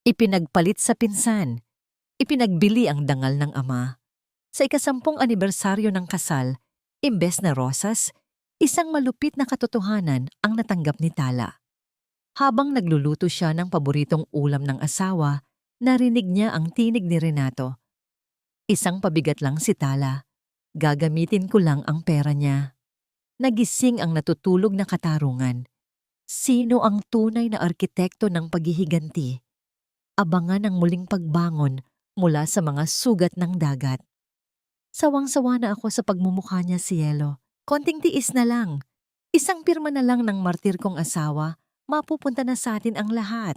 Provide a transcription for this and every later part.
Ipinagpalit sa pinsan. Ipinagbili ang dangal ng ama. Sa ika-10 anibersaryo ng kasal, imbes na rosas, isang malupit na katotohanan ang natanggap ni Tala. Habang nagluluto siya ng paboritong ulam ng asawa, narinig niya ang tinig ni Renato. Isang pabigat lang si Tala. Gagamitin ko lang ang pera niya. Nagising ang natutulog na katarungan. Sino ang tunay na arkitekto ng paghihiganti? Abangan ang muling pagbangon mula sa mga sugat ng dagat. Sawang-sawa na ako sa pagmumukha niya, Cielo. Konting tiis na lang. Isang pirma na lang ng martir kong asawa, mapupunta na sa atin ang lahat.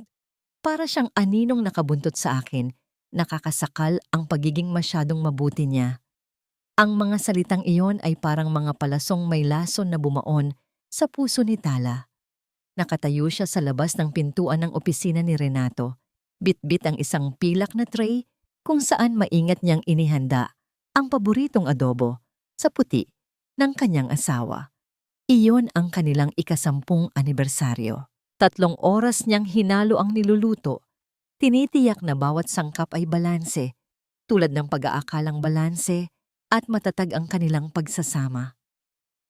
Para siyang aninong nakabuntot sa akin, nakakasakal ang pagiging masyadong mabuti niya. Ang mga salitang iyon ay parang mga palasong may lason na bumaon sa puso ni Tala. Nakatayo siya sa labas ng pintuan ng opisina ni Renato. Bitbit ang isang pilak na tray kung saan maingat niyang inihanda ang paboritong adobo sa puti ng kanyang asawa. Iyon ang kanilang ika-10 anibersaryo. 3 oras niyang hinalo ang niluluto. Tinitiyak na bawat sangkap ay balanse, tulad ng pag-aakalang balanse at matatag ang kanilang pagsasama.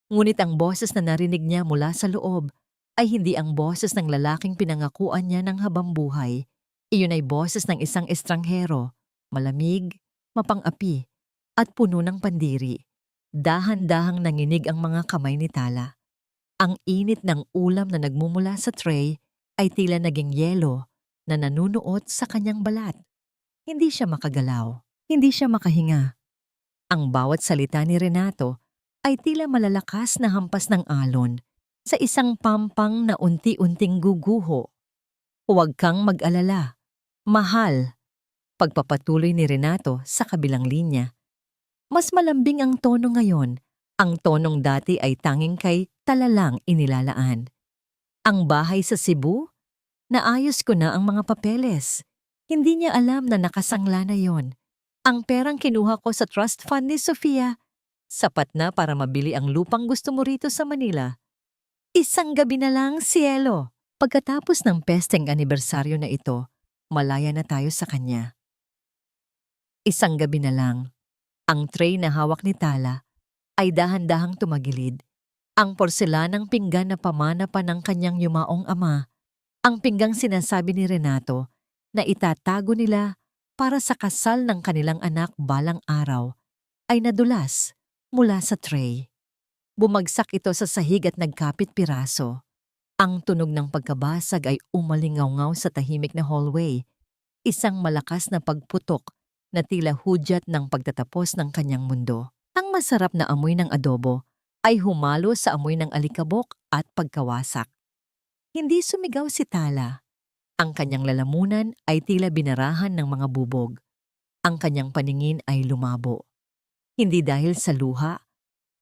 Ngunit ang boses na narinig niya mula sa loob ay hindi ang boses ng lalaking pinangakuan niya ng habambuhay. Iyon ay boses ng isang estranghero, malamig, mapang-api, at puno ng pandiri. Dahan-dahang nanginig ang mga kamay ni Tala. Ang init ng ulam na nagmumula sa tray ay tila naging yelo na nanunuot sa kanyang balat. Hindi siya makagalaw, hindi siya makahinga. Ang bawat salita ni Renato ay tila malalakas na hampas ng alon sa isang pampang na unti-unting guguho. Huwag kang mag-alala. Mahal. Pagpapatuloy ni Renato sa kabilang linya. Mas malambing ang tono ngayon. Ang tonong dati ay tanging kay Tala lang inilalaan. Ang bahay sa Cebu? Naayos ko na ang mga papeles. Hindi niya alam na nakasangla na yon. Ang perang kinuha ko sa trust fund ni Sofia, sapat na para mabili ang lupang gusto mo rito sa Manila. Isang gabi na lang, Cielo. Pagkatapos ng pesteng anibersaryo na ito, malaya na tayo sa kanya. Isang gabi na lang. Ang tray na hawak ni Tala ay dahan-dahang tumagilid. Ang porselanang pinggan na pamana pa ng kanyang yumaong ama, ang pinggang sinasabi ni Renato na itatago nila para sa kasal ng kanilang anak balang araw, ay nadulas mula sa tray. Bumagsak ito sa sahig at nagkapit piraso. Ang tunog ng pagkabasag ay umalingaw-ngaw sa tahimik na hallway, isang malakas na pagputok na tila hudyat ng pagtatapos ng kanyang mundo. Ang masarap na amoy ng adobo ay humalo sa amoy ng alikabok at pagkawasak. Hindi sumigaw si Tala. Ang kanyang lalamunan ay tila binarahan ng mga bubog. Ang kanyang paningin ay lumabo. Hindi dahil sa luha,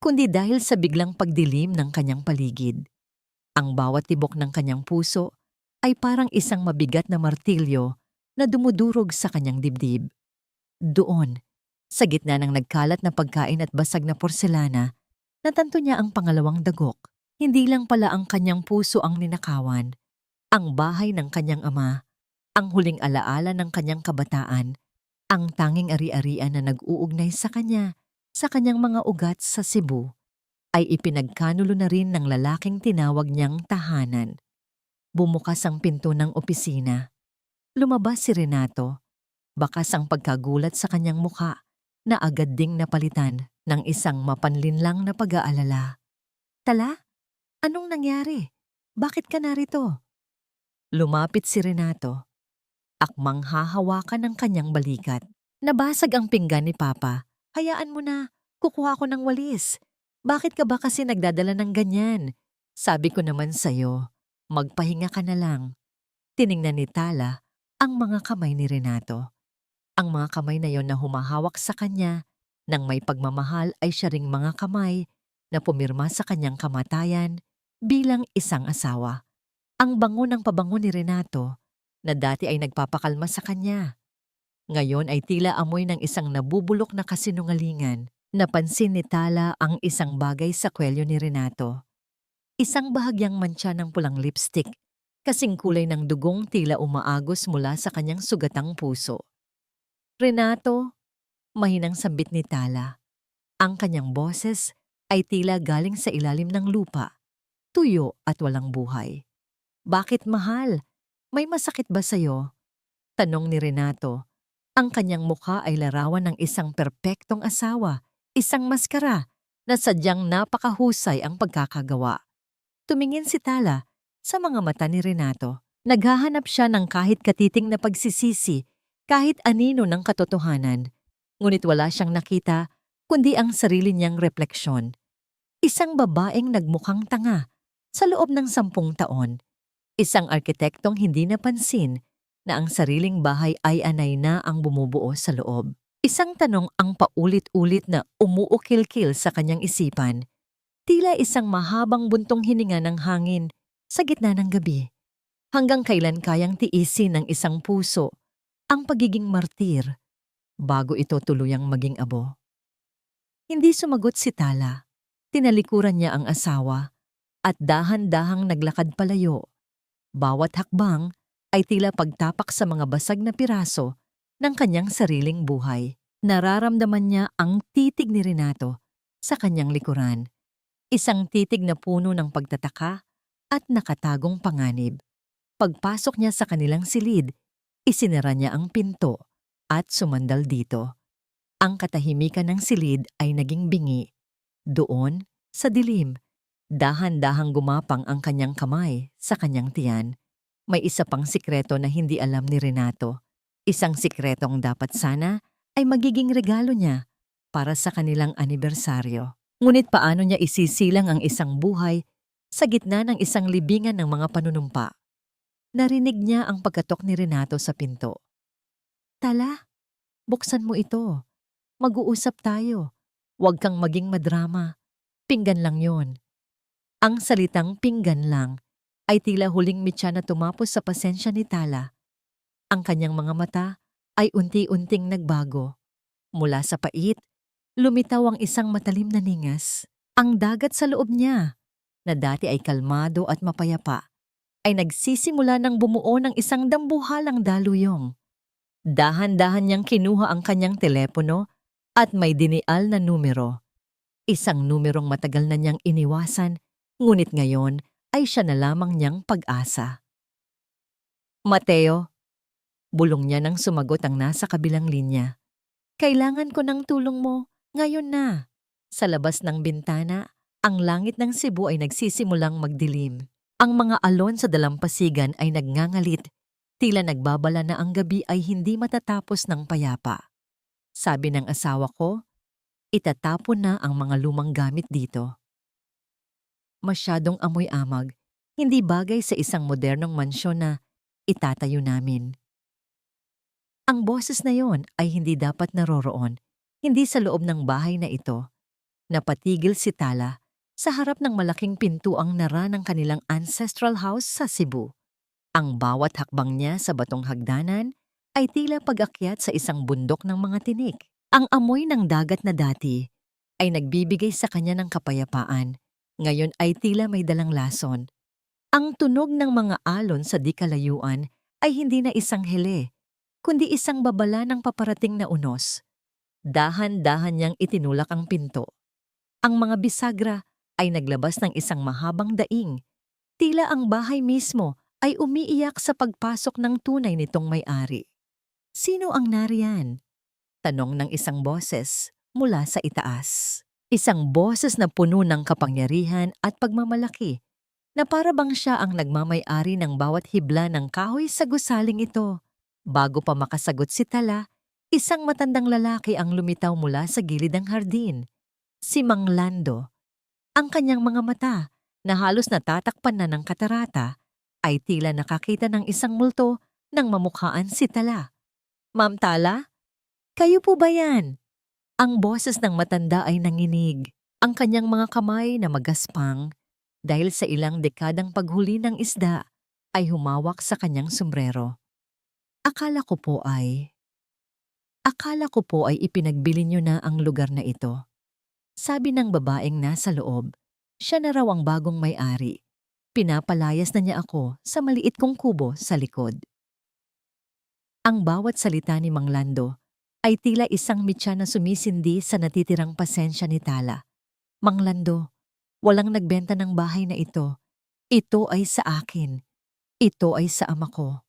kundi dahil sa biglang pagdilim ng kanyang paligid. Ang bawat tibok ng kanyang puso ay parang isang mabigat na martilyo na dumudurog sa kanyang dibdib. Doon, sa gitna ng nagkalat na pagkain at basag na porselana, natanto niya ang pangalawang dagok. Hindi lang pala ang kanyang puso ang ninakawan. Ang bahay ng kanyang ama, ang huling alaala ng kanyang kabataan, ang tanging ari-arian na nag-uugnay sa kanya, sa kanyang mga ugat sa Cebu, ay ipinagkanulo na rin ng lalaking tinawag niyang tahanan. Bumukas ang pinto ng opisina. Lumabas si Renato. Bakas ang pagkagulat sa kanyang muka na agad ding napalitan ng isang mapanlinlang na pag-aalala. Tala, anong nangyari? Bakit ka narito? Lumapit si Renato. Akmang hahawakan ng kanyang balikat. Nabasag ang pinggan ni Papa. Hayaan mo na, kukuha ko ng walis. Bakit ka ba kasi nagdadala ng ganyan? Sabi ko naman sa'yo, magpahinga ka na lang. Tiningnan ni Tala ang mga kamay ni Renato. Ang mga kamay na yon na humahawak sa kanya, nang may pagmamahal ay siya ring mga kamay na pumirma sa kanyang kamatayan bilang isang asawa. Ang bango ng pabango ni Renato na dati ay nagpapakalma sa kanya. Ngayon ay tila amoy ng isang nabubulok na kasinungalingan. Napansin ni Tala ang isang bagay sa kwelyo ni Renato. Isang bahagyang mantsa ng pulang lipstick Kasing kulay ng dugong tila umaagos mula sa kanyang sugatang puso. Renato, mahinang sambit ni Tala. Ang kanyang boses ay tila galing sa ilalim ng lupa, tuyo at walang buhay. Bakit mahal? May masakit ba sa'yo? Tanong ni Renato. Ang kanyang mukha ay larawan ng isang perpektong asawa, isang maskara na sadyang napakahusay ang pagkakagawa. Tumingin si Tala sa mga mata ni Renato. Naghahanap siya ng kahit katiting na pagsisisi, kahit anino ng katotohanan. Ngunit wala siyang nakita, kundi ang sarili niyang refleksyon. Isang babaeng nagmukhang tanga sa loob ng 10 taon. Isang arkitektong hindi napansin na ang sariling bahay ay anay na ang bumubuo sa loob. Isang tanong ang paulit-ulit na umuukil-kil sa kanyang isipan. Tila isang mahabang buntong hininga ng hangin sa gitna ng gabi. Hanggang kailan kayang tiisin ng isang puso ang pagiging martir bago ito tuluyang maging abo? Hindi sumagot si Tala. Tinalikuran niya ang asawa at dahan-dahang naglakad palayo. Bawat hakbang ay tila pagtapak sa mga basag na piraso ng kanyang sariling buhay. Nararamdaman niya ang titig ni Renato sa kanyang likuran. Isang titig na puno ng pagtataka at nakatagong panganib. Pagpasok niya sa kanilang silid, isinara niya ang pinto at sumandal dito. Ang katahimikan ng silid ay naging bingi. Doon, sa dilim, dahan-dahang gumapang ang kanyang kamay sa kanyang tiyan. May isa pang sikreto na hindi alam ni Renato. Isang sikretong dapat sana ay magiging regalo niya para sa kanilang anibersaryo. Ngunit paano niya isisilang ang isang buhay sa gitna ng isang libingan ng mga panunumpa? Narinig niya ang pagkatok ni Renato sa pinto. Tala, buksan mo ito. Mag-uusap tayo. Huwag kang maging madrama. Pinggan lang yon. Ang salitang pinggan lang ay tila huling mitya na tumapos sa pasensya ni Tala. Ang kanyang mga mata ay unti-unting nagbago. Mula sa pait, lumitaw ang isang matalim na ningas. Ang dagat sa loob niya, na dati ay kalmado at mapayapa, ay nagsisimula ng bumuo ng isang dambuhalang daluyong. Dahan-dahan niyang kinuha ang kanyang telepono at may dinial na numero. Isang numerong matagal na niyang iniwasan, ngunit ngayon ay siya na lamang niyang pag-asa. Mateo, bulong niya nang sumagot ang nasa kabilang linya. Kailangan ko ng tulong mo, ngayon na. Sa labas ng bintana, ang langit ng Cebu ay nagsisimulang magdilim. Ang mga alon sa dalampasigan ay nagngangalit, tila nagbabala na ang gabi ay hindi matatapos ng payapa. Sabi ng asawa ko, itatapon na ang mga lumang gamit dito. Masyadong amoy-amag, hindi bagay sa isang modernong mansyon na itatayo namin. Ang boses na yon ay hindi dapat naroroon, hindi sa loob ng bahay na ito. Napatigil si Tala sa harap ng malaking pintuang nara ng kanilang ancestral house sa Cebu. Ang bawat hakbang niya sa batong hagdanan ay tila pag-akyat sa isang bundok ng mga tinik. Ang amoy ng dagat na dati ay nagbibigay sa kanya ng kapayapaan. Ngayon ay tila may dalang lason. Ang tunog ng mga alon sa di kalayuan ay hindi na isang hele, kundi isang babala ng paparating na unos. Dahan-dahan niyang itinulak ang pinto. Ang mga bisagra ay naglabas ng isang mahabang daing. Tila ang bahay mismo ay umiiyak sa pagpasok ng tunay nitong may-ari. Sino ang nariyan? Tanong ng isang boses mula sa itaas. Isang boses na puno ng kapangyarihan at pagmamalaki, na para bang siya ang nagmamay-ari ng bawat hibla ng kahoy sa gusaling ito. Bago pa makasagot si Tala, isang matandang lalaki ang lumitaw mula sa gilid ng hardin. Si Mang Lando. Ang kanyang mga mata, na halos natatakpan na ng katarata, ay tila nakakita ng isang multo nang mamukhaan si Tala. Ma'am Tala? Kayo po ba yan? Ang boses ng matanda ay nanginig. Ang kanyang mga kamay na magaspang dahil sa ilang dekadang paghuli ng isda ay humawak sa kanyang sombrero. Akala ko po ay ipinagbili niyo na ang lugar na ito. Sabi ng babaeng nasa loob, siya na raw ang bagong may-ari. Pinapalayas na niya ako sa maliit kong kubo sa likod. Ang bawat salita ni Mang Lando ay tila isang mitya na sumisindi sa natitirang pasensya ni Tala. Mang Lando, walang nagbenta ng bahay na ito. Ito ay sa akin. Ito ay sa ama ko.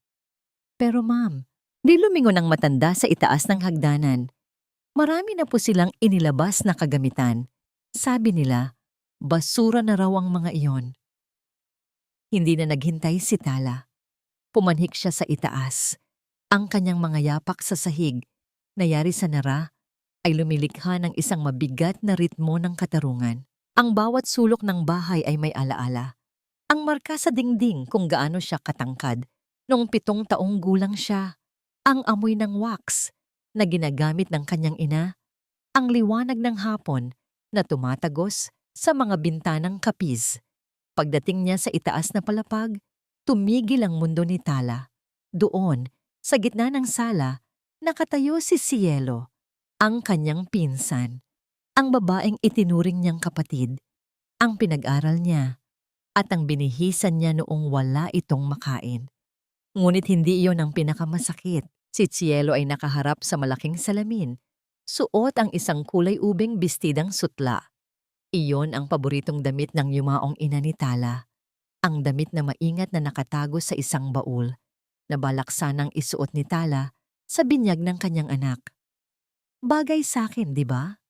Pero ma'am, di lumingon ang matanda sa itaas ng hagdanan. Marami na po silang inilabas na kagamitan. Sabi nila, basura na raw ang mga iyon. Hindi na naghintay si Tala. Pumanhik siya sa itaas. Ang kanyang mga yapak sa sahig, nayari sa nara, ay lumilikha ng isang mabigat na ritmo ng katarungan. Ang bawat sulok ng bahay ay may alaala. Ang marka sa dingding kung gaano siya katangkad. Noong 7 taong gulang siya, ang amoy ng wax na ginagamit ng kanyang ina, ang liwanag ng hapon na tumatagos sa mga bintanang kapiz. Pagdating niya sa itaas na palapag, tumigil ang mundo ni Tala. Doon, sa gitna ng sala, nakatayo si Cielo, ang kanyang pinsan, ang babaeng itinuring niyang kapatid, ang pinag-aral niya, at ang binihisan niya noong wala itong makain. Ngunit hindi iyon ang pinakamasakit. Si Cielo ay nakaharap sa malaking salamin. Suot ang isang kulay ubing bestidang sutla. Iyon ang paboritong damit ng yumaong ina ni Tala. Ang damit na maingat na nakatago sa isang baul, na balak sanang isuot ni Tala sa binyag ng kanyang anak. Bagay sa akin, di ba?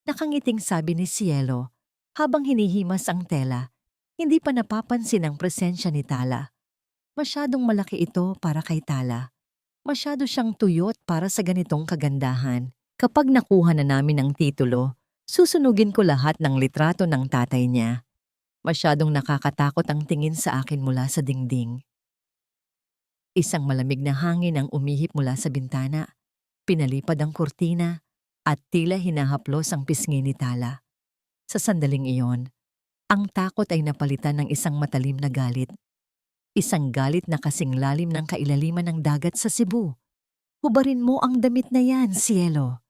Nakangiting sabi ni Cielo habang hinihimas ang tela. Hindi pa napapansin ang presensya ni Tala. Masyadong malaki ito para kay Tala. Masyado siyang tuyot para sa ganitong kagandahan. Kapag nakuha na namin ang titulo, susunugin ko lahat ng litrato ng tatay niya. Masyadong nakakatakot ang tingin sa akin mula sa dingding. Isang malamig na hangin ang umihip mula sa bintana. Pinalipad ang kurtina at tila hinahaplos ang pisngi ni Tala. Sa sandaling iyon, ang takot ay napalitan ng isang matalim na galit. Isang galit na kasing lalim ng kailaliman ng dagat sa Cebu. Hubarin mo ang damit na yan, Cielo.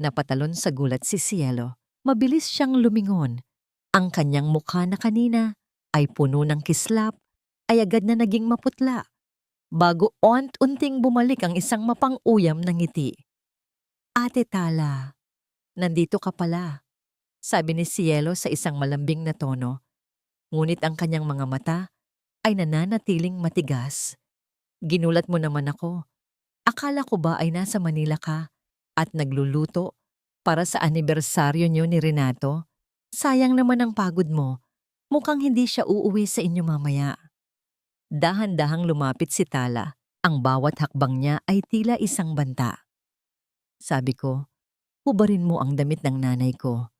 Napatalon sa gulat si Cielo. Mabilis siyang lumingon. Ang kanyang mukha na kanina ay puno ng kislap ay agad na naging maputla. Bago unting bumalik ang isang mapang-uyam na ngiti. Ate Tala, nandito ka pala, sabi ni Cielo sa isang malambing na tono. Ngunit ang kanyang mga mata ay nananatiling matigas. Ginulat mo naman ako. Akala ko ba ay nasa Manila ka at nagluluto para sa anibersaryo niyo ni Renato? Sayang naman ang pagod mo. Mukhang hindi siya uuwi sa inyo mamaya. Dahan-dahang lumapit si Tala. Ang bawat hakbang niya ay tila isang banta. Sabi ko, hubarin mo ang damit ng nanay ko.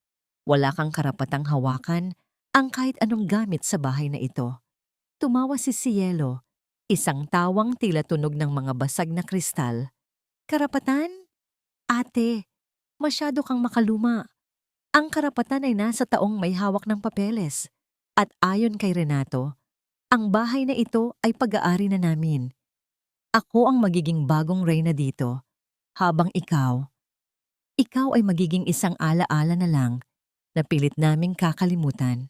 Wala kang karapatang hawakan ang kahit anong gamit sa bahay na ito. Tumawa si Cielo, isang tawang tila tunog ng mga basag na kristal. Karapatan? Ate, masyado kang makaluma. Ang karapatan ay nasa taong may hawak ng papeles. At ayon kay Renato, ang bahay na ito ay pag-aari na namin. Ako ang magiging bagong reyna dito, habang ikaw ay magiging isang ala-ala na lang na pilit naming kakalimutan.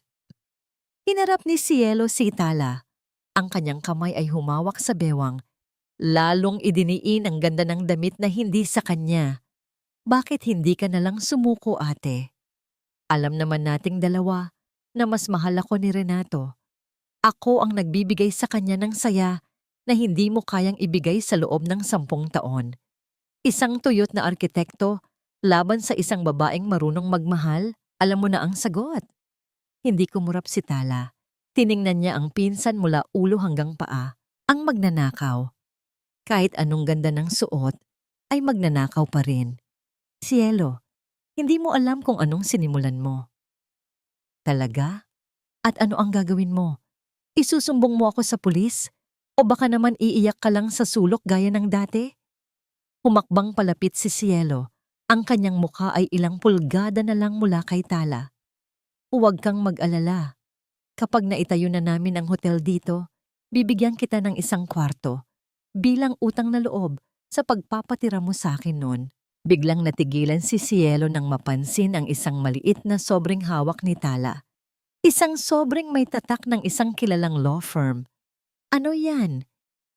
Hinarap ni Cielo si Tala. Ang kanyang kamay ay humawak sa bewang. Lalong idiniin ang ganda ng damit na hindi sa kanya. Bakit hindi ka nalang sumuko, ate? Alam naman nating dalawa na mas mahal ako ni Renato. Ako ang nagbibigay sa kanya ng saya na hindi mo kayang ibigay sa loob ng 10 taon. Isang tuyot na arkitekto laban sa isang babaeng marunong magmahal, alam mo na ang sagot. Hindi kumurap si Tala. Tiningnan niya ang pinsan mula ulo hanggang paa, ang magnanakaw. Kahit anong ganda ng suot, ay magnanakaw pa rin. Cielo, hindi mo alam kung anong sinimulan mo. Talaga? At ano ang gagawin mo? Isusumbong mo ako sa pulis? O baka naman iiyak ka lang sa sulok gaya ng dati? Humakbang palapit si Cielo. Ang kanyang mukha ay ilang pulgada na lang mula kay Tala. Huwag kang mag-alala. Kapag naitayo na namin ang hotel dito, bibigyan kita ng isang kwarto bilang utang na loob sa pagpapatira mo sa akin noon. Biglang natigilan si Cielo nang mapansin ang isang maliit na sobrang hawak ni Tala. Isang sobrang may tatak ng isang kilalang law firm. Ano yan?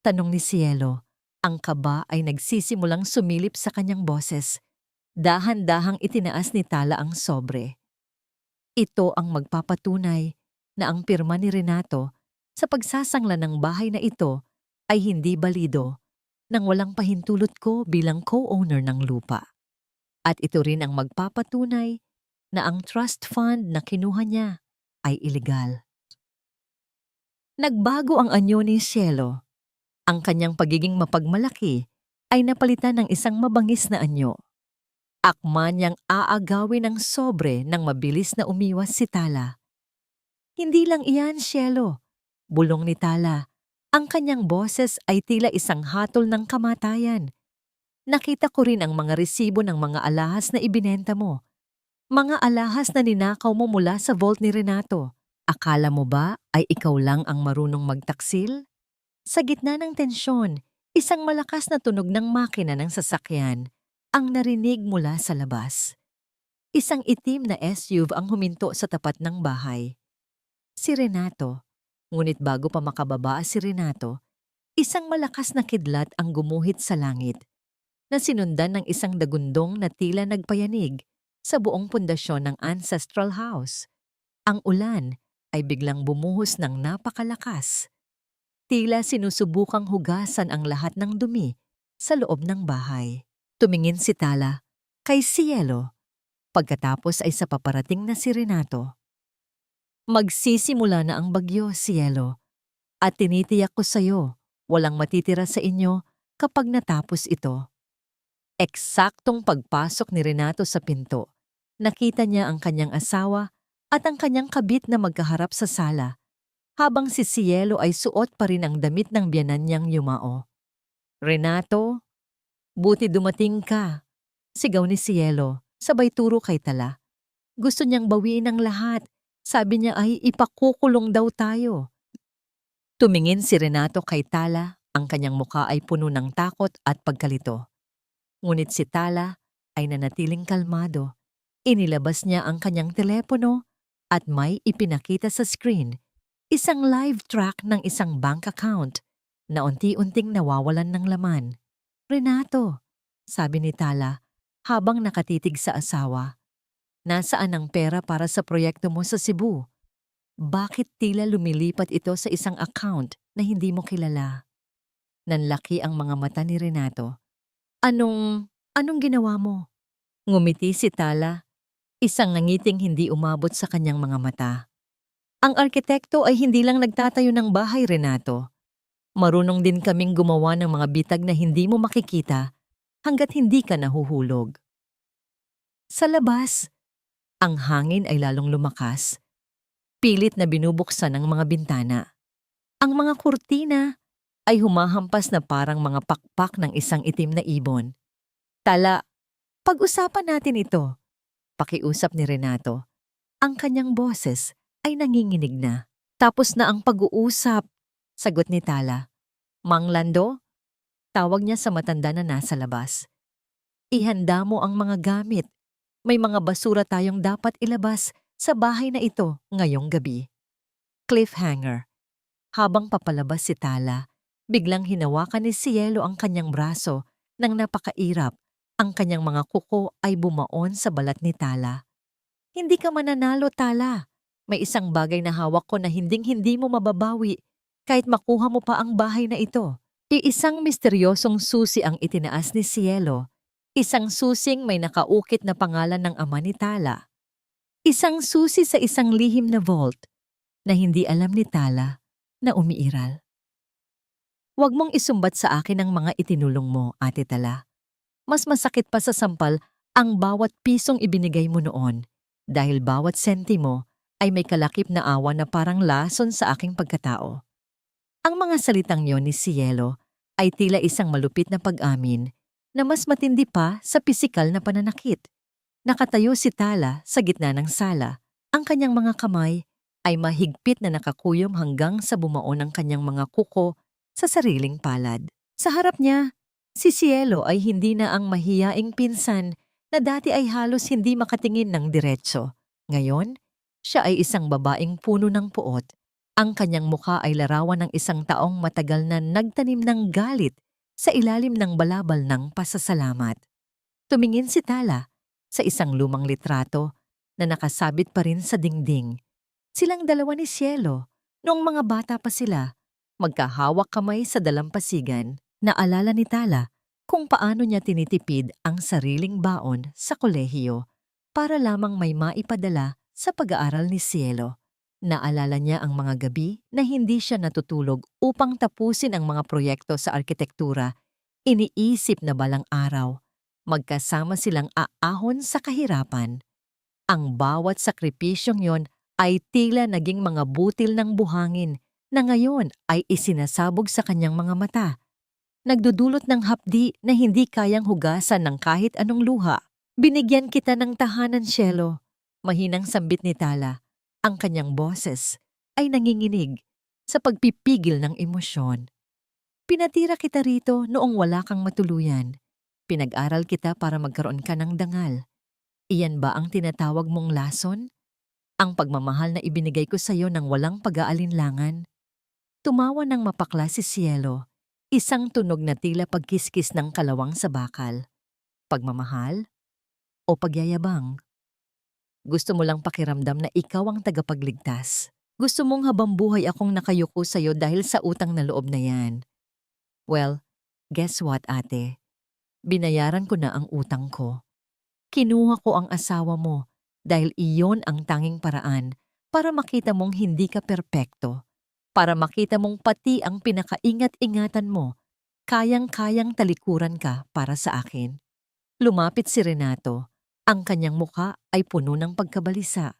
Tanong ni Cielo. Ang kaba ay nagsisimulang sumilip sa kanyang boses. Dahan-dahang itinaas ni Tala ang sobre. Ito ang magpapatunay na ang pirma ni Renato sa pagsasangla ng bahay na ito ay hindi balido nang walang pahintulot ko bilang co-owner ng lupa. At ito rin ang magpapatunay na ang trust fund na kinuha niya ay ilegal. Nagbago ang anyo ni Cielo. Ang kanyang pagiging mapagmalaki ay napalitan ng isang mabangis na anyo. Akma niyang aagawin ng sobre nang mabilis na umiwas si Tala. Hindi lang iyan, Cielo. Bulong ni Tala. Ang kanyang boses ay tila isang hatol ng kamatayan. Nakita ko rin ang mga resibo ng mga alahas na ibinenta mo. Mga alahas na ninakaw mo mula sa vault ni Renato. Akala mo ba ay ikaw lang ang marunong magtaksil? Sa gitna ng tensyon, isang malakas na tunog ng makina ng sasakyan ang narinig mula sa labas. Isang itim na SUV ang huminto sa tapat ng bahay. Si Renato. Ngunit bago pa makababa si Renato, isang malakas na kidlat ang gumuhit sa langit na sinundan ng isang dagundong na tila nagpayanig sa buong pundasyon ng ancestral house. Ang ulan ay biglang bumuhos ng napakalakas. Tila sinusubukang hugasan ang lahat ng dumi sa loob ng bahay. Tumingin si Tala kay Cielo. Pagkatapos ay sa paparating na si Renato. Magsisimula na ang bagyo, Cielo. At tinitiyak ko sa'yo, walang matitira sa inyo kapag natapos ito. Eksaktong pagpasok ni Renato sa pinto, nakita niya ang kanyang asawa at ang kanyang kabit na magkaharap sa sala, habang si Cielo ay suot pa rin ang damit ng biyanan niyang yumao. Renato, buti dumating ka, sigaw ni Cielo, sabay turo kay Tala. Gusto niyang bawiin ang lahat, sabi niya ay ipakukulong daw tayo. Tumingin si Renato kay Tala, ang kanyang muka ay puno ng takot at pagkalito. Ngunit si Tala ay nanatiling kalmado. Inilabas niya ang kanyang telepono at may ipinakita sa screen isang live track ng isang bank account na unti-unting nawawalan ng laman. Renato, sabi ni Tala habang nakatitig sa asawa. Nasaan ang pera para sa proyekto mo sa Cebu? Bakit tila lumilipat ito sa isang account na hindi mo kilala? Nanlaki ang mga mata ni Renato. Anong ginawa mo? Ngumiti si Tala, isang nangiting hindi umabot sa kanyang mga mata. Ang arkitekto ay hindi lang nagtatayo ng bahay, Renato. Marunong din kaming gumawa ng mga bitag na hindi mo makikita hanggat hindi ka nahuhulog. Sa labas, ang hangin ay lalong lumakas. Pilit na binubuksan ang mga bintana. Ang mga kurtina ay humahampas na parang mga pakpak ng isang itim na ibon. Tala, pag-usapan natin ito. Pakiusap ni Renato. Ang kanyang boses ay nanginginig na. Tapos na ang pag-uusap, sagot ni Tala. Mang Lando? Tawag niya sa matanda na nasa labas. Ihanda mo ang mga gamit. May mga basura tayong dapat ilabas sa bahay na ito ngayong gabi. Cliffhanger. Habang papalabas si Tala, biglang hinawakan ni Cielo ang kanyang braso nang napakairap. Ang kanyang mga kuko ay bumaon sa balat ni Tala. Hindi ka mananalo, Tala. May isang bagay na hawak ko na hinding-hindi mo mababawi kahit makuha mo pa ang bahay na ito. Iisang misteryosong susi ang itinaas ni Cielo. Isang susing may nakaukit na pangalan ng ama ni Tala. Isang susi sa isang lihim na vault na hindi alam ni Tala na umiiral. Huwag mong isumbat sa akin ang mga itinulong mo, Ate Tala. Mas masakit pa sa sampal ang bawat pisong ibinigay mo noon dahil bawat sentimo ay may kalakip na awa na parang lason sa aking pagkatao. Ang mga salitang yon ni Cielo ay tila isang malupit na pag-amin na mas matindi pa sa pisikal na pananakit. Nakatayo si Tala sa gitna ng sala. Ang kanyang mga kamay ay mahigpit na nakakuyom hanggang sa bumao ng kanyang mga kuko sa sariling palad. Sa harap niya, si Cielo ay hindi na ang mahiyaing pinsan na dati ay halos hindi makatingin ng diretso. Ngayon, Siya ay isang babaeng puno ng puot. Ang kanyang mukha ay larawan ng isang taong matagal na nagtanim ng galit sa ilalim ng balabal ng pasasalamat. Tumingin si Tala sa isang lumang litrato na nakasabit pa rin sa dingding. Silang dalawa ni Cielo, noong mga bata pa sila, magkahawak kamay sa dalampasigan. Naalala ni Tala kung paano niya tinitipid ang sariling baon sa kolehiyo para lamang may maipadala sa pag-aaral ni Cielo. Naalala niya ang mga gabi na hindi siya natutulog upang tapusin ang mga proyekto sa arkitektura. Iniisip na balang araw, magkasama silang aahon sa kahirapan. Ang bawat sakripisyong yon ay tila naging mga butil ng buhangin na ngayon ay isinasabog sa kanyang mga mata. Nagdudulot ng hapdi na hindi kayang hugasan ng kahit anong luha. Binigyan kita ng tahanan, Cielo. Mahinang sambit ni Tala. Ang kanyang boses ay nanginginig sa pagpipigil ng emosyon. Pinatira kita rito noong wala kang matuluyan. Pinag-aral kita para magkaroon ka ng dangal. Iyan ba ang tinatawag mong lason? Ang pagmamahal na ibinigay ko sa iyo ng walang pag-aalinlangan? Tumawa ng mapakla si Cielo. Isang tunog na tila pagkiskis ng kalawang sa bakal. Pagmamahal o pagyayabang? Gusto mo lang pakiramdam na ikaw ang tagapagligtas. Gusto mong habang buhay akong nakayuko sa'yo dahil sa utang na loob na yan. Well, guess what, ate? Binayaran ko na ang utang ko. Kinuha ko ang asawa mo dahil iyon ang tanging paraan para makita mong hindi ka perpekto. Para makita mong pati ang pinakaingat-ingatan mo, kayang-kayang talikuran ka para sa akin. Lumapit si Renato. Ang kanyang mukha ay puno ng pagkabalisa.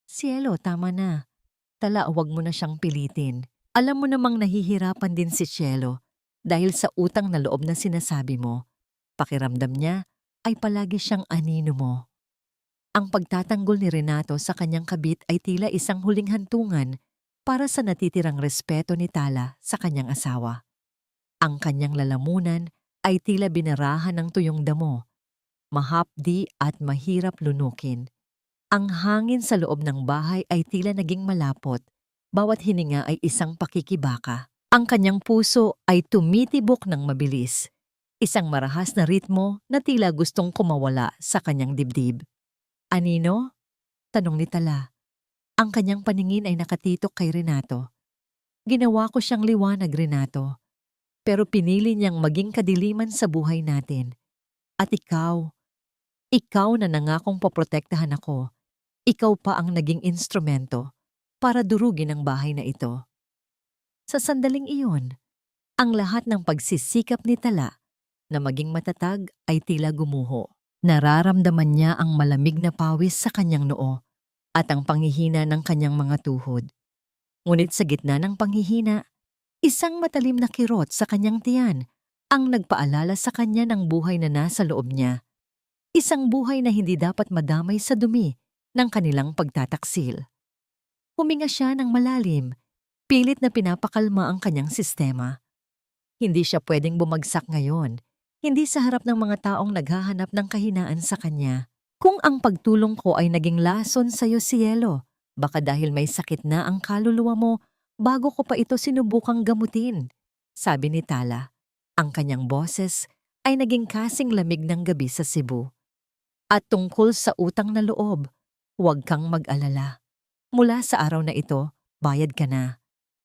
Cielo, tama na. Tala, huwag mo na siyang pilitin. Alam mo namang nahihirapan din si Cielo dahil sa utang na loob na sinasabi mo. Pakiramdam niya ay palagi siyang anino mo. Ang pagtatanggol ni Renato sa kanyang kabit ay tila isang huling hantungan para sa natitirang respeto ni Tala sa kanyang asawa. Ang kanyang lalamunan ay tila binarahan ng tuyong damo, mahapdi at mahirap lunukin. Ang hangin sa loob ng bahay ay tila naging malapot, bawat hininga ay isang pakikibaka. Ang kanyang puso ay tumitibok ng mabilis, isang marahas na ritmo na tila gustong kumawala sa kanyang dibdib. Anino? Tanong ni Tala. Ang kanyang paningin ay nakatitok kay Renato. Ginawa ko siyang liwanag, Renato. Pero pinili niyang maging kadiliman sa buhay natin. At ikaw na nangakong poprotektahan ako. Ikaw pa ang naging instrumento para durugin ang bahay na ito. Sa sandaling iyon, ang lahat ng pagsisikap ni Tala na maging matatag ay tila gumuho. Nararamdaman niya ang malamig na pawis sa kanyang noo at ang panghihina ng kanyang mga tuhod. Ngunit sa gitna ng panghihina, isang matalim na kirot sa kanyang tiyan ang nagpaalala sa kanya ng buhay na nasa loob niya. Isang buhay na hindi dapat madamay sa dumi ng kanilang pagtataksil. Huminga siya ng malalim, pilit na pinapakalma ang kanyang sistema. Hindi siya pwedeng bumagsak ngayon, hindi sa harap ng mga taong naghahanap ng kahinaan sa kanya. Kung ang pagtulong ko ay naging lason sa'yo, Cielo, baka dahil may sakit na ang kaluluwa mo bago ko pa ito sinubukang gamutin, sabi ni Tala. Ang kanyang boses ay naging kasing lamig ng gabi sa Cebu. At tungkol sa utang na loob, huwag kang mag-alala. Mula sa araw na ito, bayad ka na.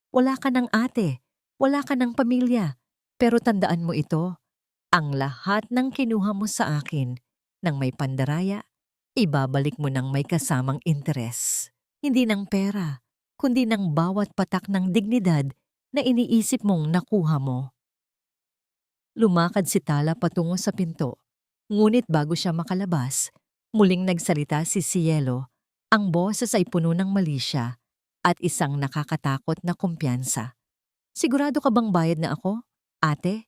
Wala ka ng ate, wala ka ng pamilya, pero tandaan mo ito, ang lahat ng kinuha mo sa akin nang may pandaraya, ibabalik mo ng may kasamang interes. Hindi ng pera, kundi ng bawat patak ng dignidad na iniisip mong nakuha mo. Lumakad si Tala patungo sa pinto. Ngunit bago siya makalabas, muling nagsalita si Cielo. Ang boses ay puno ng malisya at isang nakakatakot na kumpiyansa. Sigurado ka bang bayad na ako, ate?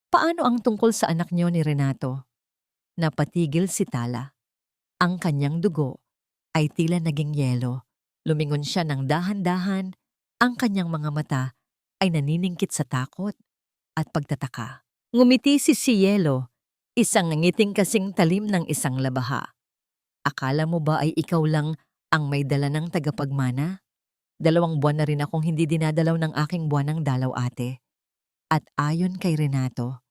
Paano ang tungkol sa anak niyo ni Renato? Napatigil si Tala. Ang kanyang dugo ay tila naging yelo. Lumingon siya ng dahan-dahan. Ang kanyang mga mata ay naniningkit sa takot at pagtataka. Ngumiti si Cielo, isang ngiting kasing talim ng isang labaha. Akala mo ba ay ikaw lang ang may dala ng tagapagmana. 2 buwan na rin akong hindi dinadalaw ng aking buwanang dalaw, ate. At ayon kay Renato,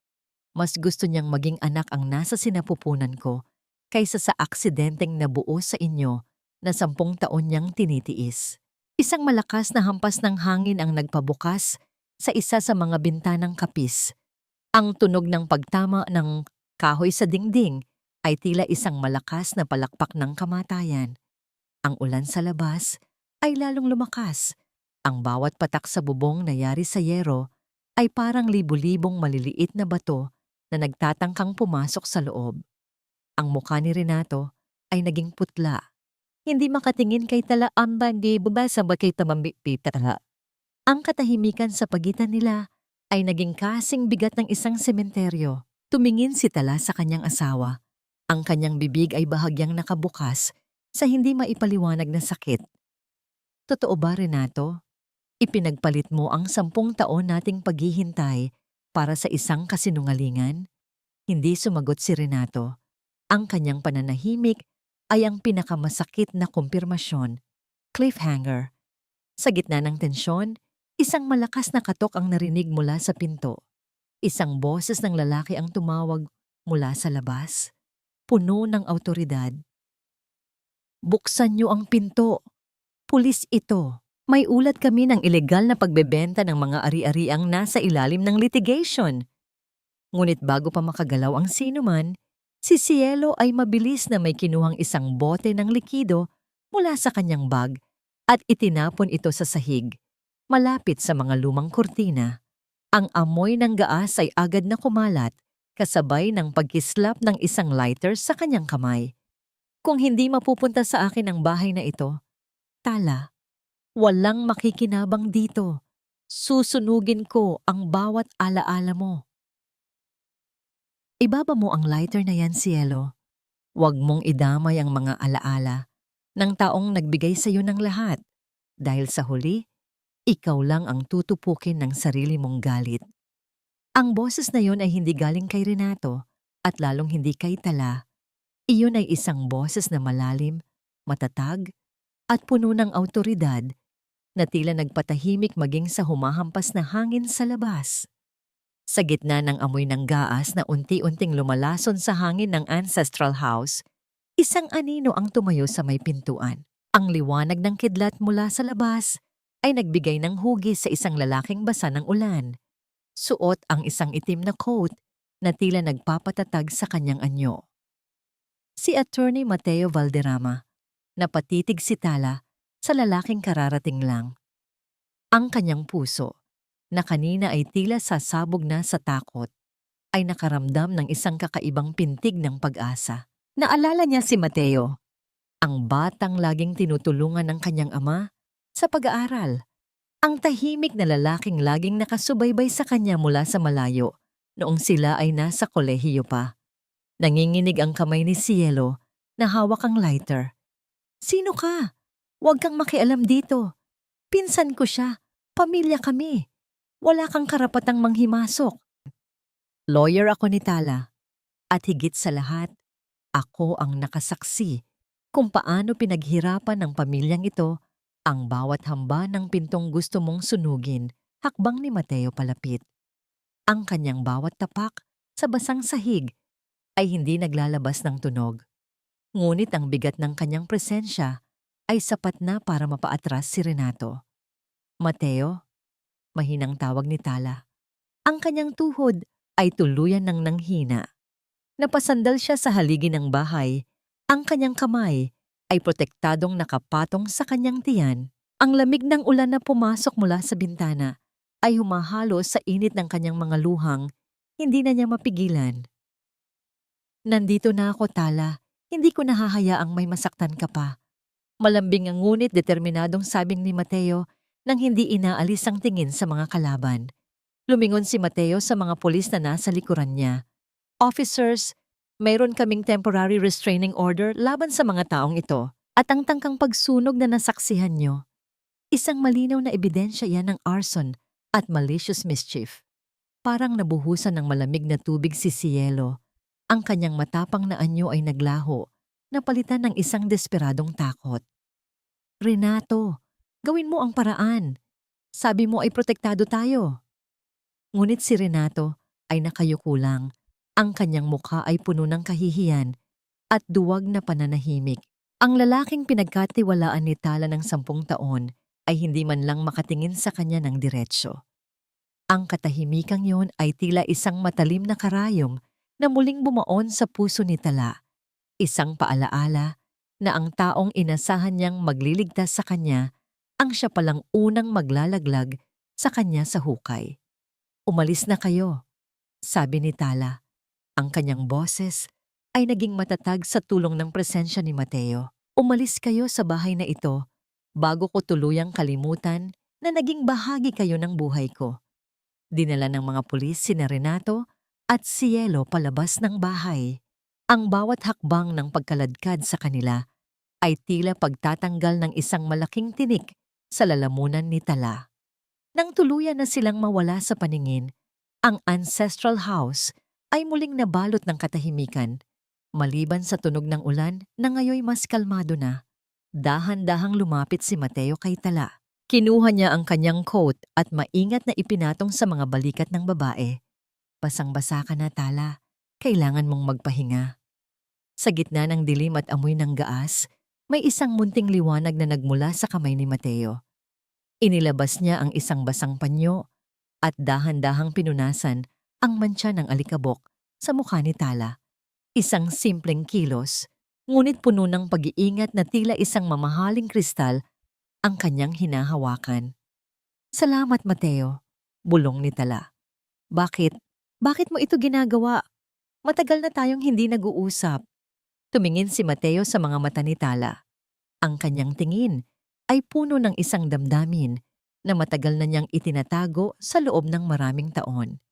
mas gusto niyang maging anak ang nasa sinapupunan ko kaysa sa aksidenteng nabuo sa inyo na 10 taon niyang tinitiis. Isang malakas na hampas ng hangin ang nagpabukas sa isa sa mga bintanang kapis. Ang tunog ng pagtama ng kahoy sa dingding ay tila isang malakas na palakpak ng kamatayan. Ang ulan sa labas ay lalong lumakas. Ang bawat patak sa bubong na yari sa yero ay parang libu-libong maliliit na bato na nagtatangkang pumasok sa loob. Ang mukha ni Renato ay naging putla. Hindi makatingin kay tala amban di bubasa ba kay tamambipitala. Ang katahimikan sa pagitan nila ay naging kasing bigat ng isang sementeryo. Tumingin si Tala sa kanyang asawa. Ang kanyang bibig ay bahagyang nakabukas sa hindi maipaliwanag na sakit. Totoo ba, Renato? Ipinagpalit mo ang 10 taon nating paghihintay para sa isang kasinungalingan? Hindi sumagot si Renato. Ang kanyang pananahimik ay ang pinakamasakit na kumpirmasyon. Cliffhanger. Sa gitna ng tensyon, isang malakas na katok ang narinig mula sa pinto. Isang boses ng lalaki ang tumawag mula sa labas. Puno ng awtoridad. Buksan niyo ang pinto. Pulis ito. May ulat kami ng ilegal na pagbebenta ng mga ari-ariang nasa ilalim ng litigation. Ngunit bago pa makagalaw ang sinuman, si Cielo ay mabilis na may kinuhang isang bote ng likido mula sa kanyang bag at itinapon ito sa sahig, malapit sa mga lumang kurtina. Ang amoy ng gaas ay agad na kumalat, kasabay ng pagkislap ng isang lighter sa kanyang kamay. Kung hindi mapupunta sa akin ang bahay na ito, Tala, walang makikinabang dito. Susunugin ko ang bawat alaala mo. Ibaba mo ang lighter na yan, Cielo. Huwag mong idamay ang mga alaala ng taong nagbigay sa iyo ng lahat. Dahil sa huli, ikaw lang ang tutupukin ng sarili mong galit. Ang boses na yon ay hindi galing kay Renato at lalong hindi kay Tala. Iyon ay isang boses na malalim, matatag, at puno ng awtoridad na tila nagpatahimik maging sa humahampas na hangin sa labas. Sa gitna ng amoy ng gaas na unti-unting lumalason sa hangin ng ancestral house, isang anino ang tumayo sa may pintuan. Ang liwanag ng kidlat mula sa labas ay nagbigay ng hugis sa isang lalaking basa ng ulan. Suot ang isang itim na coat na tila nagpapatatag sa kanyang anyo. Si Attorney Mateo Valderrama. Napatitig si Tala sa lalaking kararating lang. Ang kanyang puso, na kanina ay tila sasabog na sa takot, ay nakaramdam ng isang kakaibang pintig ng pag-asa. Naalala niya si Mateo, ang batang laging tinutulungan ng kanyang ama sa pag-aaral. Ang tahimik na lalaking laging nakasubaybay sa kanya mula sa malayo noong sila ay nasa kolehiyo pa. Nanginginig ang kamay ni Cielo na hawak ang lighter. Sino ka? Huwag kang makialam dito. Pinsan ko siya. Pamilya kami. Wala kang karapatang manghimasok. Lawyer ako ni Tala. At higit sa lahat, ako ang nakasaksi kung paano pinaghirapan ng pamilyang ito ang bawat hamba ng pintong gusto mong sunugin, hakbang ni Mateo palapit. Ang kanyang bawat tapak sa basang sahig ay hindi naglalabas ng tunog. Ngunit ang bigat ng kanyang presensya ay sapat na para mapaatras si Renato. Mateo, mahinang tawag ni Tala. Ang kanyang tuhod ay tuluyan ng nanghina. Napasandal siya sa haligi ng bahay. Ang kanyang kamay ay protektadong nakapatong sa kanyang tiyan. Ang lamig ng ulan na pumasok mula sa bintana ay humahalo sa init ng kanyang mga luhang, hindi na niya mapigilan. Nandito na ako, Tala. Hindi ko nahahayaang may masaktan ka pa. Malambing ang ngunit determinadong sabing ni Mateo nang hindi inaalis ang tingin sa mga kalaban. Lumingon si Mateo sa mga pulis na nasa likuran niya. Officers, mayroon kaming temporary restraining order laban sa mga taong ito at ang tangkang pagsunog na nasaksihan nyo. Isang malinaw na ebidensya yan ng arson at malicious mischief. Parang nabuhusan ng malamig na tubig si Cielo. Ang kanyang matapang na anyo ay naglaho, napalitan ng isang desperadong takot. Renato, gawin mo ang paraan. Sabi mo ay protektado tayo. Ngunit si Renato ay nakayuko lang. Ang kanyang mukha ay puno ng kahihiyan at duwag na pananahimik. Ang lalaking pinagkatiwalaan ni Tala ng 10 taon ay hindi man lang makatingin sa kanya ng diretsyo. Ang katahimikang yon ay tila isang matalim na karayom na muling bumaon sa puso ni Tala. Isang paalaala na ang taong inasahan niyang magliligtas sa kanya ang siya palang unang maglalaglag sa kanya sa hukay. Umalis na kayo, sabi ni Tala. Ang kanyang boses ay naging matatag sa tulong ng presensya ni Mateo. Umalis kayo sa bahay na ito bago ko tuluyang kalimutan na naging bahagi kayo ng buhay ko. Dinala ng mga pulis sina Renato at Cielo palabas ng bahay. Ang bawat hakbang ng pagkaladkad sa kanila ay tila pagtatanggal ng isang malaking tinik sa lalamunan ni Tala. Nang tuluyan na silang mawala sa paningin, ang ancestral house ay muling nabalot ng katahimikan, maliban sa tunog ng ulan na ngayoy mas kalmado na. Dahan-dahang lumapit si Mateo kay Tala. Kinuha niya ang kanyang coat at maingat na ipinatong sa mga balikat ng babae. Basang-basa ka na, Tala. Kailangan mong magpahinga. Sa gitna ng dilim at amoy ng gaas, may isang munting liwanag na nagmula sa kamay ni Mateo. Inilabas niya ang isang basang panyo at dahan-dahang pinunasan ang mantsa ng alikabok sa mukha ni Tala. Isang simpleng kilos, ngunit puno ng pag-iingat na tila isang mamahaling kristal ang kanyang hinahawakan. Salamat, Mateo, bulong ni Tala. Bakit? Bakit mo ito ginagawa? Matagal na tayong hindi nag-uusap. Tumingin si Mateo sa mga mata ni Tala. Ang kanyang tingin ay puno ng isang damdamin na matagal na niyang itinatago sa loob ng maraming taon.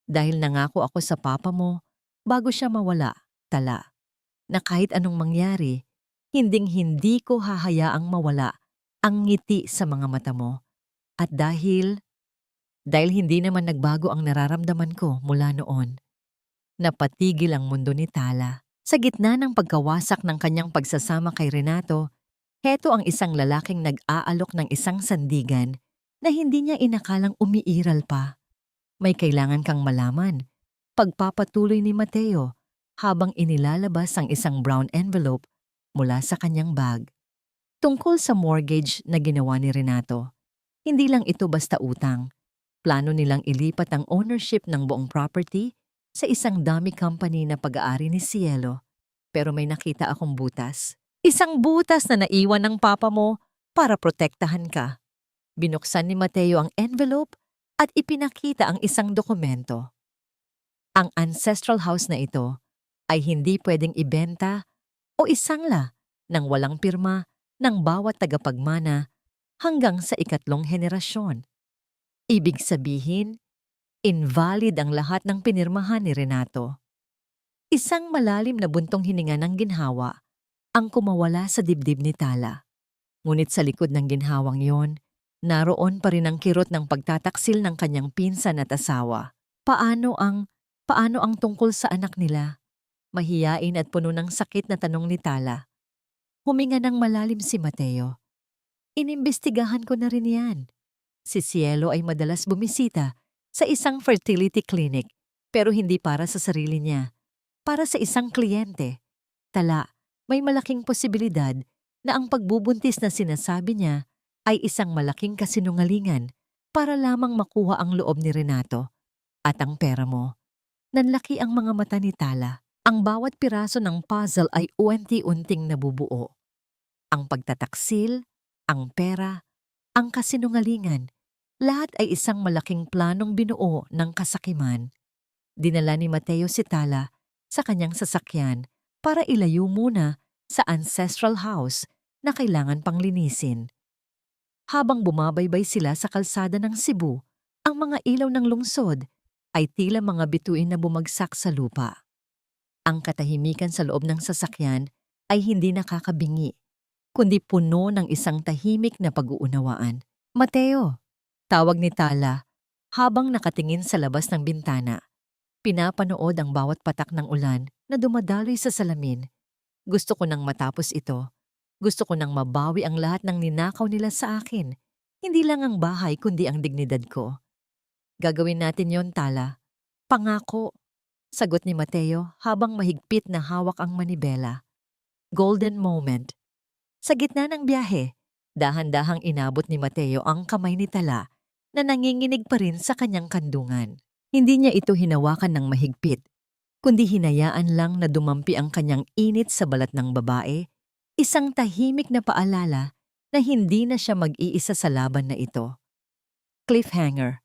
Dahil nangako ako sa papa mo bago siya mawala, Tala, na kahit anong mangyari, hinding-hindi ko hahayaang mawala ang ngiti sa mga mata mo. At dahil hindi naman nagbago ang nararamdaman ko mula noon. Napatigil ang mundo ni Tala. Sa gitna ng pagkawasak ng kanyang pagsasama kay Renato, heto ang isang lalaking nag-aalok ng isang sandigan na hindi niya inakalang umiiral pa. May kailangan kang malaman. Pagpapatuloy ni Mateo habang inilalabas ang isang brown envelope mula sa kanyang bag. Tungkol sa mortgage na ginawa ni Renato. Hindi lang ito basta utang. Plano nilang ilipat ang ownership ng buong property sa isang dummy company na pag-aari ni Cielo. Pero may nakita akong butas. Isang butas na naiwan ng papa mo para protektahan ka. Binuksan ni Mateo ang envelope at ipinakita ang isang dokumento. Ang ancestral house na ito ay hindi pwedeng ibenta o isangla ng walang pirma ng bawat tagapagmana hanggang sa 3 henerasyon. Ibig sabihin, invalid ang lahat ng pinirmahan ni Renato. Isang malalim na buntong hininga ng ginhawa ang kumawala sa dibdib ni Tala. Ngunit sa likod ng ginhawang yon, naroon pa rin ang kirot ng pagtataksil ng kanyang pinsan at asawa. Paano ang tungkol sa anak nila? Mahiyain at puno ng sakit na tanong ni Tala. Huminga ng malalim si Mateo. Inimbestigahan ko na rin yan. Si Cielo ay madalas bumisita sa isang fertility clinic pero hindi para sa sarili niya. Para sa isang kliyente. Tala, may malaking posibilidad na ang pagbubuntis na sinasabi niya ay isang malaking kasinungalingan para lamang makuha ang loob ni Renato at ang pera mo. Nanlaki ang mga mata ni Tala. Ang bawat piraso ng puzzle ay unti-unting nabubuo. Ang pagtataksil, ang pera, ang kasinungalingan, lahat ay isang malaking planong binuo ng kasakiman. Dinala ni Mateo si Tala sa kanyang sasakyan para ilayo muna sa ancestral house na kailangan pang linisin. Habang bumabaybay sila sa kalsada ng Cebu, ang mga ilaw ng lungsod ay tila mga bituin na bumagsak sa lupa. Ang katahimikan sa loob ng sasakyan ay hindi nakakabingi, kundi puno ng isang tahimik na pag-uunawaan. Mateo, tawag ni Tala habang nakatingin sa labas ng bintana. Pinapanood ang bawat patak ng ulan na dumadaloy sa salamin. Gusto ko nang matapos ito. Gusto ko nang mabawi ang lahat ng ninakaw nila sa akin. Hindi lang ang bahay kundi ang dignidad ko. Gagawin natin yon, Tala. Pangako. Sagot ni Mateo habang mahigpit na hawak ang manibela. Golden moment. Sa gitna ng biyahe, dahan-dahang inabot ni Mateo ang kamay ni Tala na nanginginig pa rin sa kanyang kandungan. Hindi niya ito hinawakan ng mahigpit, kundi hinayaan lang na dumampi ang kanyang init sa balat ng babae, isang tahimik na paalala na hindi na siya mag-iisa sa laban na ito. Cliffhanger.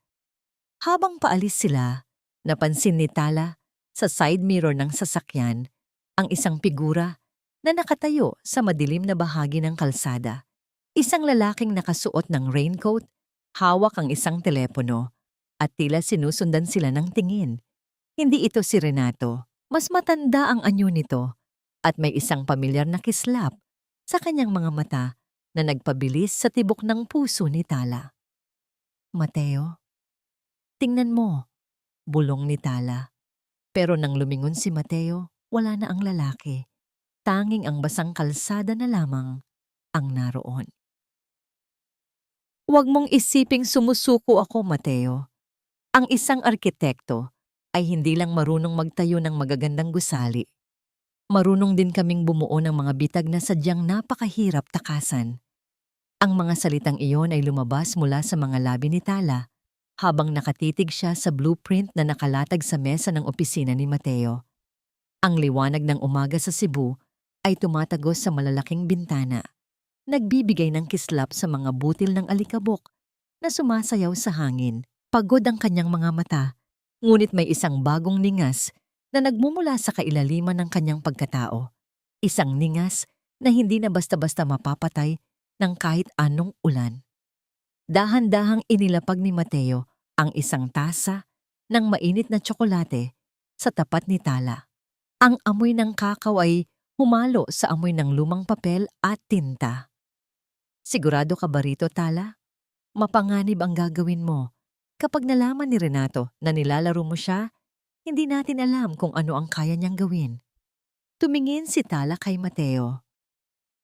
Habang paalis sila, napansin ni Tala sa side mirror ng sasakyan ang isang figura na nakatayo sa madilim na bahagi ng kalsada. Isang lalaking nakasuot ng raincoat, hawak ang isang telepono, at tila sinusundan sila ng tingin. Hindi ito si Renato. Mas matanda ang anyo nito at may isang pamilyar na kislap sa kanyang mga mata na nagpabilis sa tibok ng puso ni Tala. Mateo, tingnan mo, bulong ni Tala. Pero nang lumingon si Mateo, wala na ang lalaki. Tanging ang basang kalsada na lamang ang naroon. Huwag mong isiping sumusuko ako, Mateo. Ang isang arkitekto ay hindi lang marunong magtayo ng magagandang gusali. Marunong din kaming bumuo ng mga bitag na sadyang napakahirap takasan. Ang mga salitang iyon ay lumabas mula sa mga labi ni Tala habang nakatitig siya sa blueprint na nakalatag sa mesa ng opisina ni Mateo. Ang liwanag ng umaga sa Cebu ay tumatagos sa malalaking bintana, nagbibigay ng kislap sa mga butil ng alikabok na sumasayaw sa hangin. Pagod ang kanyang mga mata, ngunit may isang bagong ningas na nagmumula sa kailaliman ng kanyang pagkatao. Isang ningas na hindi na basta-basta mapapatay ng kahit anong ulan. Dahan-dahang inilapag ni Mateo ang isang tasa ng mainit na tsokolate sa tapat ni Tala. Ang amoy ng kakao ay humalo sa amoy ng lumang papel at tinta. Sigurado ka ba rito, Tala? Mapanganib ang gagawin mo. Kapag nalaman ni Renato na nilalaro mo siya, hindi natin alam kung ano ang kaya niyang gawin. Tumingin si Tala kay Mateo.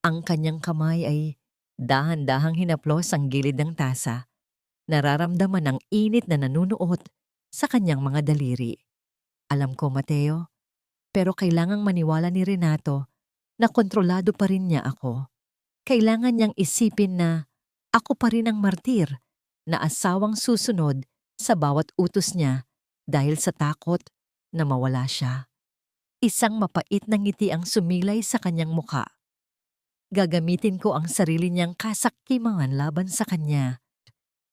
Ang kanyang kamay ay dahan-dahang hinaplos ang gilid ng tasa. Nararamdaman ang init na nanunuot sa kanyang mga daliri. Alam ko, Mateo, pero kailangang maniwala ni Renato na kontrolado pa rin niya ako. Kailangan niyang isipin na ako pa rin ang martir na asawang susunod sa bawat utos niya dahil sa takot na mawala siya. Isang mapait na ngiti ang sumilay sa kanyang muka. Gagamitin ko ang sarili niyang kasakimangan laban sa kanya.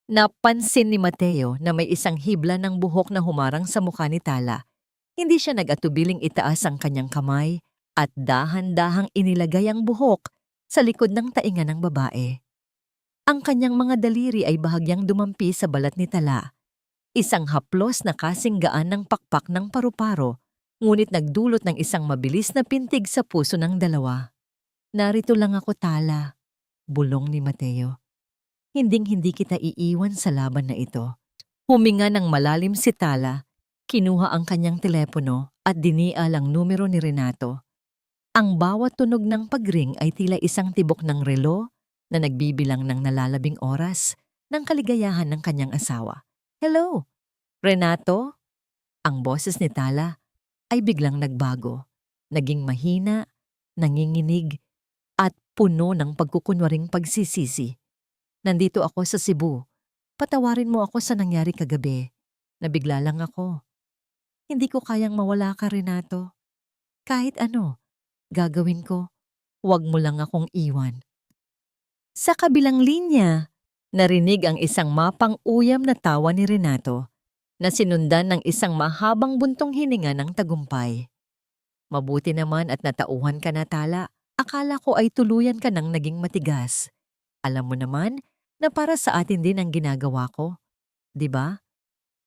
Napansin ni Mateo na may isang hibla ng buhok na humarang sa mukha ni Tala. Hindi siya nag-atubiling itaas ang kanyang kamay at dahan-dahang inilagay ang buhok sa likod ng tainga ng babae. Ang kanyang mga daliri ay bahagyang dumampi sa balat ni Tala. Isang haplos na kasinggaan ng pakpak ng paru-paro, ngunit nagdulot ng isang mabilis na pintig sa puso ng dalawa. Narito lang ako, Tala, bulong ni Mateo. Hinding-hindi kita iiwan sa laban na ito. Huminga ng malalim si Tala. Kinuha ang kanyang telepono at dinial ang numero ni Renato. Ang bawat tunog ng pagring ay tila isang tibok ng relo na nagbibilang ng nalalabing oras ng kaligayahan ng kanyang asawa. Hello, Renato? Ang boses ni Tala ay biglang nagbago. Naging mahina, nanginginig, at puno ng pagkukunwaring pagsisisi. Nandito ako sa Cebu. Patawarin mo ako sa nangyari kagabi. Nabigla lang ako. Hindi ko kayang mawala ka, Renato. Kahit ano, gagawin ko. Huwag mo lang akong iwan. Sa kabilang linya, narinig ang isang mapang-uyam na tawa ni Renato na sinundan ng isang mahabang buntong hininga ng tagumpay. Mabuti naman at natauhan ka na, Tala. Akala ko ay tuluyan ka nang naging matigas. Alam mo naman na para sa atin din ang ginagawa ko. 'Di ba?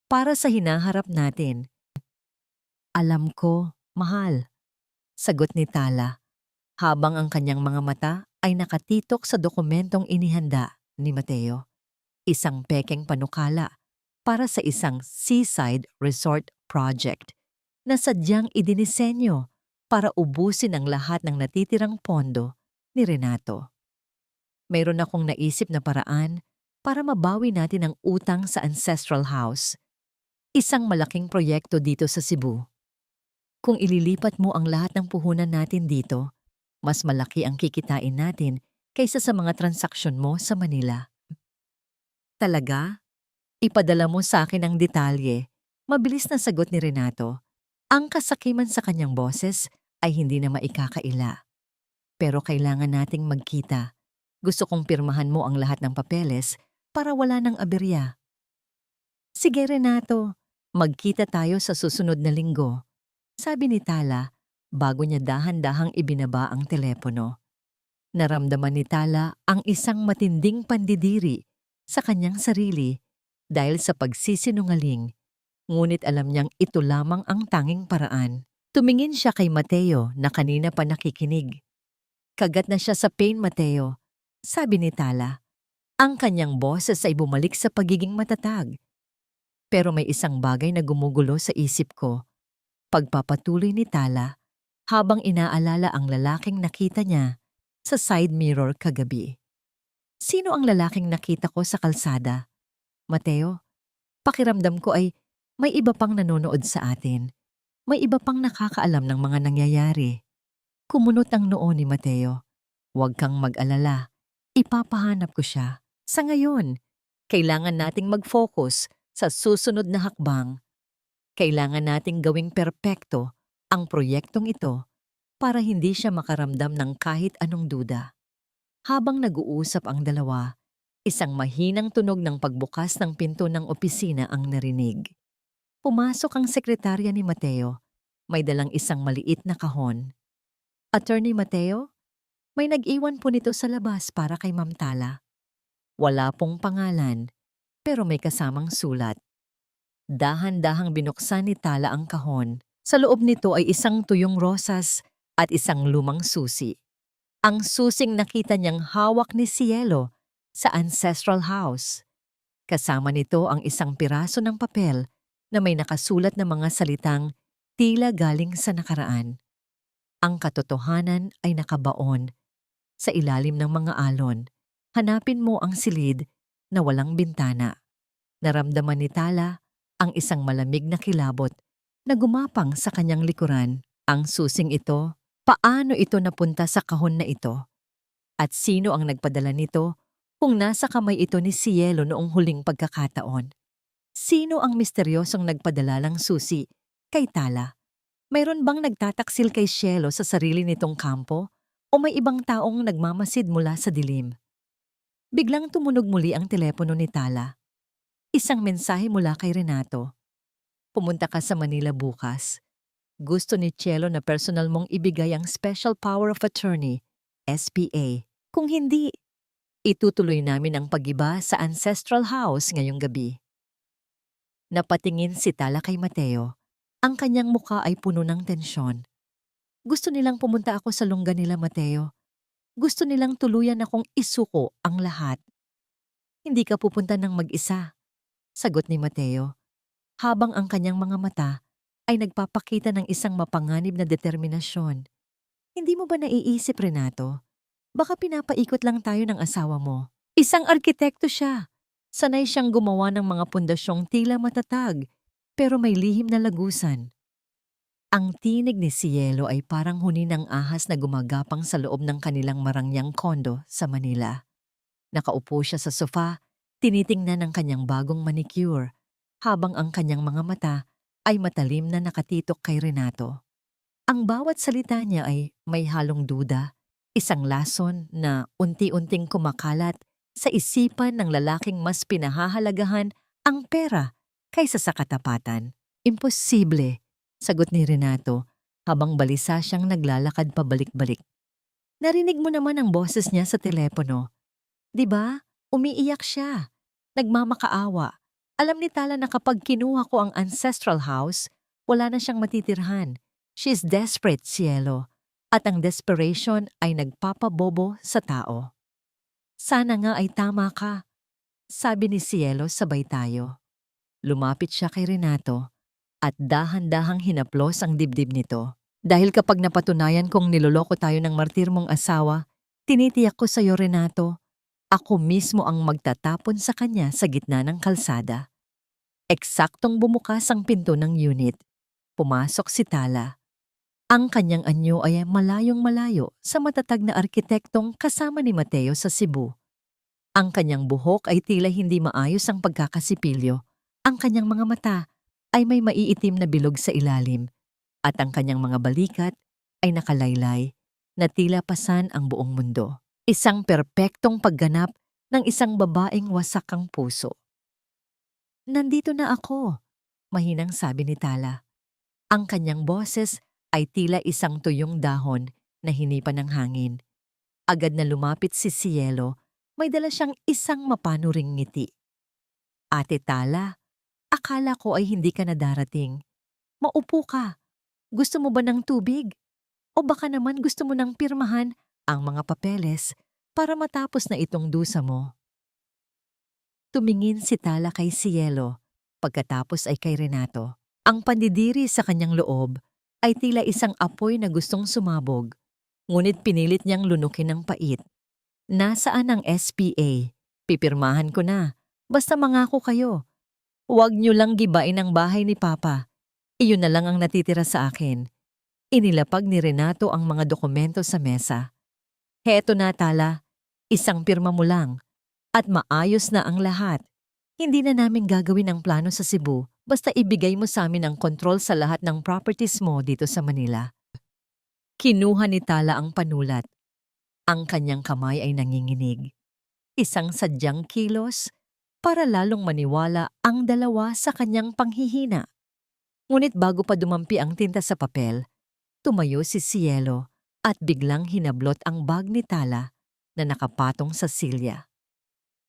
Para sa hinaharap natin. Alam ko, mahal, sagot ni Tala, habang ang kanyang mga mata ay nakatitok sa dokumentong inihanda ni Mateo. Isang pekeng panukala para sa isang seaside resort project na sadyang idinisenyo para ubusin ang lahat ng natitirang pondo ni Renato. Mayroon akong naisip na paraan para mabawi natin ang utang sa ancestral house. Isang malaking proyekto dito sa Cebu. Kung ililipat mo ang lahat ng puhunan natin dito, mas malaki ang kikitain natin kaysa sa mga transaksyon mo sa Manila. Talaga? Ipadala mo sa akin ang detalye. Mabilis na sagot ni Renato. Ang kasakiman sa kanyang boses ay hindi na maikakaila. Pero kailangan nating magkita. Gusto kong pirmahan mo ang lahat ng papeles para wala ng aberya. Sige Renato, magkita tayo sa susunod na linggo. Sabi ni Tala bago niya dahan-dahang ibinaba ang telepono. Naramdaman ni Tala ang isang matinding pandidiri sa kanyang sarili dahil sa pagsisinungaling, ngunit alam niyang ito lamang ang tanging paraan. Tumingin siya kay Mateo na kanina pa nakikinig. Kagat na siya sa pain, Mateo, sabi ni Tala. Ang kanyang boses ay bumalik sa pagiging matatag. Pero may isang bagay na gumugulo sa isip ko. Pagpapatuloy ni Tala habang inaalala ang lalaking nakita niya sa side mirror kagabi. Sino ang lalaking nakita ko sa kalsada? Mateo, pakiramdam ko ay may iba pang nanonood sa atin. May iba pang nakakaalam ng mga nangyayari. Kumunot ang noo ni Mateo. Huwag kang mag-alala. Ipapahanap ko siya. Sa ngayon, kailangan nating mag-focus sa susunod na hakbang. Kailangan nating gawing perpekto ang proyektong ito para hindi siya makaramdam ng kahit anong duda. Habang nag-uusap ang dalawa, isang mahinang tunog ng pagbukas ng pinto ng opisina ang narinig. Pumasok ang sekretarya ni Mateo. May dalang isang maliit na kahon. Attorney Mateo, may nag-iwan po nito sa labas para kay Ma'am Tala. Wala pong pangalan, pero may kasamang sulat. Dahan-dahang binuksan ni Tala ang kahon. Sa loob nito ay isang tuyong rosas at isang lumang susi. Ang susing nakita niyang hawak ni Cielo sa ancestral house. Kasama nito ang isang piraso ng papel na may nakasulat na mga salitang tila galing sa nakaraan. Ang katotohanan ay nakabaon sa ilalim ng mga alon. Hanapin mo ang silid na walang bintana. Naramdaman ni Tala ang isang malamig na kilabot na gumapang sa kanyang likuran. Ang susing ito, paano ito napunta sa kahon na ito? At sino ang nagpadala nito kung nasa kamay ito ni Cielo noong huling pagkakataon? Sino ang misteryosong nagpadala ng susi kay Tala? Mayroon bang nagtataksil kay Cielo sa sarili nitong kampo o may ibang taong nagmamasid mula sa dilim? Biglang tumunog muli ang telepono ni Tala. Isang mensahe mula kay Renato. Pumunta ka sa Manila bukas. Gusto ni Cielo na personal mong ibigay ang Special Power of Attorney, SPA. Kung hindi, itutuloy namin ang pag-iba sa ancestral house ngayong gabi. Napatingin si Tala kay Mateo. Ang kanyang muka ay puno ng tensyon. Gusto nilang pumunta ako sa lungga nila, Mateo. Gusto nilang tuluyan akong isuko ang lahat. Hindi ka pupunta ng mag-isa, sagot ni Mateo, habang ang kanyang mga mata ay nagpapakita ng isang mapanganib na determinasyon. Hindi mo ba naiisip, Renato? Baka pinapaikot lang tayo ng asawa mo. Isang arkitekto siya. Sanay siyang gumawa ng mga pundasyong tila matatag, pero may lihim na lagusan. Ang tinig ni Cielo ay parang huni ng ahas na gumagapang sa loob ng kanilang marangyang kondo sa Manila. Nakaupo siya sa sofa, tinitingnan ang kanyang bagong manicure, habang ang kanyang mga mata ay matalim na nakatitok kay Renato. Ang bawat salita niya ay may halong duda, isang lason na unti-unting kumakalat sa isipan ng lalaking mas pinahahalagahan ang pera kaysa sa katapatan. Imposible, sagot ni Renato habang balisa siyang naglalakad pabalik-balik. Narinig mo naman ang boses niya sa telepono. 'Di ba? Umiiyak siya. Nagmamakaawa. Alam ni Tala na kapag kinuha ko ang ancestral house, wala na siyang matitirhan. She is desperate, Cielo. At ang desperation ay nagpapabobo sa tao. Sana nga ay tama ka, sabi ni Cielo sabay tayo. Lumapit siya kay Renato at dahan-dahang hinaplos ang dibdib nito. Dahil kapag napatunayan kong niloloko tayo ng martir mong asawa, Tinitiyak ko sa'yo, Renato, ako mismo ang magtatapon sa kanya sa gitna ng kalsada. Eksaktong bumukas ang pinto ng unit. Pumasok si Tala. Ang kanyang anyo ay malayong malayo sa matatag na arkitektong kasama ni Mateo sa Cebu. Ang kanyang buhok ay tila hindi maayos ang pagkakasipilyo. Ang kanyang mga mata ay may maiitim na bilog sa ilalim. At ang kanyang mga balikat ay nakalaylay na tila pasan ang buong mundo. Isang perpektong pagganap ng isang babaeng wasak ang puso. Nandito na ako, mahinang sabi ni Tala. Ang kanyang boses ay tila isang tuyong dahon na hinipan ng hangin. Agad na lumapit si Cielo, may dala siyang isang mapanuring ngiti. Ate Tala, akala ko ay hindi ka na darating. Maupo ka. Gusto mo ba ng tubig? O baka naman gusto mo nang pirmahan ang mga papeles para matapos na itong dusa mo? Tumingin si Tala kay Cielo, pagkatapos ay kay Renato. Ang pandidiri sa kanyang loob ay tila isang apoy na gustong sumabog, ngunit pinilit niyang lunukin ng pait. Nasaan ang SPA? Pipirmahan ko na. Basta mangako kayo. Huwag niyo lang gibain ang bahay ni Papa. Iyon na lang ang natitira sa akin. Inilapag ni Renato ang mga dokumento sa mesa. Heto na, Tala. Isang pirma mo lang. At maayos na ang lahat. Hindi na namin gagawin ang plano sa Cebu basta ibigay mo sa amin ang kontrol sa lahat ng properties mo dito sa Manila. Kinuha ni Tala ang panulat. Ang kanyang kamay ay nanginginig. Isang sadyang kilos para lalong maniwala ang dalawa sa kanyang panghihina. Ngunit bago pa dumampi ang tinta sa papel, tumayo si Cielo at biglang hinablot ang bag ni Tala na nakapatong sa silya.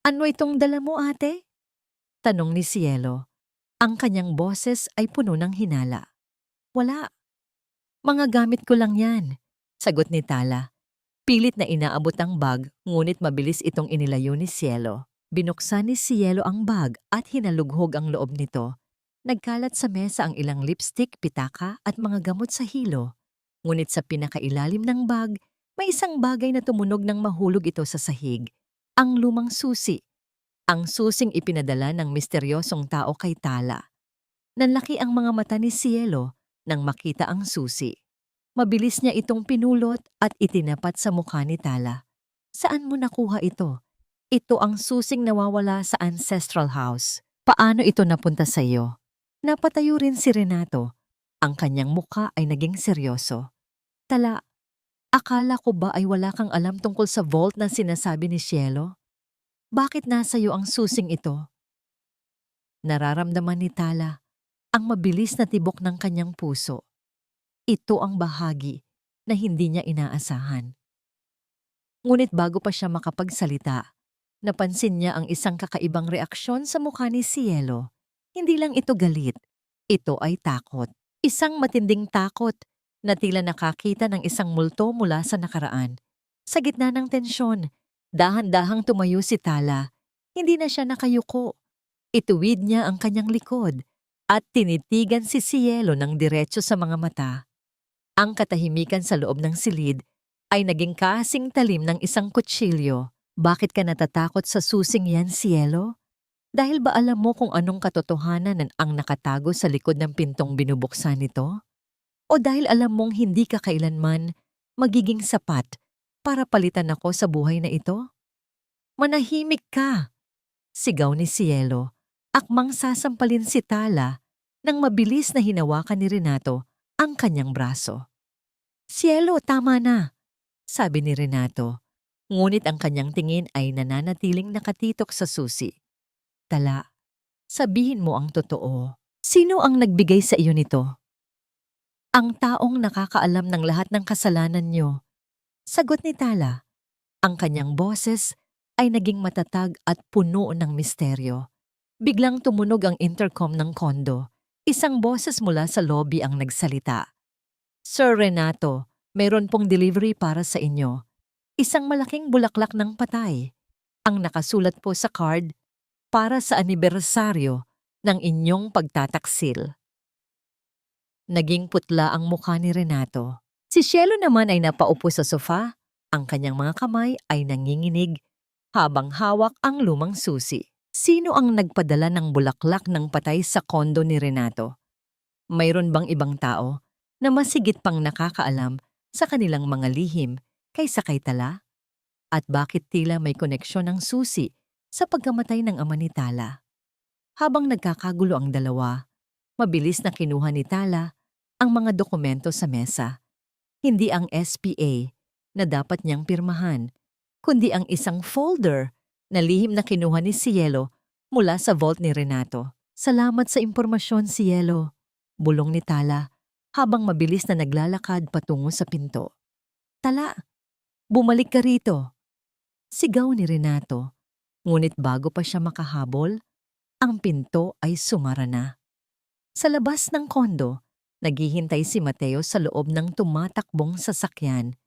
Ano itong dala mo, ate? Tanong ni Cielo. Ang kanyang boses ay puno ng hinala. Wala. Mga gamit ko lang yan, sagot ni Tala. Pilit na inaabot ang bag, ngunit mabilis itong inilayo ni Cielo. Binuksan ni Cielo ang bag at hinalughog ang loob nito. Nagkalat sa mesa ang ilang lipstick, pitaka at mga gamot sa hilo. Ngunit sa pinakailalim ng bag, may isang bagay na tumunog ng mahulog ito sa sahig. Ang lumang susi. Ang susing ipinadala ng misteryosong tao kay Tala. Nanlaki ang mga mata ni Cielo nang makita ang susi. Mabilis niya itong pinulot at itinapat sa mukha ni Tala. Saan mo nakuha ito? Ito ang susing nawawala sa ancestral house. Paano ito napunta sa iyo? Napatayo rin si Renato. Ang kanyang mukha ay naging seryoso. Tala, akala ko ba ay wala kang alam tungkol sa vault na sinasabi ni Cielo? Bakit nasa iyo ang susing ito? Nararamdaman ni Tala ang mabilis na tibok ng kanyang puso. Ito ang bahagi na hindi niya inaasahan. Ngunit bago pa siya makapagsalita, napansin niya ang isang kakaibang reaksyon sa mukha ni Cielo. Hindi lang ito galit, ito ay takot. Isang matinding takot na tila nakakita ng isang multo mula sa nakaraan. Sa gitna ng tensyon, dahan-dahang tumayo si Tala. Hindi na siya nakayuko. Ituwid niya ang kanyang likod at tinitigan si Cielo ng diretso sa mga mata. Ang katahimikan sa loob ng silid ay naging kasing talim ng isang kutsilyo. Bakit ka natatakot sa susing yan, Cielo? Dahil ba alam mo kung anong katotohanan ang nakatago sa likod ng pintong binubuksan nito? O dahil alam mong hindi ka kailanman magiging sapat para palitan ako sa buhay na ito? Manahimik ka! Sigaw ni Cielo. Akmang sasampalin si Tala nang mabilis na hinawakan ni Renato ang kanyang braso. Cielo, tama na, sabi ni Renato. Ngunit ang kanyang tingin ay nananatiling nakatitok sa susi. Tala, sabihin mo ang totoo. Sino ang nagbigay sa iyo nito? Ang taong nakakaalam ng lahat ng kasalanan niyo. Sagot ni Tala. Ang kanyang boses ay naging matatag at puno ng misteryo. Biglang tumunog ang intercom ng kondo. Isang boses mula sa lobby ang nagsalita. Sir Renato, mayroon pong delivery para sa inyo. Isang malaking bulaklak ng patay. Ang nakasulat po sa card, para sa anibersaryo ng inyong pagtataksil. Naging putla ang mukha ni Renato. Si Cielo naman ay napaupo sa sofa Ang kanyang mga kamay ay nanginginig habang hawak ang lumang susi. Sino ang nagpadala ng bulaklak ng patay sa kondo ni Renato? Mayroon bang ibang tao na masigit pang nakakaalam sa kanilang mga lihim kaysa kay Tala? At bakit tila may koneksyon ng susi sa pagkamatay ng ama ni Tala? Habang nagkakagulo ang dalawa, mabilis na kinuha ni Tala ang mga dokumento sa mesa. Hindi ang SPA na dapat niyang pirmahan, kundi ang isang folder na lihim na kinuha ni Cielo mula sa vault ni Renato. Salamat sa impormasyon, Cielo, bulong ni Tala habang mabilis na naglalakad patungo sa pinto. Tala, bumalik ka rito, sigaw ni Renato. Ngunit bago pa siya makahabol, ang pinto ay sumara na. Sa labas ng kondo, naghihintay si Mateo sa loob ng tumatakbong sasakyan.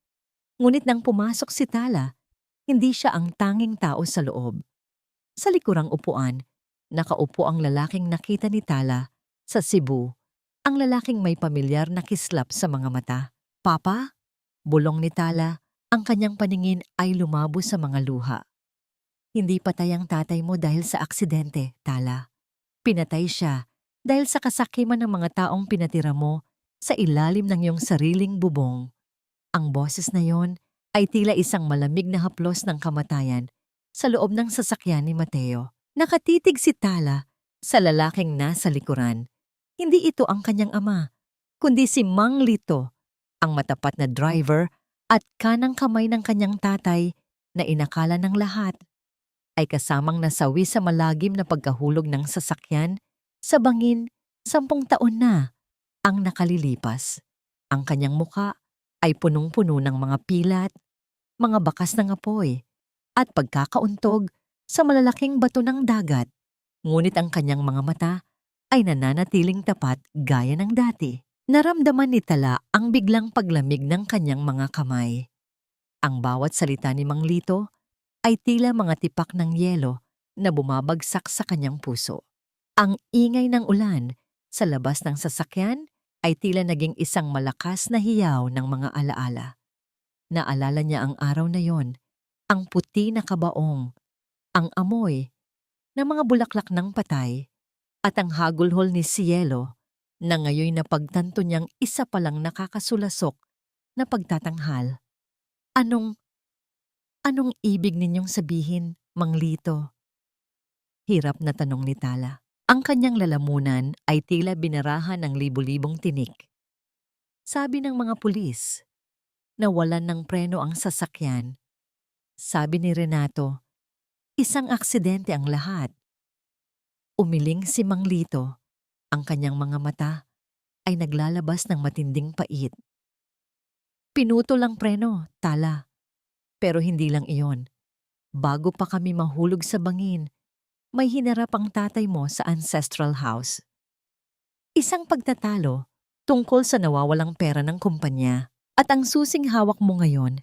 Ngunit nang pumasok si Tala, hindi siya ang tanging tao sa loob. Sa likurang upuan, nakaupo ang lalaking nakita ni Tala sa Cebu, ang lalaking may pamilyar na kislap sa mga mata. Papa? Bulong ni Tala, ang kanyang paningin ay lumabo sa mga luha. Hindi patay ang tatay mo dahil sa aksidente, Tala. Pinatay siya dahil sa kasakiman ng mga taong pinatira mo sa ilalim ng iyong sariling bubong. Ang boses na yon ay tila isang malamig na haplos ng kamatayan sa loob ng sasakyan ni Mateo. Nakatitig si Tala sa lalaking nasa likuran. Hindi ito ang kanyang ama, kundi si Mang Lito, ang matapat na driver at kanang kamay ng kanyang tatay na inakala ng lahat ay kasamang nasawi sa malagim na pagkahulog ng sasakyan sa bangin 10 taon na ang nakalilipas. Ang kanyang muka ay punong-puno ng mga pilat, mga bakas ng apoy, at pagkakauntog sa malalaking bato ng dagat. Ngunit ang kanyang mga mata ay nananatiling tapat gaya ng dati. Naramdaman ni Tala ang biglang paglamig ng kanyang mga kamay. Ang bawat salita ni Mang Lito ay tila mga tipak ng yelo na bumabagsak sa kanyang puso. Ang ingay ng ulan sa labas ng sasakyan ay tila naging isang malakas na hiyaw ng mga alaala. Naalala niya ang araw na yon, ang puti na kabaong, ang amoy ng mga bulaklak ng patay, at ang hagulhol ni Cielo na ngayoy napagtanto niyang isa palang nakakasulasok na pagtatanghal. Anong ibig ninyong sabihin, Mang Lito? Hirap na tanong ni Tala. Ang kanyang lalamunan ay tila binarahan ng libu-libong tinik. Sabi ng mga pulis, nawalan ng preno ang sasakyan. Sabi ni Renato, isang aksidente ang lahat. Umiling si Mang Lito. Ang kanyang mga mata ay naglalabas ng matinding pait. Pinutol ang preno, Tala. Pero hindi lang iyon. Bago pa kami mahulog sa bangin, may hinarap ang tatay mo sa ancestral house. Isang pagtatalo tungkol sa nawawalang pera ng kumpanya. At ang susing hawak mo ngayon,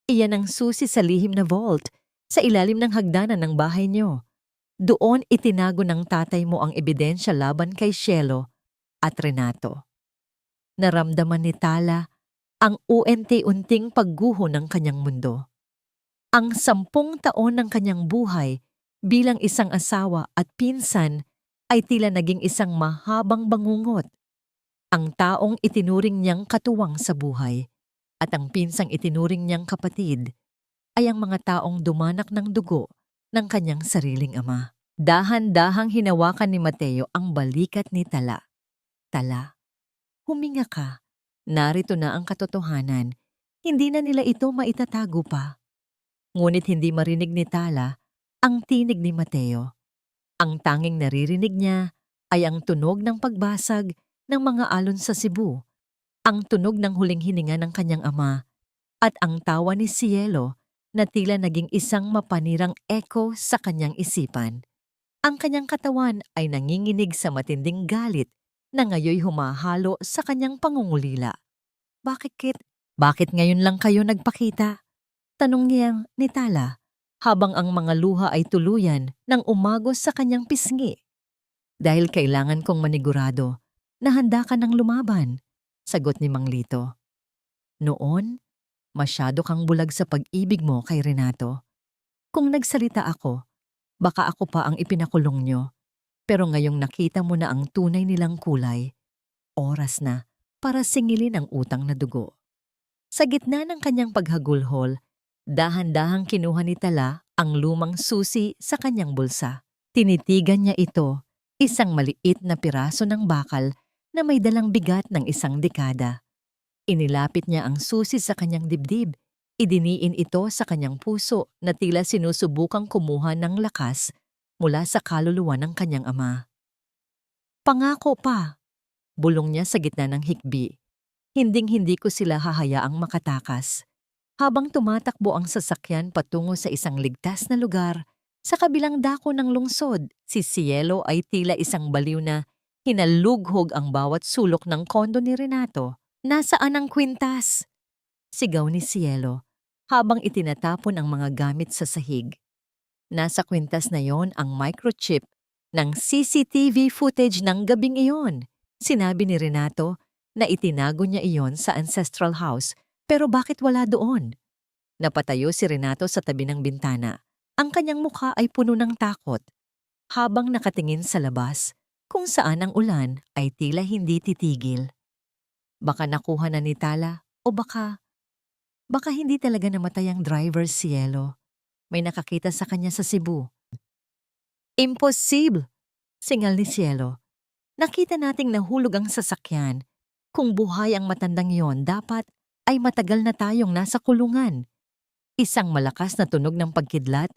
iyan ang susi sa lihim na vault sa ilalim ng hagdanan ng bahay niyo. Doon itinago ng tatay mo ang ebidensya laban kay Cielo at Renato. Naramdaman ni Tala ang unti-unting pagguho ng kanyang mundo. Ang 10 taon ng kanyang buhay bilang isang asawa at pinsan ay tila naging isang mahabang bangungot. Ang taong itinuring niyang katuwang sa buhay at ang pinsang itinuring niyang kapatid ay ang mga taong dumanak ng dugo ng kanyang sariling ama. Dahan-dahang hinawakan ni Mateo ang balikat ni Tala. Tala, huminga ka. Narito na ang katotohanan. Hindi na nila ito maitatago pa. Ngunit hindi marinig ni Tala ang tinig ni Mateo. Ang tanging naririnig niya ay ang tunog ng pagbasag ng mga alon sa Cebu, ang tunog ng huling hininga ng kanyang ama, at ang tawa ni Cielo na tila naging isang mapanirang echo sa kanyang isipan. Ang kanyang katawan ay nanginginig sa matinding galit na ngayoy humahalo sa kanyang pangungulila. Bakit ngayon lang kayo nagpakita? Tanong niya ni Tala habang ang mga luha ay tuluyan ng umagos sa kanyang pisngi. Dahil kailangan kong manigurado na handa ka ng lumaban, sagot ni Mang Lito. Noon, Masyado kang bulag sa pag-ibig mo kay Renato. Kung nagsalita ako, baka ako pa ang ipinakulong nyo. Pero ngayong nakita mo na ang tunay nilang kulay, oras na para singilin ang utang na dugo. Sa gitna ng kanyang paghagulhol, dahan-dahang kinuha ni Tala ang lumang susi sa kanyang bulsa. Tinitigan niya ito, isang maliit na piraso ng bakal na may dalang bigat ng 1 dekada. Inilapit niya ang susi sa kanyang dibdib. Idiniin ito sa kanyang puso na tila sinusubukang kumuha ng lakas mula sa kaluluwa ng kanyang ama. Pangako pa, bulong niya sa gitna ng hikbi. Hinding-hindi ko sila hahayaang makatakas. Habang tumatakbo ang sasakyan patungo sa isang ligtas na lugar, sa kabilang dako ng lungsod, si Cielo ay tila isang baliw na hinalughog ang bawat sulok ng kondo ni Renato. Nasaan ang kwintas? Sigaw ni Cielo habang itinatapon ang mga gamit sa sahig. Nasa kwintas na yon ang microchip ng CCTV footage ng gabing iyon. Sinabi ni Renato na itinago niya iyon sa ancestral house, pero bakit wala doon? Napatayo si Renato sa tabi ng bintana. Ang kanyang mukha ay puno ng takot. Habang nakatingin sa labas, kung saan ang ulan ay tila hindi titigil. Baka nakuha na ni Tala o baka hindi talaga namatay ang driver, Cielo. May nakakita sa kanya sa Cebu. Impossible! Singal ni Cielo. Nakita nating nahulog ang sasakyan. Kung buhay ang matandang yon, dapat ay matagal na tayong nasa kulungan. Isang malakas na tunog ng pagkidlat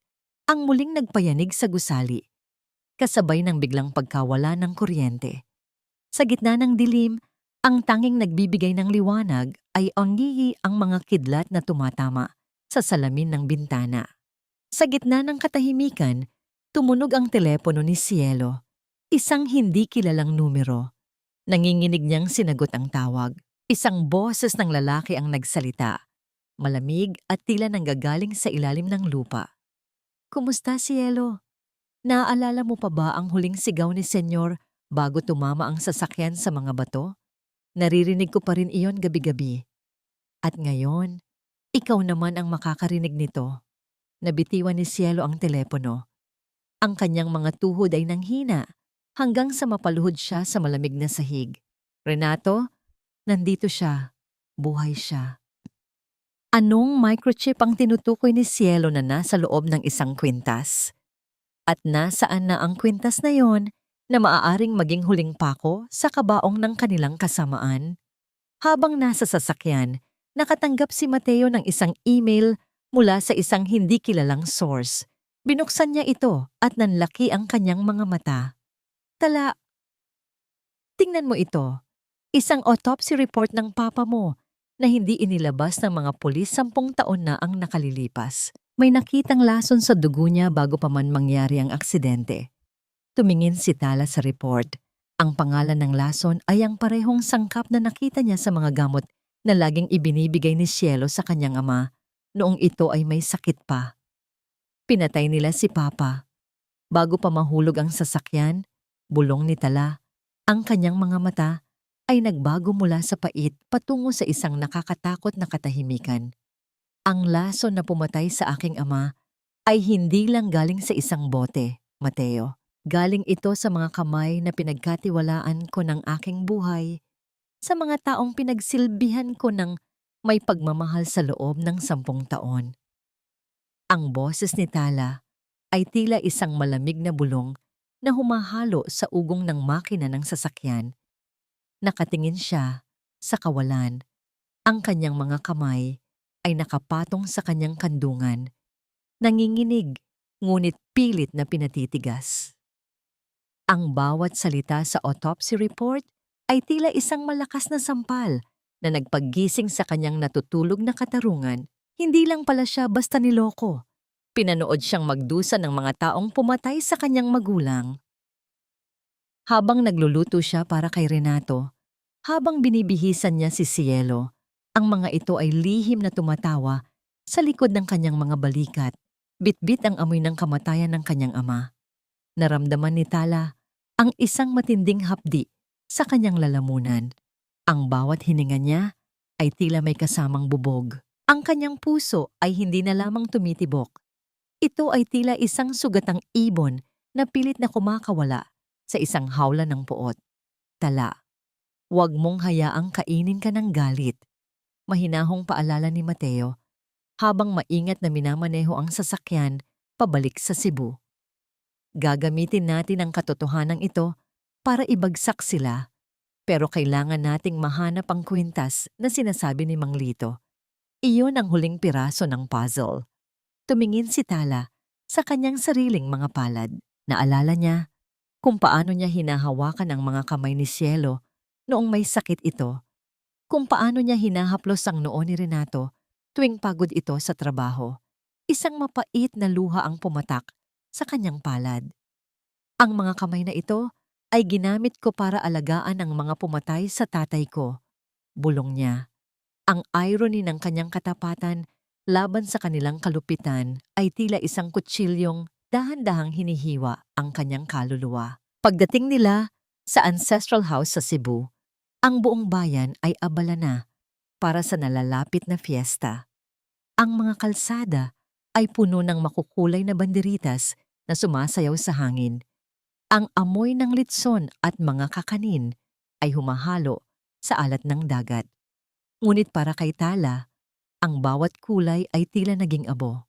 ang muling nagpayanig sa gusali, kasabay ng biglang pagkawala ng kuryente. Sa gitna ng dilim, ang tanging nagbibigay ng liwanag ay ang mga kidlat na tumatama sa salamin ng bintana. Sa gitna ng katahimikan, tumunog ang telepono ni Cielo. Isang hindi kilalang numero. Nanginginig niyang sinagot ang tawag. Isang boses ng lalaki ang nagsalita. Malamig at tila nanggagaling sa ilalim ng lupa. Kumusta, Cielo? Naaalala mo pa ba ang huling sigaw ni Senyor bago tumama ang sasakyan sa mga bato? Naririnig ko pa rin iyon gabi-gabi. At ngayon, ikaw naman ang makakarinig nito. Nabitiwan ni Cielo ang telepono. Ang kanyang mga tuhod ay nanghina hanggang sa mapaluhod siya sa malamig na sahig. Renato, nandito siya. Buhay siya. Anong microchip ang tinutukoy ni Cielo na nasa loob ng isang kwintas? At nasaan na ang kwintas na yon na maaaring maging huling pako sa kabaong ng kanilang kasamaan? Habang nasa sasakyan, nakatanggap si Mateo ng isang email mula sa isang hindi kilalang source. Binuksan niya ito at nanlaki ang kanyang mga mata. Tala, tingnan mo ito. Isang autopsy report ng papa mo na hindi inilabas ng mga pulis 10 taon na ang nakalilipas. May nakitang lason sa dugo niya bago pa man mangyari ang aksidente. Tumingin si Tala sa report. Ang pangalan ng lason ay ang parehong sangkap na nakita niya sa mga gamot na laging ibinibigay ni Cielo sa kanyang ama noong ito ay may sakit pa. Pinatay nila si Papa. Bago pa mahulog ang sasakyan, bulong ni Tala, ang kanyang mga mata ay nagbago mula sa pait patungo sa isang nakakatakot na katahimikan. Ang lason na pumatay sa aking ama ay hindi lang galing sa isang bote, Mateo. Galing ito sa mga kamay na pinagkatiwalaan ko ng aking buhay, sa mga taong pinagsilbihan ko ng may pagmamahal sa loob ng 10 taon. Ang boses ni Tala ay tila isang malamig na bulong na humahalo sa ugong ng makina ng sasakyan. Nakatingin siya sa kawalan. Ang kanyang mga kamay ay nakapatong sa kanyang kandungan. Nanginginig, ngunit pilit na pinatitigas. Ang bawat salita sa autopsy report ay tila isang malakas na sampal na nagpaggising sa kanyang natutulog na katarungan. Hindi lang pala siya basta niloko. Pinanood siyang magdusa ng mga taong pumatay sa kanyang magulang. Habang nagluluto siya para kay Renato, habang binibihisan niya si Cielo, ang mga ito ay lihim na tumatawa sa likod ng kanyang mga balikat. Bitbit ang amoy ng kamatayan ng kanyang ama. Naramdaman ni Tala ang isang matinding hapdi sa kanyang lalamunan. Ang bawat hininga niya ay tila may kasamang bubog. Ang kanyang puso ay hindi na lamang tumitibok. Ito ay tila isang sugatang ibon na pilit na kumakawala sa isang hawla ng puot. Tala, huwag mong hayaang kainin ka ng galit. Mahinahong paalala ni Mateo habang maingat na minamaneho ang sasakyan pabalik sa Cebu. Gagamitin natin ang katotohanan ito para ibagsak sila, pero kailangan nating mahanap ang kwintas na sinasabi ni Mang Lito. Iyon ang huling piraso ng puzzle. Tumingin si Tala sa kanyang sariling mga palad. Naalala niya kung paano niya hinahawakan ang mga kamay ni Cielo noong may sakit ito, kung paano niya hinahaplos ang noo ni Renato tuwing pagod ito sa trabaho. Isang mapait na luha ang pumatak sa kanyang palad. Ang mga kamay na ito ay ginamit ko para alagaan ang mga pumatay sa tatay ko, bulong niya. Ang irony ng kanyang katapatan laban sa kanilang kalupitan ay tila isang kutsilyong dahan-dahang hinihiwa ang kanyang kaluluwa. Pagdating nila sa ancestral house sa Cebu, ang buong bayan ay abala na para sa nalalapit na fiesta. Ang mga kalsada ay puno ng makukulay na banderitas na sumasayaw sa hangin. Ang amoy ng litson at mga kakanin ay humahalo sa alat ng dagat. Ngunit para kay Tala, ang bawat kulay ay tila naging abo.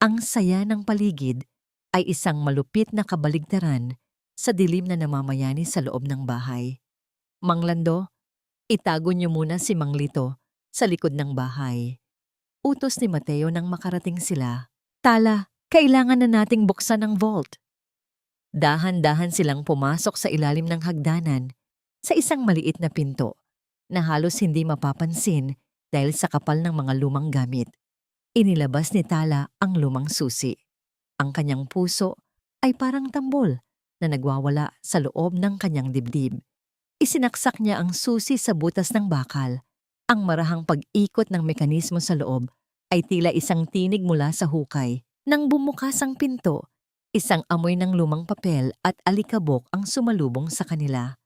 Ang saya ng paligid ay isang malupit na kabaligtaran sa dilim na namamayani sa loob ng bahay. Mang Lando, itago niyo muna si Mang Lito sa likod ng bahay. Utos ni Mateo nang makarating sila. Tala, kailangan na nating buksan ang vault. Dahan-dahan silang pumasok sa ilalim ng hagdanan sa isang maliit na pinto na halos hindi mapapansin dahil sa kapal ng mga lumang gamit. Inilabas ni Tala ang lumang susi. Ang kanyang puso ay parang tambol na nagwawala sa loob ng kanyang dibdib. Isinaksak niya ang susi sa butas ng bakal. Ang marahang pag-ikot ng mekanismo sa loob ay tila isang tinig mula sa hukay. Nang bumukas ang pinto, isang amoy ng lumang papel at alikabok ang sumalubong sa kanila.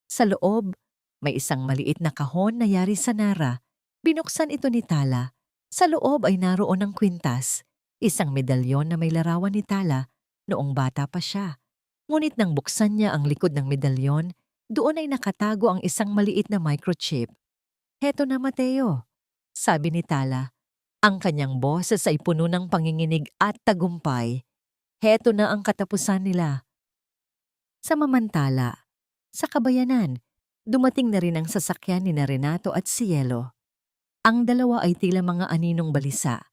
Sa loob, may isang maliit na kahon na yari sa nara. Binuksan ito ni Tala. Sa loob ay naroon ang kwintas, isang medalyon na may larawan ni Tala noong bata pa siya. Ngunit nang buksan niya ang likod ng medalyon, doon ay nakatago ang isang maliit na microchip. Heto na, Mateo, sabi ni Tala. Ang kanyang boses ay puno ng panginginig at tagumpay. Heto na ang katapusan nila. Samamantala, sa kabayanan, dumating na rin ang sasakyan ni Renato at Cielo. Ang dalawa ay tila mga aninong balisa.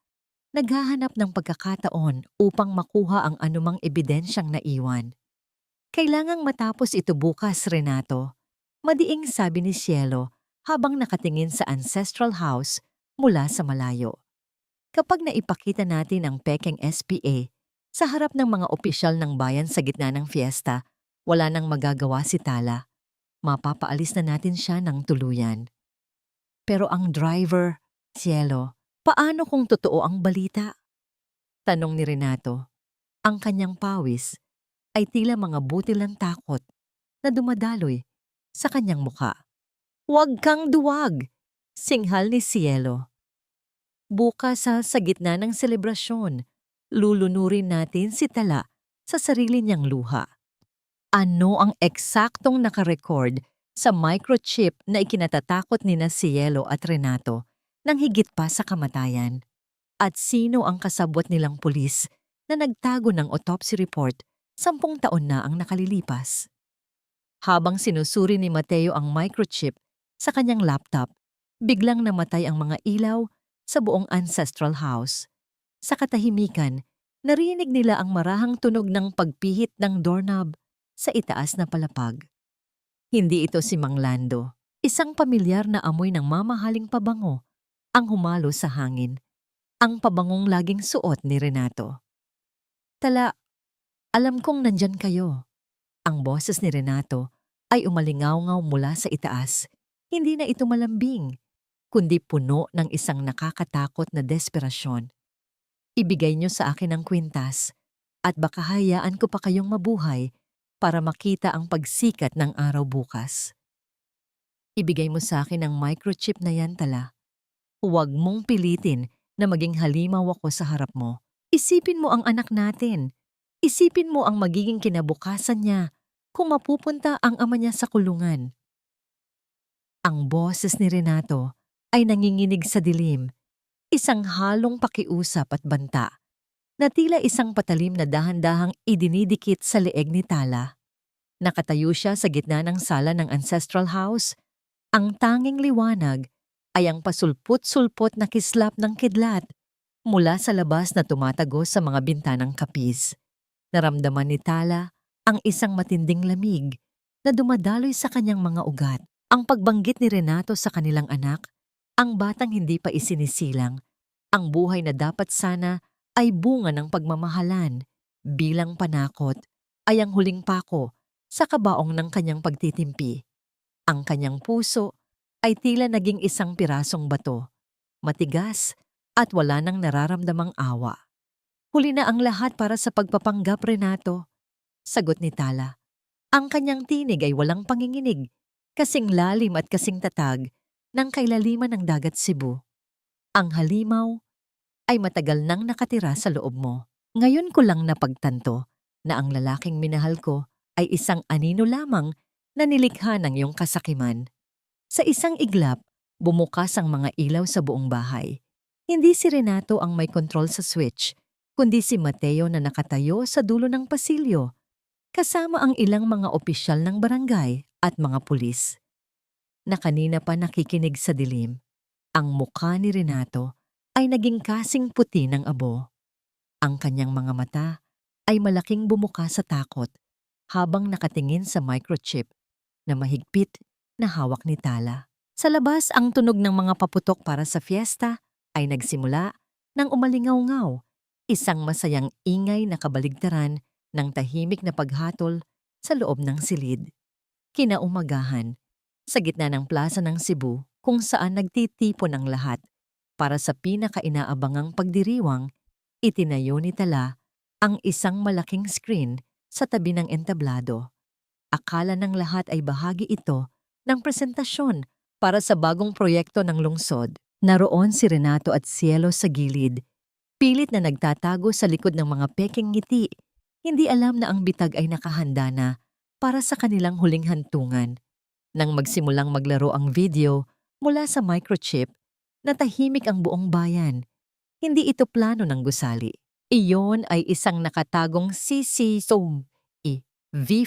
Naghahanap ng pagkakataon upang makuha ang anumang ebidensyang naiwan. Kailangang matapos ito bukas, Renato. Madiing sabi ni Cielo habang nakatingin sa ancestral house mula sa malayo. Kapag naipakita natin ang pekeng SPA sa harap ng mga opisyal ng bayan sa gitna ng fiesta, wala nang magagawa si Tala. Mapapaalis na natin siya ng tuluyan. Pero ang driver, Cielo, paano kung totoo ang balita? Tanong ni Renato. Ang kanyang pawis ay tila mga butil ng takot na dumadaloy sa kanyang muka. Huwag kang duwag, singhal ni Cielo. Bukas sa gitna ng selebrasyon, lulunurin natin si Tala sa sarili niyang luha. Ano ang eksaktong nakarecord sa microchip na ikinatatakot ni Cielo at Renato nang higit pa sa kamatayan? At sino ang kasabwat nilang pulis na nagtago ng autopsy report 10 taon na ang nakalilipas? Habang sinusuri ni Mateo ang microchip sa kanyang laptop, biglang namatay ang mga ilaw sa buong ancestral house. Sa katahimikan, narinig nila ang marahang tunog ng pagpihit ng doorknob sa itaas na palapag. Hindi ito si Mang Lando. Isang pamilyar na amoy ng mamahaling pabango ang humalo sa hangin. Ang pabangong laging suot ni Renato. Tala, alam kong nandyan kayo. Ang boses ni Renato ay umalingaw-ngaw mula sa itaas. Hindi na ito malambing, kundi puno ng isang nakakatakot na desperasyon. Ibigay niyo sa akin ang kwintas at baka hayaan ko pa kayong mabuhay para makita ang pagsikat ng araw bukas. Ibigay mo sa akin ang microchip na yan, Tala. Huwag mong pilitin na maging halimaw ako sa harap mo. Isipin mo ang anak natin. Isipin mo ang magiging kinabukasan niya kung mapupunta ang ama niya sa kulungan. Ang boses ni Renato ay nanginginig sa dilim, isang halong pakiusap at banta, na tila isang patalim na dahan-dahang idinidikit sa leeg ni Tala. Nakatayo siya sa gitna ng sala ng ancestral house. Ang tanging liwanag ay ang pasulput-sulpot na kislap ng kidlat mula sa labas na tumatagos sa mga bintanang kapis. Naramdaman ni Tala ang isang matinding lamig na dumadaloy sa kanyang mga ugat. Ang pagbanggit ni Renato sa kanilang anak, ang batang hindi pa isinisilang, ang buhay na dapat sana ay bunga ng pagmamahalan, bilang panakot ay ang huling pako sa kabaong ng kanyang pagtitimpi. Ang kanyang puso ay tila naging isang pirasong bato, matigas at wala nang nararamdamang awa. Huli na ang lahat para sa pagpapanggap, Renato, sagot ni Tala. Ang kanyang tinig ay walang panginginig, kasing lalim at kasing tatag ng kailaliman ng dagat Cebu. Ang halimaw ay matagal nang nakatira sa loob mo. Ngayon ko lang napagtanto na ang lalaking minahal ko ay isang anino lamang na nilikha ng iyong kasakiman. Sa isang iglap, bumukas ang mga ilaw sa buong bahay. Hindi si Renato ang may kontrol sa switch, kundi si Mateo na nakatayo sa dulo ng pasilyo, kasama ang ilang mga opisyal ng barangay at mga pulis. Na kanina pa nakikinig sa dilim, ang mukha ni Renato ay naging kasing puti ng abo. Ang kanyang mga mata ay malaking bumuka sa takot habang nakatingin sa microchip na mahigpit na hawak ni Tala. Sa labas, ang tunog ng mga paputok para sa fiesta ay nagsimula ng umalingaw-ngaw, isang masayang ingay na kabaligtaran ng tahimik na paghatol sa loob ng silid. Kinaumagahan, sa gitna ng plaza ng Cebu kung saan nagtitipon ang lahat para sa pinaka-inaabangang pagdiriwang, itinayo ni Tala ang isang malaking screen sa tabi ng entablado. Akala ng lahat ay bahagi ito ng presentasyon para sa bagong proyekto ng lungsod. Naroon si Renato at Cielo sa gilid, pilit na nagtatago sa likod ng mga peking ngiti, hindi alam na ang bitag ay nakahanda na para sa kanilang huling hantungan. Nang magsimulang maglaro ang video mula sa microchip, natahimik ang buong bayan. Hindi ito plano ng gusali. Iyon ay isang nakatagong CCTV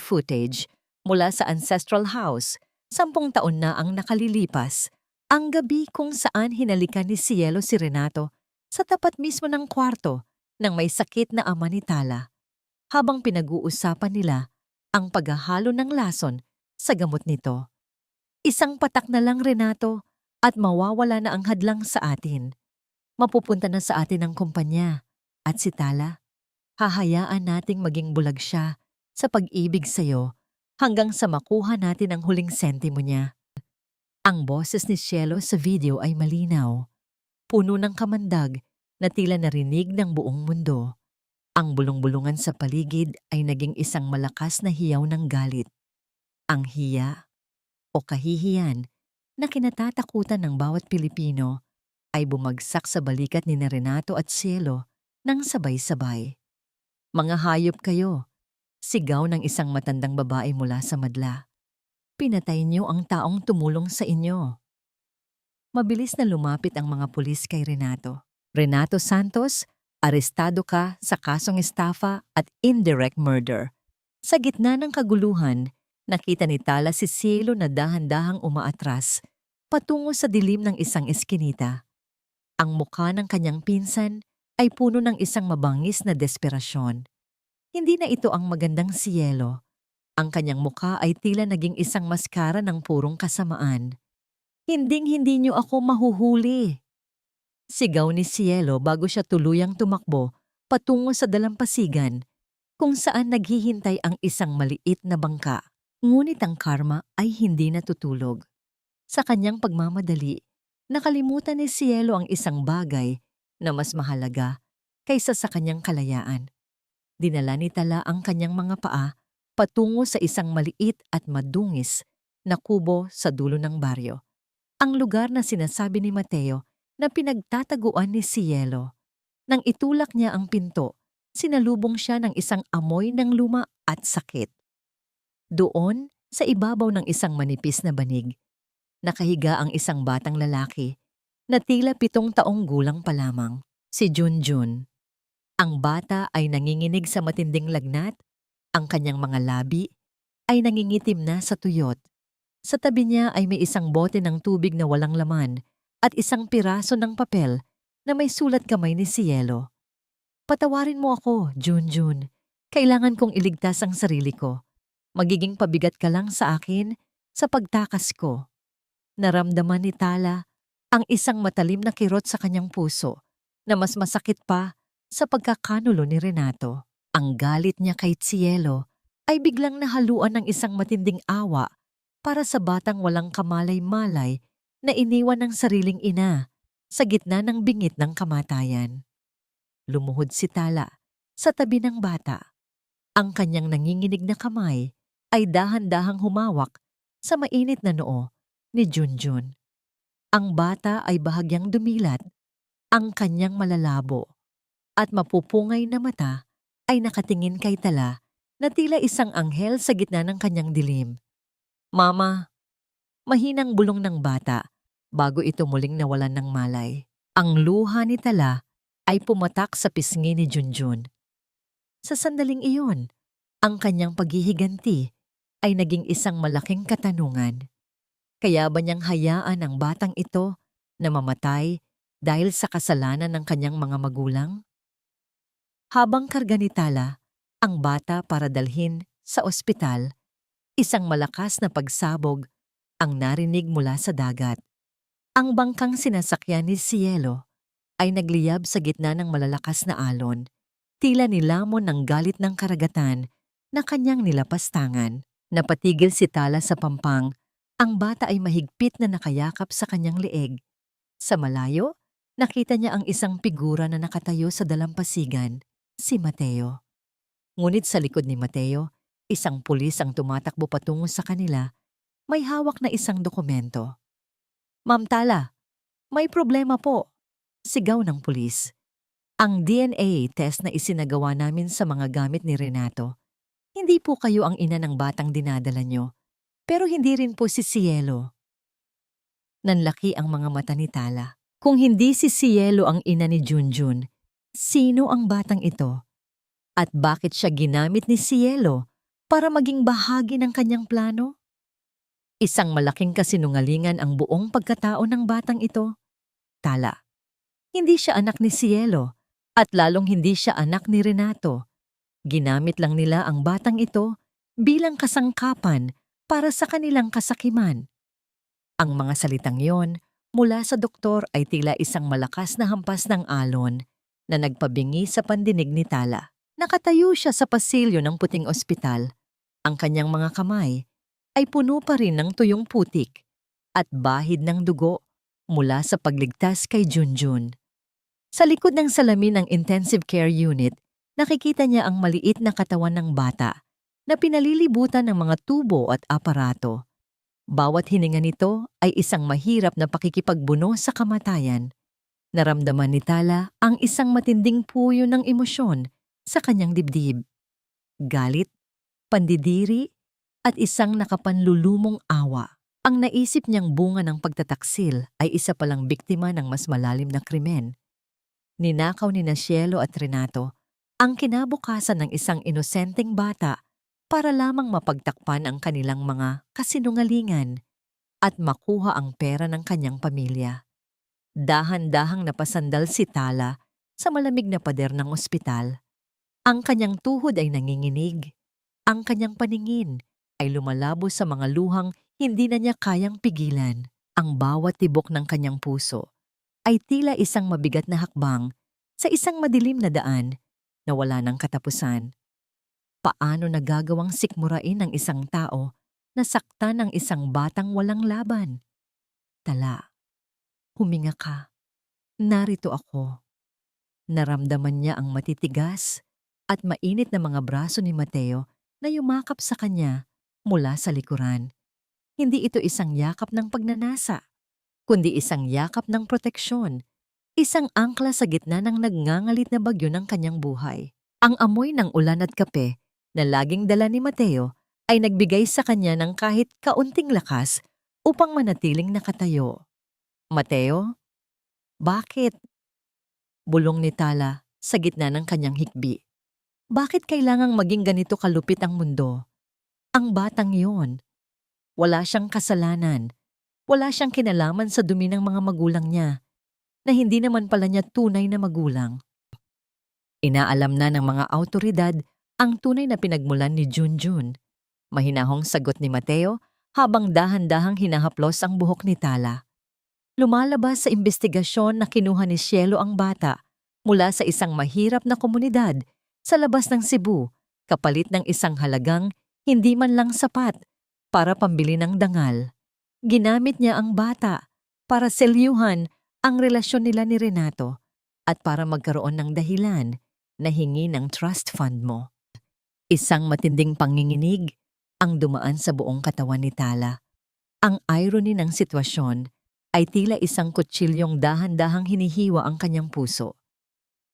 footage mula sa ancestral house. 10 taon na ang nakalilipas. Ang gabi kung saan hinalikan ni Cielo si Renato sa tapat mismo ng kwarto ng may sakit na ama ni Tala, habang pinag-uusapan nila ang paghahalo ng lason sa gamot nito. Isang patak na lang, Renato, at mawawala na ang hadlang sa atin. Mapupunta na sa atin ang kumpanya. At si Tala, hahayaan nating maging bulag siya sa pag-ibig sa'yo hanggang sa makuha natin ang huling sentimo niya. Ang boses ni Cielo sa video ay malinaw, puno ng kamandag na tila narinig ng buong mundo. Ang bulong-bulungan sa paligid ay naging isang malakas na hiyaw ng galit. Ang hiya o kahihiyan na kinatatakutan ng bawat Pilipino ay bumagsak sa balikat ni Renato at Cielo nang sabay-sabay. Mga hayop kayo, sigaw ng isang matandang babae mula sa madla. Pinatay niyo ang taong tumulong sa inyo. Mabilis na lumapit ang mga pulis kay Renato. Renato Santos, arestado ka sa kasong estafa at indirect murder. Sa gitna ng kaguluhan, nakita ni Tala si Cielo na dahan-dahang umaatras patungo sa dilim ng isang eskinita. Ang mukha ng kanyang pinsan ay puno ng isang mabangis na desperasyon. Hindi na ito ang magandang Cielo. Ang kanyang mukha ay tila naging isang maskara ng purong kasamaan. Hinding-hindi niyo ako mahuhuli. Sigaw ni Cielo bago siya tuluyang tumakbo patungo sa dalampasigan kung saan naghihintay ang isang maliit na bangka. Ngunit ang karma ay hindi natutulog. Sa kanyang pagmamadali, nakalimutan ni Cielo ang isang bagay na mas mahalaga kaysa sa kanyang kalayaan. Dinala ni Tala ang kanyang mga paa patungo sa isang maliit at madungis na kubo sa dulo ng baryo. Ang lugar na sinasabi ni Mateo na pinagtataguan ni Cielo. Nang itulak niya ang pinto, sinalubong siya ng isang amoy ng luma at sakit. Doon, sa ibabaw ng isang manipis na banig, nakahiga ang isang batang lalaki na tila 7 taong gulang pa lamang, si Junjun. Ang bata ay nanginginig sa matinding lagnat, ang kanyang mga labi ay nangingitim na sa tuyot. Sa tabi niya ay may isang bote ng tubig na walang laman at isang piraso ng papel na may sulat kamay ni Cielo. Patawarin mo ako, Junjun. Kailangan kong iligtas ang sarili ko. Magiging pabigat ka lang sa akin sa pagtakas ko. Naramdaman ni Tala ang isang matalim na kirot sa kanyang puso na mas masakit pa sa pagkakanulo ni Renato. Ang galit niya kay Cielo ay biglang nahaluan ng isang matinding awa para sa batang walang kamalay-malay na iniwan ng sariling ina sa gitna ng bingit ng kamatayan. Lumuhod si Tala sa tabi ng bata. Ang kanyang nanginginig na kamay ay dahan-dahang humawak sa mainit na noo ni Junjun. Ang bata ay bahagyang dumilat, ang kanyang malalabo at mapupungay na mata ay nakatingin kay Tala na tila isang anghel sa gitna ng kanyang dilim. Mama, mahinang bulong ng bata bago ito muling nawalan ng malay. Ang luha ni Tala ay pumatak sa pisngi ni Junjun. Sa sandaling iyon, ang kanyang paghihiganti ay naging isang malaking katanungan. Kaya ba niyang hayaan ang batang ito na mamatay dahil sa kasalanan ng kanyang mga magulang? Habang karga ni Tala ang bata para dalhin sa ospital, isang malakas na pagsabog ang narinig mula sa dagat. Ang bangkang sinasakyan ni Cielo ay nagliyab sa gitna ng malalakas na alon, tila nilamon ng galit ng karagatan na kanyang nilapastangan. Napatigil si Tala sa pampang, ang bata ay mahigpit na nakayakap sa kanyang leeg. Sa malayo, nakita niya ang isang figura na nakatayo sa dalampasigan, si Mateo. Ngunit sa likod ni Mateo, isang pulis ang tumatakbo patungo sa kanila, may hawak na isang dokumento. Ma'am Tala, may problema po, sigaw ng pulis. Ang DNA test na isinagawa namin sa mga gamit ni Renato. Hindi po kayo ang ina ng batang dinadala nyo, pero hindi rin po si Cielo. Nanlaki ang mga mata ni Tala. Kung hindi si Cielo ang ina ni Junjun, sino ang batang ito? At bakit siya ginamit ni Cielo para maging bahagi ng kanyang plano? Isang malaking kasinungalingan ang buong pagkatao ng batang ito. Tala, hindi siya anak ni Cielo at lalong hindi siya anak ni Renato. Ginamit lang nila ang batang ito bilang kasangkapan para sa kanilang kasakiman. Ang mga salitang yon mula sa doktor ay tila isang malakas na hampas ng alon na nagpabingi sa pandinig ni Tala. Nakatayo siya sa pasilyo ng puting ospital. Ang kanyang mga kamay ay puno pa rin ng tuyong putik at bahid ng dugo mula sa pagligtas kay Junjun. Sa likod ng salamin ng intensive care unit, nakikita niya ang maliit na katawan ng bata na pinalilibutan ng mga tubo at aparato. Bawat hininga nito ay isang mahirap na pakikipagbuno sa kamatayan. Naramdaman ni Tala ang isang matinding puyo ng emosyon sa kanyang dibdib. Galit, pandidiri, at isang nakapanlulumong awa. Ang naisip niyang bunga ng pagtataksil ay isa palang biktima ng mas malalim na krimen. Ninakaw ni Cielo at Renato ang kinabukasan ng isang inosenteng bata para lamang mapagtakpan ang kanilang mga kasinungalingan at makuha ang pera ng kanyang pamilya. Dahan-dahang napasandal si Tala sa malamig na pader ng ospital. Ang kanyang tuhod ay nanginginig. Ang kanyang paningin ay lumalabo sa mga luhang hindi na niya kayang pigilan. Ang bawat tibok ng kanyang puso ay tila isang mabigat na hakbang sa isang madilim na daan na wala ng katapusan. Paano nagagawang sikmurain ng isang tao na saktan ng isang batang walang laban? Tala, huminga ka. Narito ako. Naramdaman niya ang matitigas at mainit na mga braso ni Mateo na yumakap sa kanya mula sa likuran. Hindi ito isang yakap ng pagnanasa, kundi isang yakap ng proteksyon Isang angkla sa gitna ng nagngangalit na bagyo ng kanyang buhay. Ang amoy ng ulan at kape na laging dala ni Mateo ay nagbigay sa kanya ng kahit kaunting lakas upang manatiling nakatayo. Mateo? Bakit? Bulong ni Tala sa gitna ng kanyang hikbi. Bakit kailangang maging ganito kalupit ang mundo? Ang batang yon, wala siyang kasalanan. Wala siyang kinalaman sa dumi ng mga magulang niya, na hindi naman pala niya tunay na magulang. Inaalam na ng mga awtoridad ang tunay na pinagmulan ni Junjun. Mahinahong sagot ni Mateo habang dahan-dahang hinahaplos ang buhok ni Tala. Lumalabas sa investigasyon na kinuha ni Cielo ang bata mula sa isang mahirap na komunidad sa labas ng Cebu, kapalit ng isang halagang hindi man lang sapat para pambili ng dangal. Ginamit niya ang bata para selyuhan ang relasyon nila ni Renato at para magkaroon ng dahilan na hingi ng trust fund mo. Isang matinding panginginig ang dumaan sa buong katawan ni Tala. Ang irony ng sitwasyon ay tila isang kutsilyong dahan-dahang hinihiwa ang kanyang puso.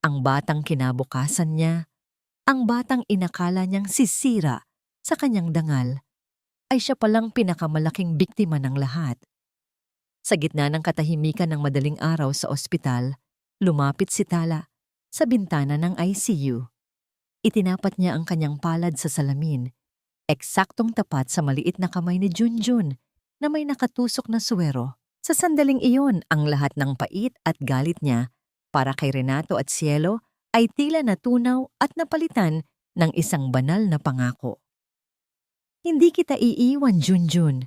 Ang batang kinabukasan niya, ang batang inakala niyang sisira sa kanyang dangal, ay siya palang pinakamalaking biktima ng lahat. Sa gitna ng katahimikan ng madaling araw sa ospital, lumapit si Tala sa bintana ng ICU. Itinapat niya ang kanyang palad sa salamin, eksaktong tapat sa maliit na kamay ni Junjun na may nakatusok na suwero. Sa sandaling iyon, ang lahat ng pait at galit niya para kay Renato at Cielo ay tila natunaw at napalitan ng isang banal na pangako. Hindi kita iiwan, Junjun.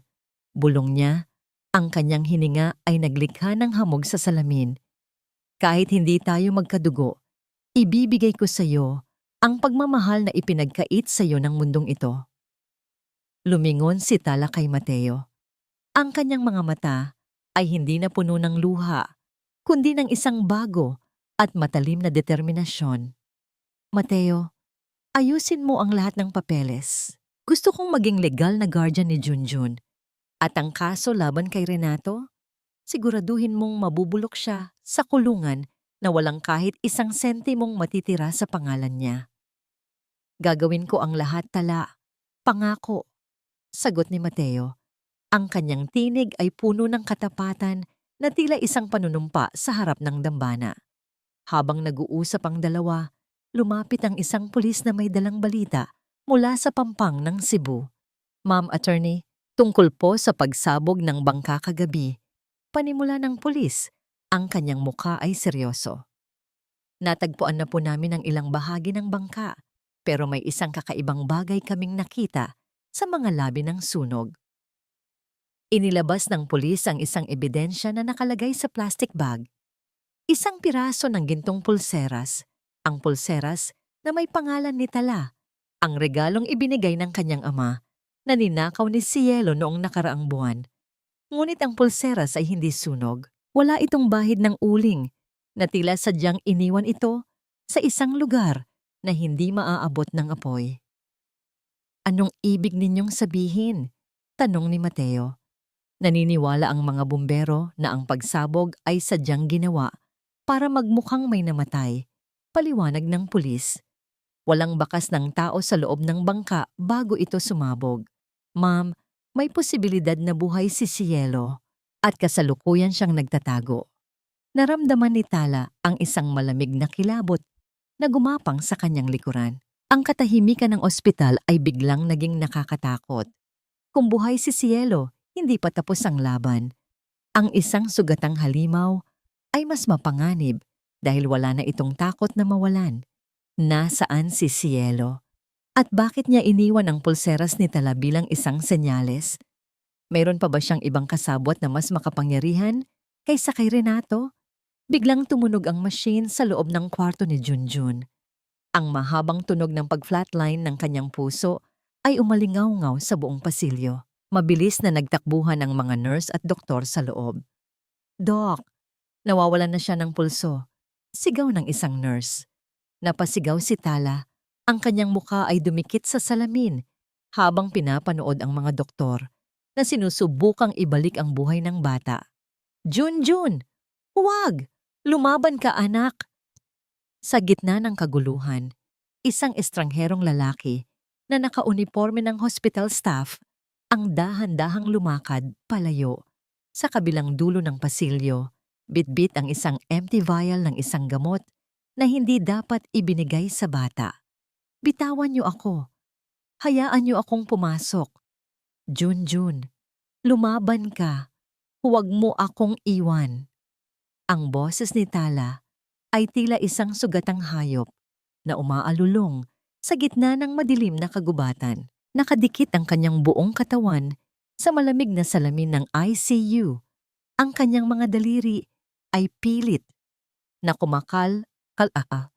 Bulong niya, ang kanyang hininga ay naglikha ng hamog sa salamin. Kahit hindi tayo magkadugo, ibibigay ko sa iyo ang pagmamahal na ipinagkait sa iyo ng mundong ito. Lumingon si Tala kay Mateo. Ang kanyang mga mata ay hindi na puno ng luha, kundi ng isang bago at matalim na determinasyon. Mateo, ayusin mo ang lahat ng papeles. Gusto kong maging legal na guardian ni Junjun. At ang kaso laban kay Renato, siguraduhin mong mabubulok siya sa kulungan na walang kahit isang sentimong matitira sa pangalan niya. Gagawin ko ang lahat, Tala. Pangako. Sagot ni Mateo. Ang kanyang tinig ay puno ng katapatan na tila isang panunumpa sa harap ng dambana. Habang nag-uusap ang dalawa, lumapit ang isang pulis na may dalang balita mula sa pampang ng Cebu. Ma'am Attorney, tungkol po sa pagsabog ng bangka kagabi. Panimula ng pulis, ang kanyang muka ay seryoso. Natagpuan na po namin ang ilang bahagi ng bangka, pero may isang kakaibang bagay kaming nakita sa mga labi ng sunog. Inilabas ng pulis ang isang ebidensya na nakalagay sa plastic bag. Isang piraso ng gintong pulseras, ang pulseras na may pangalan ni Tala, ang regalong ibinigay ng kanyang ama na ninakaw ni Cielo noong nakaraang buwan. Ngunit ang pulseras ay hindi sunog. Wala itong bahid ng uling na tila sadyang iniwan ito sa isang lugar na hindi maaabot ng apoy. Anong ibig ninyong sabihin? Tanong ni Mateo. Naniniwala ang mga bumbero na ang pagsabog ay sadyang ginawa para magmukhang may namatay. Paliwanag ng pulis. Walang bakas ng tao sa loob ng bangka bago ito sumabog. Ma'am, may posibilidad na buhay si Cielo at kasalukuyan siyang nagtatago. Naramdaman ni Tala ang isang malamig na kilabot na gumapang sa kanyang likuran. Ang katahimikan ng ospital ay biglang naging nakakatakot. Kung buhay si Cielo, hindi pa tapos ang laban. Ang isang sugatang halimaw ay mas mapanganib dahil wala na itong takot na mawalan. Nasaan si Cielo? At bakit niya iniwan ang pulseras ni Tala bilang isang senyales? Mayroon pa ba siyang ibang kasabwat na mas makapangyarihan kaysa kay Renato? Biglang tumunog ang machine sa loob ng kwarto ni Junjun. Ang mahabang tunog ng pag-flatline ng kanyang puso ay umalingaw-ngaw sa buong pasilyo. Mabilis na nagtakbuhan ang mga nurse at doktor sa loob. Doc, nawawalan na siya ng pulso. Sigaw ng isang nurse. Napasigaw si Tala. Ang kanyang muka ay dumikit sa salamin habang pinapanood ang mga doktor na sinusubukang ibalik ang buhay ng bata. Junjun! Huwag! Lumaban ka, anak! Sa gitna ng kaguluhan, isang estrangherong lalaki na nakauniforme ng hospital staff ang dahan-dahang lumakad palayo. Sa kabilang dulo ng pasilyo, bitbit ang isang empty vial ng isang gamot na hindi dapat ibinigay sa bata. Bitawan niyo ako. Hayaan niyo akong pumasok. Junjun, lumaban ka. Huwag mo akong iwan. Ang boses ni Tala ay tila isang sugatang hayop na umaalulong sa gitna ng madilim na kagubatan. Nakadikit ang kanyang buong katawan sa malamig na salamin ng ICU. Ang kanyang mga daliri ay pilit na kumakal-kalaka.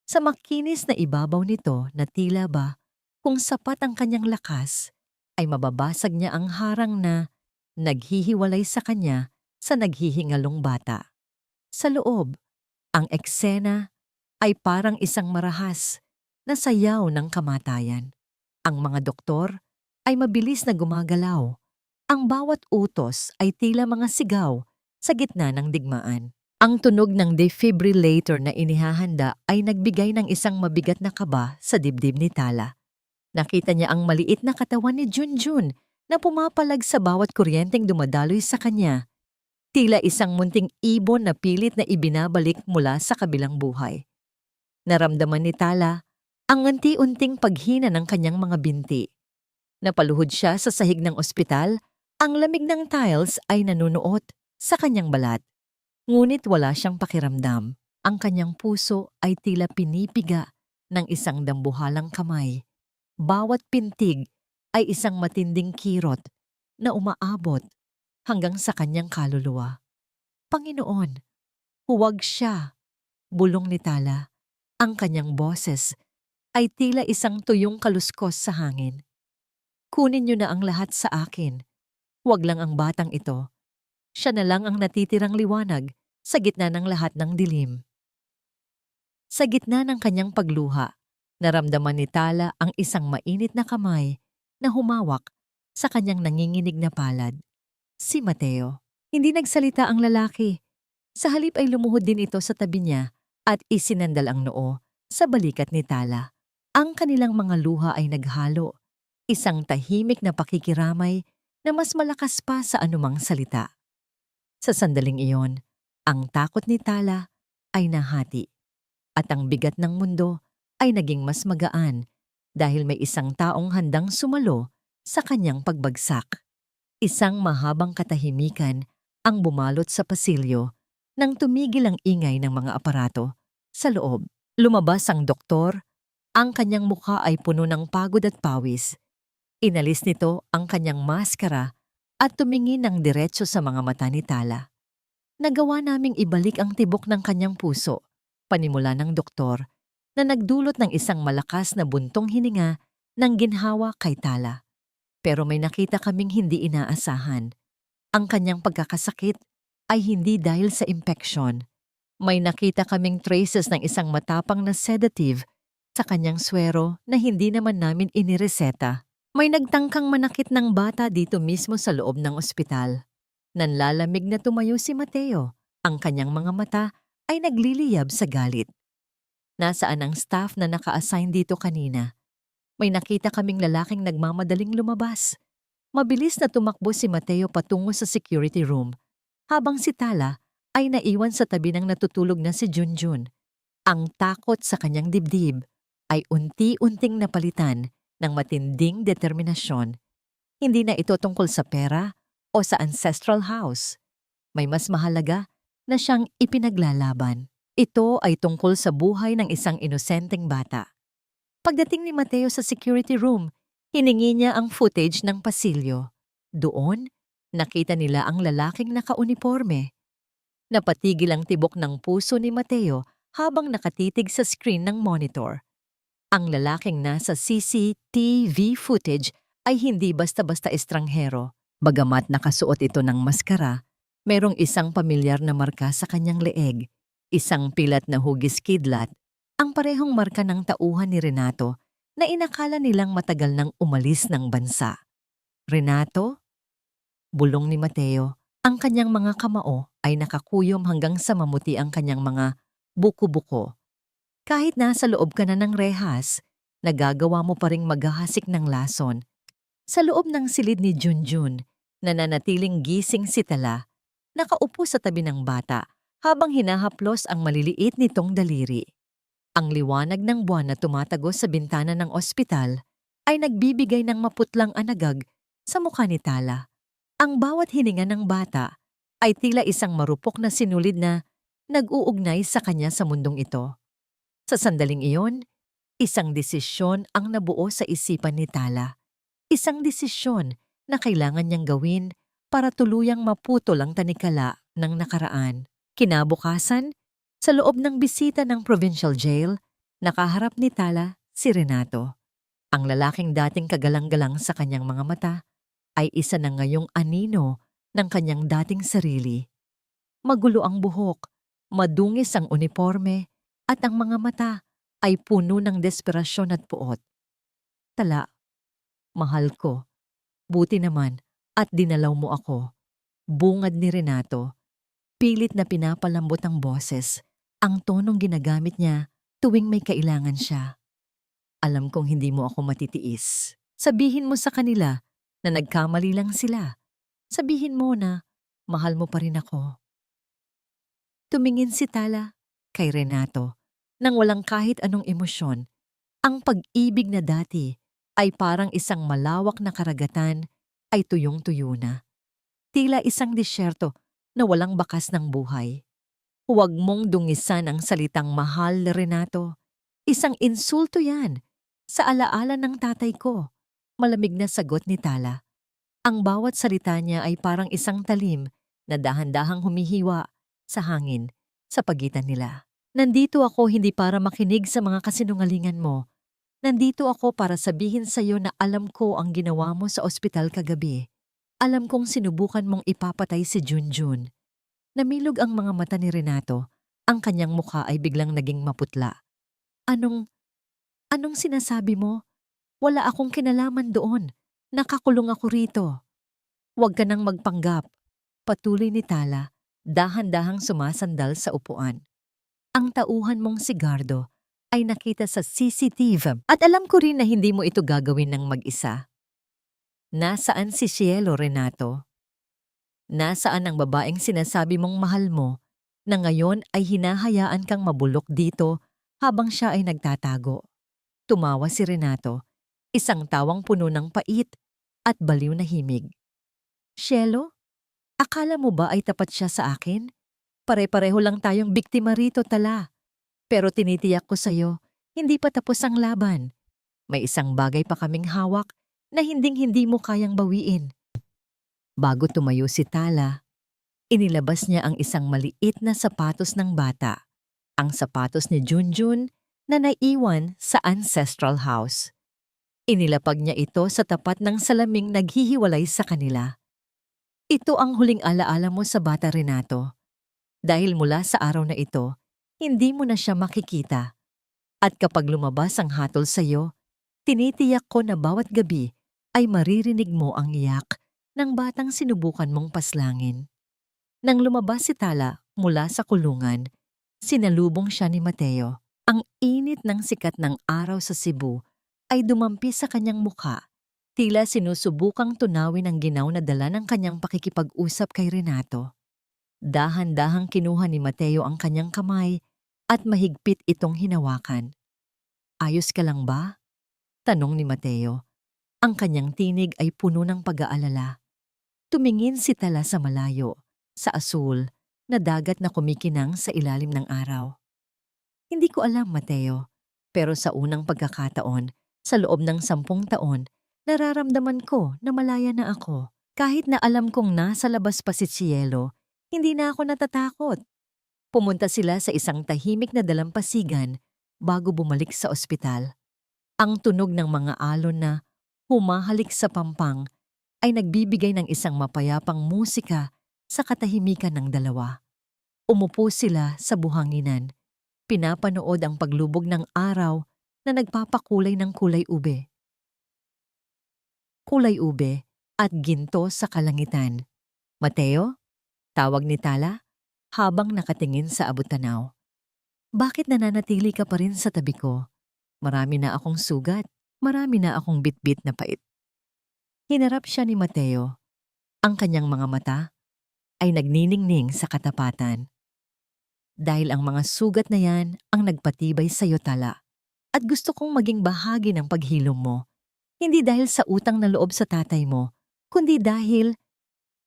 Sa makinis na ibabaw nito na tila ba kung sapat ang kanyang lakas, ay mababasag niya ang harang na naghihiwalay sa kanya sa naghihingalong bata. Sa loob, ang eksena ay parang isang marahas na sayaw ng kamatayan. Ang mga doktor ay mabilis na gumagalaw. Ang bawat utos ay tila mga sigaw sa gitna ng digmaan. Ang tunog ng defibrillator na inihahanda ay nagbigay ng isang mabigat na kaba sa dibdib ni Tala. Nakita niya ang maliit na katawan ni Junjun na pumapalag sa bawat kuryenteng dumadaloy sa kanya. Tila isang munting ibon na pilit na ibinabalik mula sa kabilang buhay. Naramdaman ni Tala ang unti-unting paghina ng kanyang mga binti. Napaluhod siya sa sahig ng ospital, ang lamig ng tiles ay nanunuot sa kanyang balat. Ngunit wala siyang pakiramdam. Ang kanyang puso ay tila pinipiga ng isang dambuhalang kamay. Bawat pintig ay isang matinding kirot na umaabot hanggang sa kanyang kaluluwa. Panginoon, huwag siya, bulong ni Tala. Ang kanyang boses ay tila isang tuyong kaluskos sa hangin. Kunin niyo na ang lahat sa akin. Huwag lang ang batang ito. Siya na lang ang natitirang liwanag sa gitna ng lahat ng dilim. Sa gitna ng kanyang pagluha, naramdaman ni Tala ang isang mainit na kamay na humawak sa kanyang nanginginig na palad. Si Mateo. Hindi nagsalita ang lalaki. Sa halip ay lumuhod din ito sa tabi niya at isinandal ang noo sa balikat ni Tala. Ang kanilang mga luha ay naghalo, isang tahimik na pakikiramay na mas malakas pa sa anumang salita. Sa sandaling iyon, ang takot ni Tala ay nahati at ang bigat ng mundo ay naging mas magaan dahil may isang taong handang sumalo sa kanyang pagbagsak. Isang mahabang katahimikan ang bumalot sa pasilyo nang tumigil ang ingay ng mga aparato sa loob. Lumabas ang doktor. Ang kanyang mukha ay puno ng pagod at pawis. Inalis nito ang kanyang maskara at tumingin ng diretso sa mga mata ni Tala. Nagawa naming ibalik ang tibok ng kanyang puso, panimula ng doktor, na nagdulot ng isang malakas na buntong hininga ng ginhawa kay Tala. Pero may nakita kaming hindi inaasahan. Ang kanyang pagkakasakit ay hindi dahil sa impeksyon. May nakita kaming traces ng isang matapang na sedative sa kanyang swero na hindi naman namin inireseta. May nagtangkang manakit ng bata dito mismo sa loob ng ospital. Nanlalamig na tumayo si Mateo. Ang kanyang mga mata ay nagliliyab sa galit. Nasaan ang staff na naka-assign dito kanina? May nakita kaming lalaking nagmamadaling lumabas. Mabilis na tumakbo si Mateo patungo sa security room, habang si Tala ay naiwan sa tabi ng natutulog na si Junjun. Ang takot sa kanyang dibdib ay unti-unting napalitan ng matinding determinasyon. Hindi na ito tungkol sa pera o sa ancestral house. May mas mahalaga na siyang ipinaglalaban. Ito ay tungkol sa buhay ng isang inosenteng bata. Pagdating ni Mateo sa security room, hiningi niya ang footage ng pasilyo. Doon, nakita nila ang lalaking nakauniforme. Napatigil ang tibok ng puso ni Mateo habang nakatitig sa screen ng monitor. Ang lalaking nasa CCTV footage ay hindi basta-basta estranghero. Bagamat nakasuot ito ng maskara, merong isang pamilyar na marka sa kanyang leeg, isang pilat na hugis kidlat, ang parehong marka ng tauhan ni Renato na inakala nilang matagal nang umalis ng bansa. Renato? Bulong ni Mateo, ang kanyang mga kamao ay nakakuyom hanggang sa mamuti ang kanyang mga buko-buko. Kahit nasa loob ka na ng rehas, nagagawa mo pa ring maghahasik ng lason. Sa loob ng silid ni Junjun, nananatiling gising si Tala, nakaupo sa tabi ng bata habang hinahaplos ang maliliit nitong daliri. Ang liwanag ng buwan na tumatagos sa bintana ng ospital ay nagbibigay ng maputlang anagag sa mukha ni Tala. Ang bawat hininga ng bata ay tila isang marupok na sinulid na nag-uugnay sa kanya sa mundong ito. Sa sandaling iyon, isang desisyon ang nabuo sa isipan ni Tala. Isang desisyon na kailangan niyang gawin para tuluyang maputol ang tanikala ng nakaraan. Kinabukasan, sa loob ng bisita ng provincial jail, nakaharap ni Tala si Renato. Ang lalaking dating kagalang-galang sa kanyang mga mata ay isa na ngayong anino ng kanyang dating sarili. Magulo ang buhok, madungis ang uniforme, at ang mga mata ay puno ng desperasyon at puot. Tala, mahal ko, buti naman at dinalaw mo ako. Bungad ni Renato. Pilit na pinapalambot ang boses, ang tonong ginagamit niya tuwing may kailangan siya. Alam kong hindi mo ako matitiis. Sabihin mo sa kanila na nagkamali lang sila. Sabihin mo na mahal mo pa rin ako. Tumingin si Tala kay Renato nang walang kahit anong emosyon. Ang pag-ibig na dati ay parang isang malawak na karagatan ay tuyong-tuyo na. Tila isang disyerto na walang bakas ng buhay. Huwag mong dungisan ang salitang mahal, Renato. Isang insulto yan. Sa alaala ng tatay ko, malamig na sagot ni Tala. Ang bawat salita niya ay parang isang talim na dahan-dahang humihiwa sa hangin sa pagitan nila. Nandito ako hindi para makinig sa mga kasinungalingan mo. Nandito ako para sabihin sa iyo na alam ko ang ginawa mo sa ospital kagabi. Alam kong sinubukan mong ipapatay si Junjun. Namilog ang mga mata ni Renato. Ang kanyang mukha ay biglang naging maputla. Anong sinasabi mo? Wala akong kinalaman doon. Nakakulong ako rito. Huwag ka nang magpanggap. Patuloy ni Tala, dahan-dahang sumasandal sa upuan. Ang tauhan mong sigardo ay nakita sa CCTV at alam ko rin na hindi mo ito gagawin ng mag-isa. Nasaan si Cielo, Renato? Nasaan ang babaeng sinasabi mong mahal mo na ngayon ay hinahayaan kang mabulok dito habang siya ay nagtatago? Tumawa si Renato, isang tawang puno ng pait at baliw na himig. Cielo, akala mo ba ay tapat siya sa akin? Pare-pareho lang tayong biktima rito, Tala. Pero tinitiyak ko sa'yo, hindi pa tapos ang laban. May isang bagay pa kaming hawak na hinding-hindi mo kayang bawiin. Bago tumayo si Tala, inilabas niya ang isang maliit na sapatos ng bata. Ang sapatos ni Junjun na naiwan sa ancestral house. Inilapag niya ito sa tapat ng salaming naghihiwalay sa kanila. Ito ang huling alaala mo sa bata, Renato. Dahil mula sa araw na ito, hindi mo na siya makikita. At kapag lumabas ang hatol sa iyo, tinitiyak ko na bawat gabi ay maririnig mo ang iyak ng batang sinubukan mong paslangin. Nang lumabas si Tala mula sa kulungan, sinalubong siya ni Mateo. Ang init ng sikat ng araw sa Cebu ay dumampi sa kanyang mukha, tila sinusubukang tunawin ang ginaw na dala ng kanyang pakikipag-usap kay Renato. Dahan-dahang kinuha ni Mateo ang kanyang kamay at mahigpit itong hinawakan. Ayos ka lang ba? Tanong ni Mateo. Ang kanyang tinig ay puno ng pag-aalala. Tumingin si Tala sa malayo, sa asul, na dagat na kumikinang sa ilalim ng araw. Hindi ko alam, Mateo, pero sa unang pagkakataon, sa loob ng 10 taon, nararamdaman ko na malaya na ako. Kahit na alam kong nasa labas pa si Cielo, hindi na ako natatakot. Pumunta sila sa isang tahimik na dalampasigan bago bumalik sa ospital. Ang tunog ng mga alon na humahalik sa pampang ay nagbibigay ng isang mapayapang musika sa katahimikan ng dalawa. Umupo sila sa buhanginan. Pinapanood ang paglubog ng araw na nagpapakulay ng kulay ube. Kulay ube at ginto sa kalangitan. Mateo? Tawag ni Tala. habang nakatingin sa abot-tanaw. Bakit nananatili ka pa rin sa tabi ko? Marami na akong sugat, marami na akong bitbit na pait. Hinarap siya ni Mateo. Ang kanyang mga mata ay nagniningning sa katapatan. Dahil ang mga sugat na yan ang nagpatibay sa iyo, Tala. At gusto kong maging bahagi ng paghilom mo. Hindi dahil sa utang na loob sa tatay mo, kundi dahil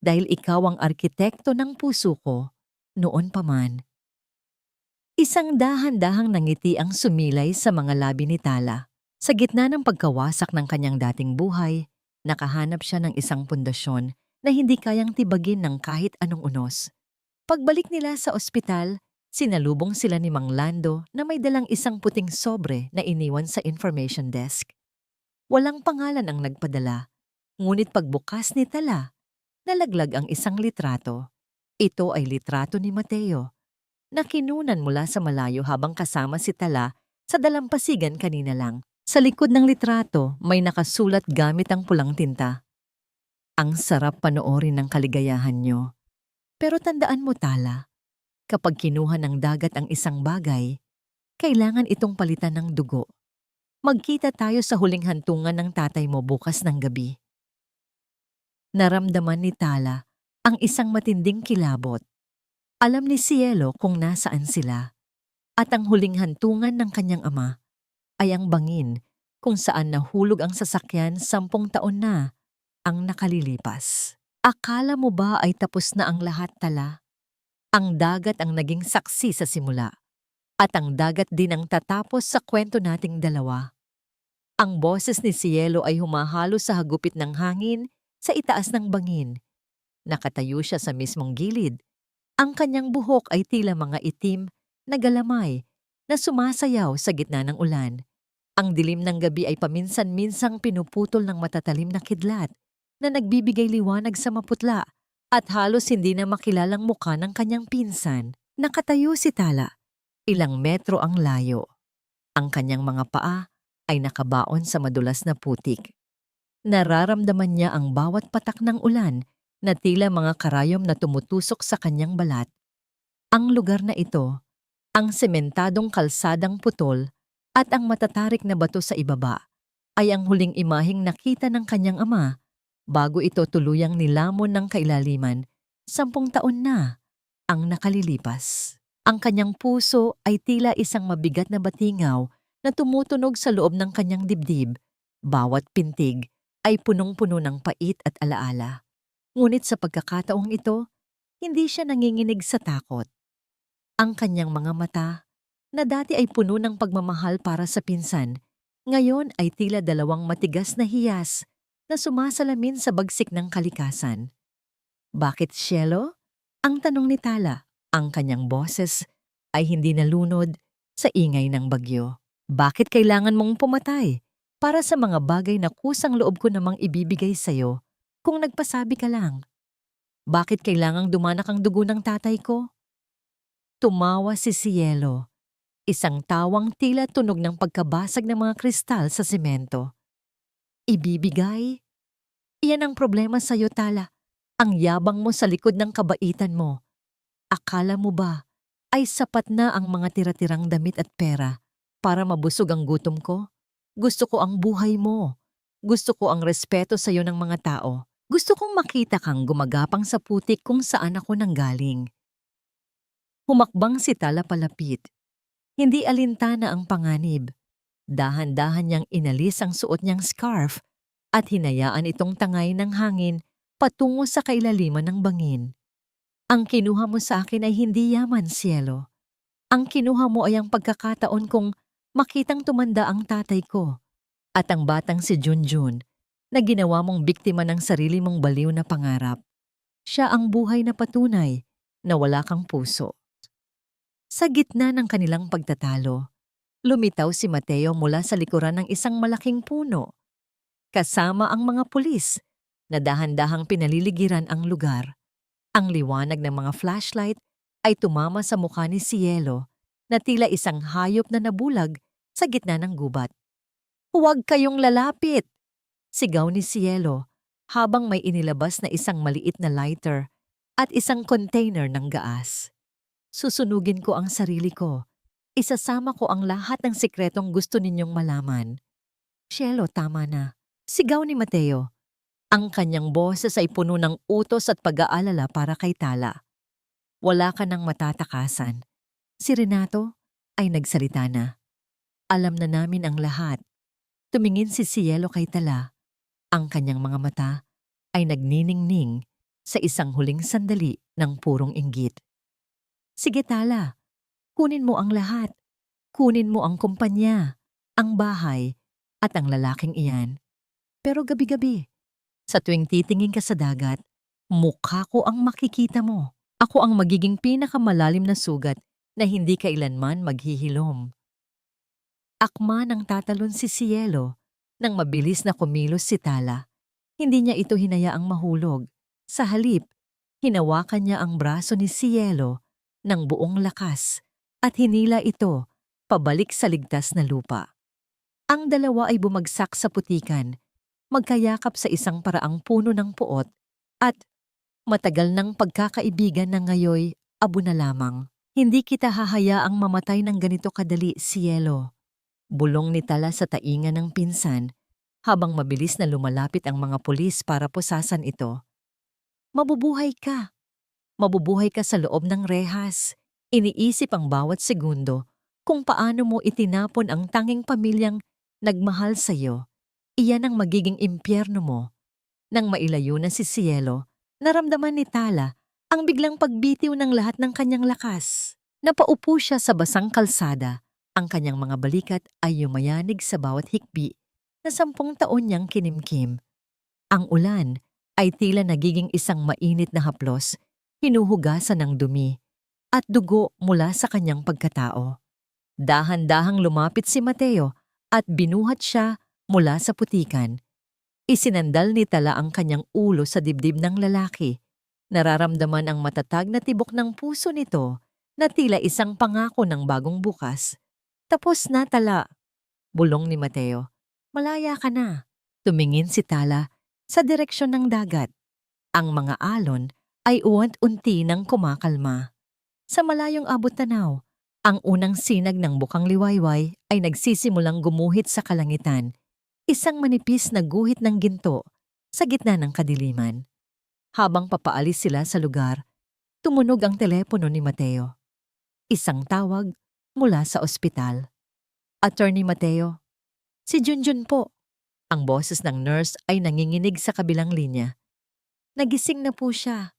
ikaw ang arkitekto ng puso ko, noon pa man. Isang dahan-dahang nangiti ang sumilay sa mga labi ni Tala. Sa gitna ng pagkawasak ng kanyang dating buhay, nakahanap siya ng isang pundasyon na hindi kayang tibagin ng kahit anong unos. Pagbalik nila sa ospital, sinalubong sila ni Mang Lando na may dalang isang puting sobre na iniwan sa information desk. Walang pangalan ang nagpadala, ngunit pagbukas ni Tala, nalaglag ang isang litrato. Ito ay litrato ni Mateo, na kinunan mula sa malayo habang kasama si Tala sa dalampasigan kanina lang. Sa likod ng litrato may nakasulat gamit ang pulang tinta. Ang sarap panoorin ng kaligayahan nyo. Pero tandaan mo, Tala, kapag kinuha ng dagat ang isang bagay, kailangan itong palitan ng dugo. Magkita tayo sa huling hantungan ng tatay mo bukas ng gabi. Naramdaman ni Tala ang isang matinding kilabot. Alam ni Cielo kung nasaan sila. At ang huling hantungan ng kanyang ama ay ang bangin kung saan nahulog ang sasakyan 10 taon na ang nakalilipas. Akala mo ba ay tapos na ang lahat, Tala? Ang dagat ang naging saksi sa simula. At ang dagat din ang tatapos sa kwento nating dalawa. Ang boses ni Cielo ay humahalo sa hagupit ng hangin sa itaas ng bangin. Nakatayo siya sa mismong gilid. Ang kanyang buhok ay tila mga itim na galamay na sumasayaw sa gitna ng ulan. Ang dilim ng gabi ay paminsan-minsang pinuputol ng matatalim na kidlat na nagbibigay liwanag sa maputla at halos hindi na makilalang mukha ng kanyang pinsan. Nakatayo si Tala. Ilang metro ang layo. Ang kanyang mga paa ay nakabaon sa madulas na putik. Nararamdaman niya ang bawat patak ng ulan na tila mga karayom na tumutusok sa kanyang balat. Ang lugar na ito, ang sementadong kalsadang putol at ang matatarik na bato sa ibaba, ay ang huling imaheng nakita ng kanyang ama bago ito tuluyang nilamon ng kailaliman 10 taon na ang nakalilipas. Ang kanyang puso ay tila isang mabigat na batingaw na tumutunog sa loob ng kanyang dibdib. Bawat pintig ay punong-puno ng pait at alaala. Ngunit sa pagkakataong ito, hindi siya nanginginig sa takot. Ang kanyang mga mata, na dati ay puno ng pagmamahal para sa pinsan, ngayon ay tila 2 matigas na hiyas na sumasalamin sa bagsik ng kalikasan. Bakit, Cielo? Ang tanong ni Tala. Ang kanyang boses ay hindi nalunod sa ingay ng bagyo. Bakit kailangan mong pumatay? Para sa mga bagay na kusang loob ko namang ibibigay sa'yo kung nagpasabi ka lang. Bakit kailangang dumanak ang dugo ng tatay ko? Tumawa si Cielo. Isang tawang tila tunog ng pagkabasag ng mga kristal sa semento. Ibibigay? Iyan ang problema sa'yo, Tala. Ang yabang mo sa likod ng kabaitan mo. Akala mo ba ay sapat na ang mga tira-tirang damit at pera para mabusog ang gutom ko? Gusto ko ang buhay mo. Gusto ko ang respeto sa'yo ng mga tao. Gusto kong makita kang gumagapang sa putik kung saan ako nanggaling. Humakbang si Tala palapit. Hindi alintana ang panganib. Dahan-dahan niyang inalis ang suot niyang scarf at hinayaan itong tangay ng hangin patungo sa kailaliman ng bangin. Ang kinuha mo sa akin ay hindi yaman, Cielo. Ang kinuha mo ay ang pagkakataon kong makitang tumanda ang tatay ko at ang batang si Junjun na ginawa mong biktima ng sarili mong baliw na pangarap. Siya ang buhay na patunay na wala kang puso. Sa gitna ng kanilang pagtatalo, lumitaw si Mateo mula sa likuran ng isang malaking puno. Kasama ang mga pulis na dahan-dahang pinaliligiran ang lugar. Ang liwanag ng mga flashlight ay tumama sa mukha ni Cielo na tila isang hayop na nabulag sa gitna ng gubat. "Huwag kayong lalapit!" Sigaw ni Cielo habang may inilabas na isang maliit na lighter at isang container ng gaas. Susunugin ko ang sarili ko. Isasama ko ang lahat ng sikretong gusto ninyong malaman. Cielo, tama na. Sigaw ni Mateo. Ang kanyang boses ay puno ng utos at pag-aalala para kay Tala. Wala ka nang matatakasan. Si Renato ay nagsalita na. Alam na namin ang lahat. Tumingin si Cielo kay Tala. Ang kanyang mga mata ay nagniningning sa isang huling sandali ng purong inggit. Sige Tala, kunin mo ang lahat. Kunin mo ang kumpanya, ang bahay, at ang lalaking iyan. Pero gabi-gabi, sa tuwing titingin ka sa dagat, mukha ko ang makikita mo. Ako ang magiging pinakamalalim na sugat na hindi kailanman maghihilom. Akma nang tatalon si Cielo nang mabilis na kumilos si Tala. Hindi niya ito hinayaang mahulog. Sa halip, hinawakan niya ang braso ni Cielo ng buong lakas at hinila ito pabalik sa ligtas na lupa. Ang dalawa ay bumagsak sa putikan, magkayakap sa isang paraang puno ng puot at matagal ng pagkakaibigan na ngayoy abo na lamang. Hindi kita hahayaang mamatay ng ganito kadali, Cielo. Bulong ni Tala sa tainga ng pinsan habang mabilis na lumalapit ang mga pulis para pusasan ito. Mabubuhay ka. Mabubuhay ka sa loob ng rehas. Iniisip ang bawat segundo kung paano mo itinapon ang tanging pamilyang nagmahal sa iyo. Iyan ang magiging impyerno mo. Nang mailayo na si Cielo, naramdaman ni Tala ang biglang pagbitiw ng lahat ng kanyang lakas. Napaupo siya sa basang kalsada. Ang kanyang mga balikat ay yumayanig sa bawat hikbi na 10 taon niyang kinimkim. Ang ulan ay tila nagiging isang mainit na haplos, hinuhugasan ng dumi at dugo mula sa kanyang pagkatao. Dahan-dahang lumapit si Mateo at binuhat siya mula sa putikan. Isinandal ni Tala ang kanyang ulo sa dibdib ng lalaki. Nararamdaman ang matatag na tibok ng puso nito na tila isang pangako ng bagong bukas. Tapos na, Tala. Bulong ni Mateo. Malaya ka na. Tumingin si Tala sa direksyon ng dagat. Ang mga alon ay uwant-unti ng kumakalma. Sa malayong abot-tanaw, ang unang sinag ng bukang liwayway ay nagsisimulang gumuhit sa kalangitan. Isang manipis na guhit ng ginto sa gitna ng kadiliman. Habang papaalis sila sa lugar, tumunog ang telepono ni Mateo. Isang tawag mula sa ospital. Attorney Mateo, si Junjun po. Ang boses ng nurse ay nanginginig sa kabilang linya. Nagising na po siya.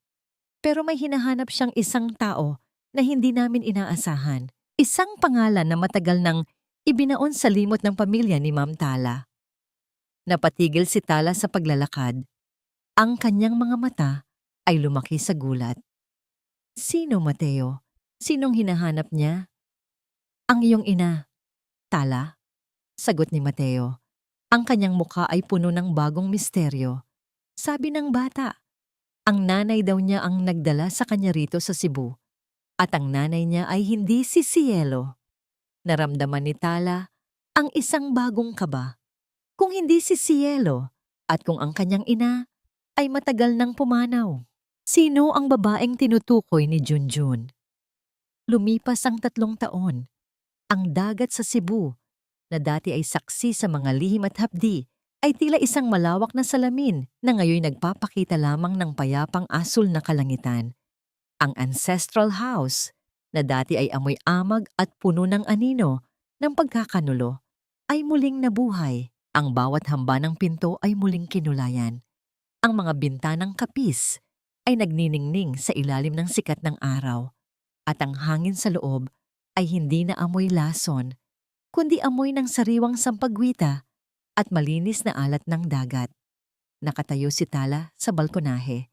Pero may hinahanap siyang isang tao na hindi namin inaasahan. Isang pangalan na matagal nang ibinaon sa limot ng pamilya ni Ma'am Tala. Napatigil si Tala sa paglalakad. Ang kanyang mga mata ay lumaki sa gulat. Sino, Mateo? Sinong hinahanap niya? Ang iyong ina. Tala? Sagot ni Mateo. Ang kanyang mukha ay puno ng bagong misteryo. Sabi ng bata, ang nanay daw niya ang nagdala sa kanya rito sa Cebu. At ang nanay niya ay hindi si Cielo. Naramdaman ni Tala ang isang bagong kaba. Kung hindi si Cielo at kung ang kanyang ina ay matagal nang pumanaw. Sino ang babaeng tinutukoy ni Junjun? Lumipas ang 3 taon. Ang dagat sa Cebu, na dati ay saksi sa mga lihim at hapdi, ay tila isang malawak na salamin na ngayon nagpapakita lamang ng payapang asul na kalangitan. Ang ancestral house, na dati ay amoy amag at puno ng anino ng pagkakanulo, ay muling nabuhay. Ang bawat hamba ng pinto ay muling kinulayan. Ang mga bintanang kapis ay nagniningning sa ilalim ng sikat ng araw. At ang hangin sa loob ay hindi na amoy lason, kundi amoy ng sariwang sampagwita at malinis na alat ng dagat. Nakatayo si Tala sa balkonahe.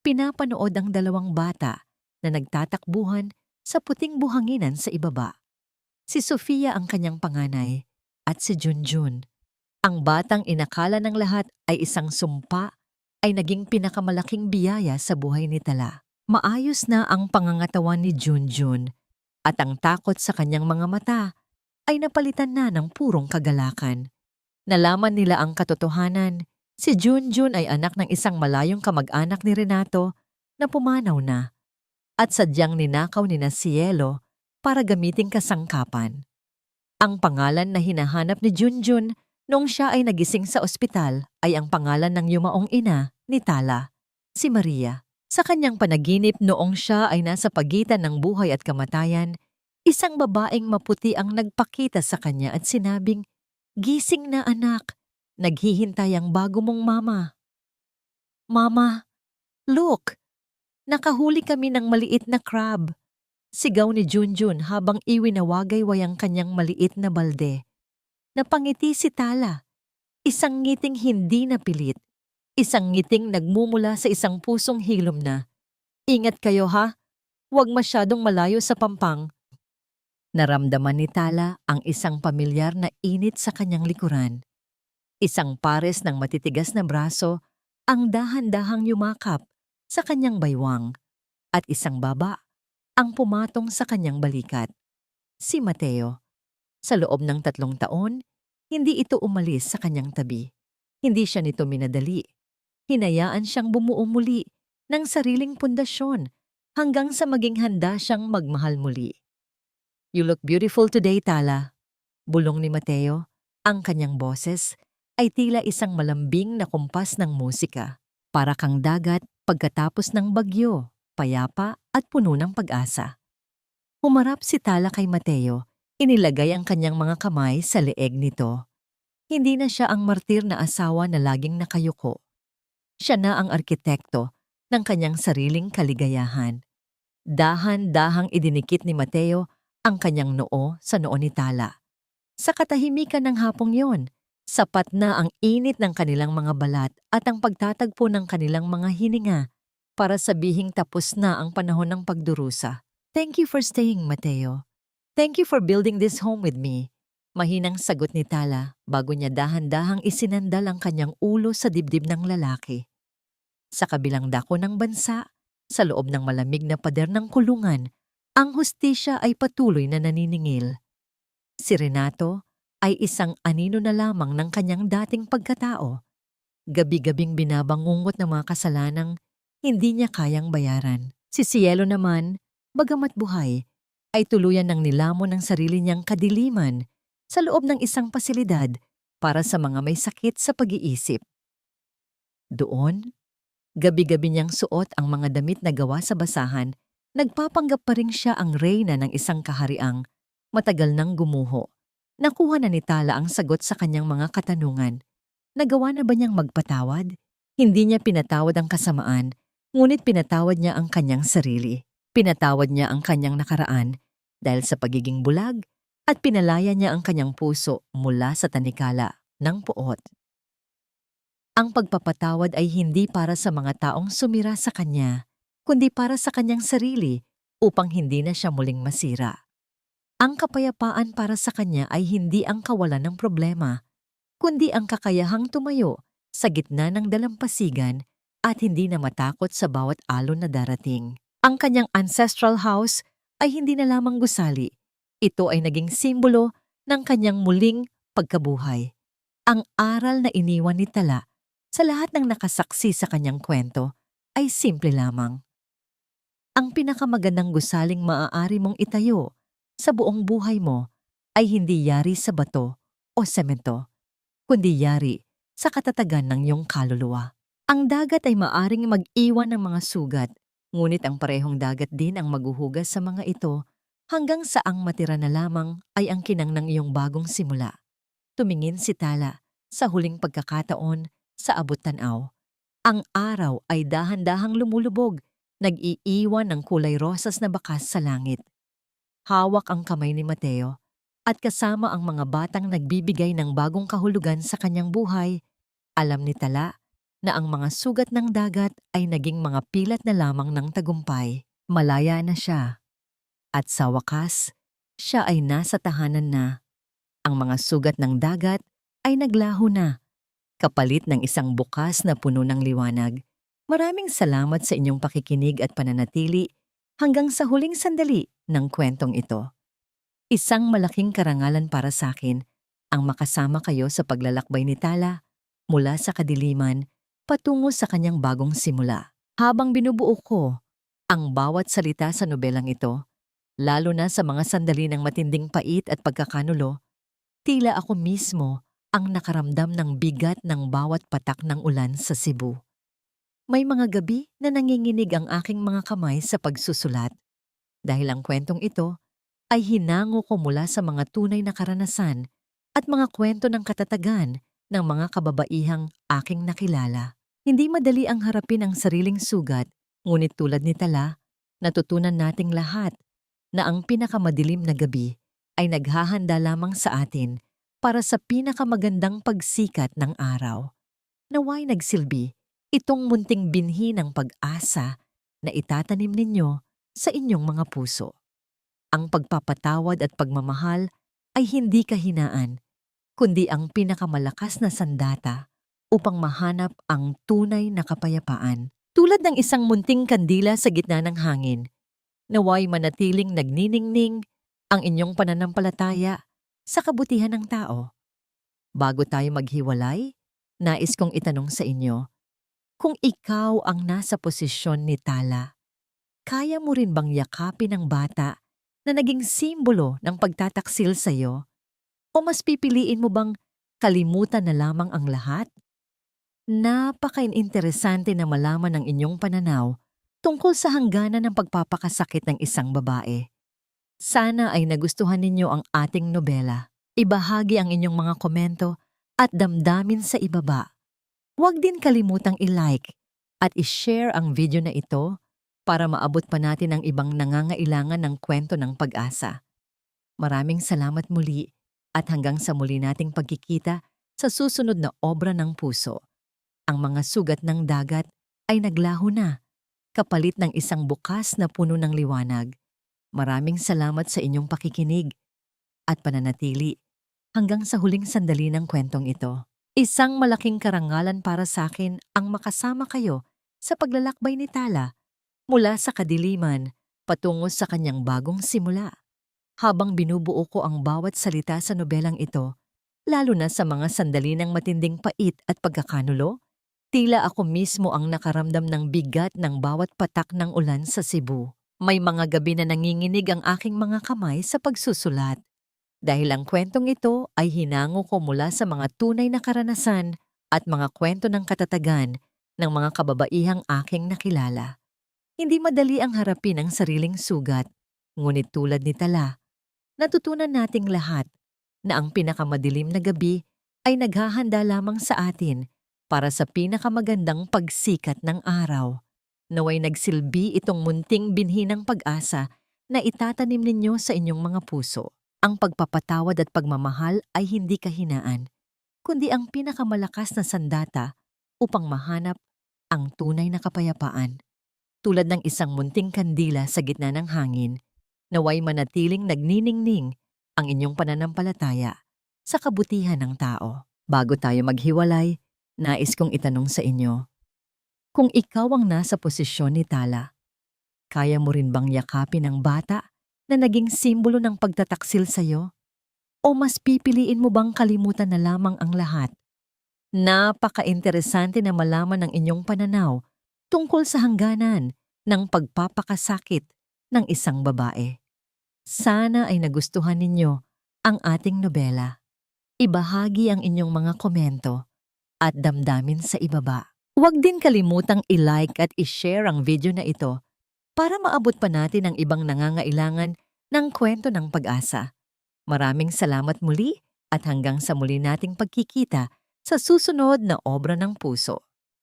Pinapanood ang 2 bata na nagtatakbuhan sa puting buhanginan sa ibaba. Si Sofia ang kanyang panganay at si Junjun. Ang batang inakala ng lahat ay isang sumpa ay naging pinakamalaking biyaya sa buhay ni Tala. Maayos na ang pangangatawan ni Junjun at ang takot sa kanyang mga mata ay napalitan na ng purong kagalakan. Nalaman nila ang katotohanan. Si Junjun ay anak ng isang malayong kamag-anak ni Renato na pumanaw na. at sadyang ninakaw ni na Cielo para gamiting kasangkapan. Ang pangalan na hinahanap ni Junjun noong siya ay nagising sa ospital ay ang pangalan ng yumaong ina ni Tala, si Maria. Sa kanyang panaginip noong siya ay nasa pagitan ng buhay at kamatayan, isang babaeng maputi ang nagpakita sa kanya at sinabing, "Gising na anak, naghihintay ang bago mong mama." "Mama, look! Nakahuli kami ng maliit na crab." Sigaw ni Junjun habang iwinawagay-way ang kanyang maliit na balde. Napangiti si Tala, isang ngiting hindi napilit, isang ngiting nagmumula sa isang pusong hilom na, "Ingat kayo ha, huwag masyadong malayo sa pampang." Naramdaman ni Tala ang isang pamilyar na init sa kanyang likuran. Isang pares ng matitigas na braso ang dahan-dahang yumakap sa kanyang baywang at isang baba ang pumatong sa kanyang balikat. Si Mateo. Sa loob ng 3 taon, hindi ito umalis sa kanyang tabi. Hindi siya nito minadali. Hinayaan siyang bumuo muli ng sariling pundasyon hanggang sa maging handa siyang magmahal muli. "You look beautiful today, Tala." Bulong ni Mateo. Ang kanyang boses ay tila isang malambing na kumpas ng musika. Para kang dagat pagkatapos ng bagyo, payapa at puno ng pag-asa. Humarap si Tala kay Mateo, inilagay ang kanyang mga kamay sa leeg nito. Hindi na siya ang martir na asawa na laging nakayuko. Siya na ang arkitekto ng kanyang sariling kaligayahan. Dahan-dahang idinikit ni Mateo ang kanyang noo sa noo ni Tala. Sa katahimikan ng hapong yon, sapat na ang init ng kanilang mga balat at ang pagtatagpo ng kanilang mga hininga para sabihing tapos na ang panahon ng pagdurusa. "Thank you for staying, Mateo. Thank you for building this home with me." Mahinang sagot ni Tala bago niya dahan-dahang isinandal ang kanyang ulo sa dibdib ng lalaki. Sa kabilang dako ng bansa, sa loob ng malamig na pader ng kulungan, ang hustisya ay patuloy na naniningil. Si Renato ay isang anino na lamang ng kanyang dating pagkatao. Gabi-gabing binabangungot ng mga kasalanang hindi niya kayang bayaran. Si Cielo naman, bagamat buhay, ay tuluyan ng nilamon ng sarili niyang kadiliman sa loob ng isang pasilidad para sa mga may sakit sa pag-iisip. Doon, gabi-gabi niyang suot ang mga damit na gawa sa basahan, nagpapanggap pa rin siya ang reyna ng isang kahariang matagal nang gumuho. Nakuha na ni Tala ang sagot sa kanyang mga katanungan. Nagawa na ba niyang magpatawad? Hindi niya pinatawad ang kasamaan, ngunit pinatawad niya ang kanyang sarili. Pinatawad niya ang kanyang nakaraan dahil sa pagiging bulag at pinalaya niya ang kanyang puso mula sa tanikala ng puot. Ang pagpapatawad ay hindi para sa mga taong sumira sa kanya, kundi para sa kanyang sarili upang hindi na siya muling masira. Ang kapayapaan para sa kanya ay hindi ang kawalan ng problema, kundi ang kakayahang tumayo sa gitna ng dalampasigan at hindi na matakot sa bawat alon na darating. Ang kanyang ancestral house ay hindi na lamang gusali. Ito ay naging simbolo ng kanyang muling pagkabuhay. Ang aral na iniwan ni Tala sa lahat ng nakasaksi sa kanyang kwento ay simple lamang. Ang pinakamagandang gusaling maaari mong itayo sa buong buhay mo ay hindi yari sa bato o semento, kundi yari sa katatagan ng iyong kaluluwa. Ang dagat ay maaring mag-iwan ng mga sugat, ngunit ang parehong dagat din ang maghuhugas sa mga ito hanggang sa ang matira na lamang ay ang kinang ng iyong bagong simula. Tumingin si Tala sa huling pagkakataon sa abot-tanaw. Ang araw ay dahan-dahang lumulubog, nag-iiwan ng kulay rosas na bakas sa langit. Hawak ang kamay ni Mateo at kasama ang mga batang nagbibigay ng bagong kahulugan sa kanyang buhay. Alam ni Tala na ang mga sugat ng dagat ay naging mga pilat na lamang ng tagumpay. Malaya na siya. At sa wakas, siya ay nasa tahanan na. Ang mga sugat ng dagat ay naglaho na, kapalit ng isang bukas na puno ng liwanag. Maraming salamat sa inyong pakikinig at pananatili hanggang sa huling sandali ng kwentong ito. Isang malaking karangalan para sa akin ang makasama kayo sa paglalakbay ni Tala mula sa kadiliman patungo sa kanyang bagong simula. Habang binubuo ko Ang bawat salita sa nobelang ito, lalo na sa mga sandali ng matinding pait at pagkakanulo, tila ako mismo ang nakaramdam ng bigat ng bawat patak ng ulan sa Cebu. May mga gabi na nanginginig ang aking mga kamay sa pagsusulat dahil ang kwentong ito ay hinango ko mula sa mga tunay na karanasan at mga kwento ng katatagan ng mga kababaihang aking nakilala. Hindi madali ang harapin ang sariling sugat, ngunit tulad ni Tala, natutunan nating lahat na ang pinakamadilim na gabi ay naghahanda lamang sa atin para sa pinakamagandang pagsikat ng araw. Naway nagsilbi itong munting binhi ng pag-asa na itatanim ninyo sa inyong mga puso. Ang pagpapatawad at pagmamahal ay hindi kahinaan, kundi ang pinakamalakas na sandata upang mahanap ang tunay na kapayapaan. Tulad ng isang munting kandila sa gitna ng hangin, naway manatiling nagniningning ang inyong pananampalataya sa kabutihan ng tao. Bago tayo maghiwalay, nais kong itanong sa inyo, kung ikaw ang nasa posisyon ni Tala, kaya mo rin bang yakapin ang bata na naging simbolo ng pagtataksil sa iyo? O mas pipiliin mo bang kalimutan na lamang ang lahat? Napaka-interesante na malaman ang inyong pananaw tungkol sa hangganan ng pagpapakasakit ng isang babae. Sana ay nagustuhan ninyo ang ating nobela. Ibahagi ang inyong mga komento at damdamin sa ibaba. Huwag din kalimutang i-like at i-share ang video na ito para maabot pa natin ang ibang nangangailangan ng kwento ng pag-asa. Maraming salamat muli at hanggang sa muli nating pagkikita sa susunod na obra ng puso. Ang mga sugat ng dagat ay naglaho na, kapalit ng isang bukas na puno ng liwanag. Maraming salamat sa inyong pakikinig at pananatili hanggang sa huling sandali ng kwentong ito. Isang malaking karangalan para sa akin ang makasama kayo sa paglalakbay ni Tala mula sa kadiliman patungo sa kanyang bagong simula. Habang binubuo ko ang bawat salita sa nobelang ito, lalo na sa mga sandali ng matinding pait at pagkakanulo, tila ako mismo ang nakaramdam ng bigat ng bawat patak ng ulan sa Cebu. May mga gabi na nanginginig ang aking mga kamay sa pagsusulat. Dahil ang kwentong ito ay hinango ko mula sa mga tunay na karanasan at mga kwento ng katatagan ng mga kababaihang aking nakilala. Hindi madali ang harapin ang sariling sugat, ngunit tulad ni Tala, natutunan nating lahat na ang pinakamadilim na gabi ay naghahanda lamang sa atin para sa pinakamagandang pagsikat ng araw. Naway nagsilbi itong munting binhi ng pag-asa na itatanim ninyo sa inyong mga puso. Ang pagpapatawad at pagmamahal ay hindi kahinaan, kundi ang pinakamalakas na sandata upang mahanap ang tunay na kapayapaan. Tulad ng isang munting kandila sa gitna ng hangin, naway manatiling nagniningning ang inyong pananampalataya sa kabutihan ng tao. Bago tayo maghiwalay, nais kong itanong sa inyo, kung ikaw ang nasa posisyon ni Tala, kaya mo rin bang yakapin ang bata na naging simbolo ng pagtataksil sa iyo? O mas pipiliin mo bang kalimutan na lamang ang lahat? Napaka-interesante na malaman ang inyong pananaw tungkol sa hangganan ng pagpapakasakit ng isang babae. Sana ay nagustuhan ninyo ang ating nobela. Ibahagi ang inyong mga komento at damdamin sa ibaba. Huwag din kalimutang i-like at i-share ang video na ito para maabot pa natin ang ibang nangangailangan ng kwento ng pag-asa. Maraming salamat muli at hanggang sa muli nating pagkikita sa susunod na obra ng puso.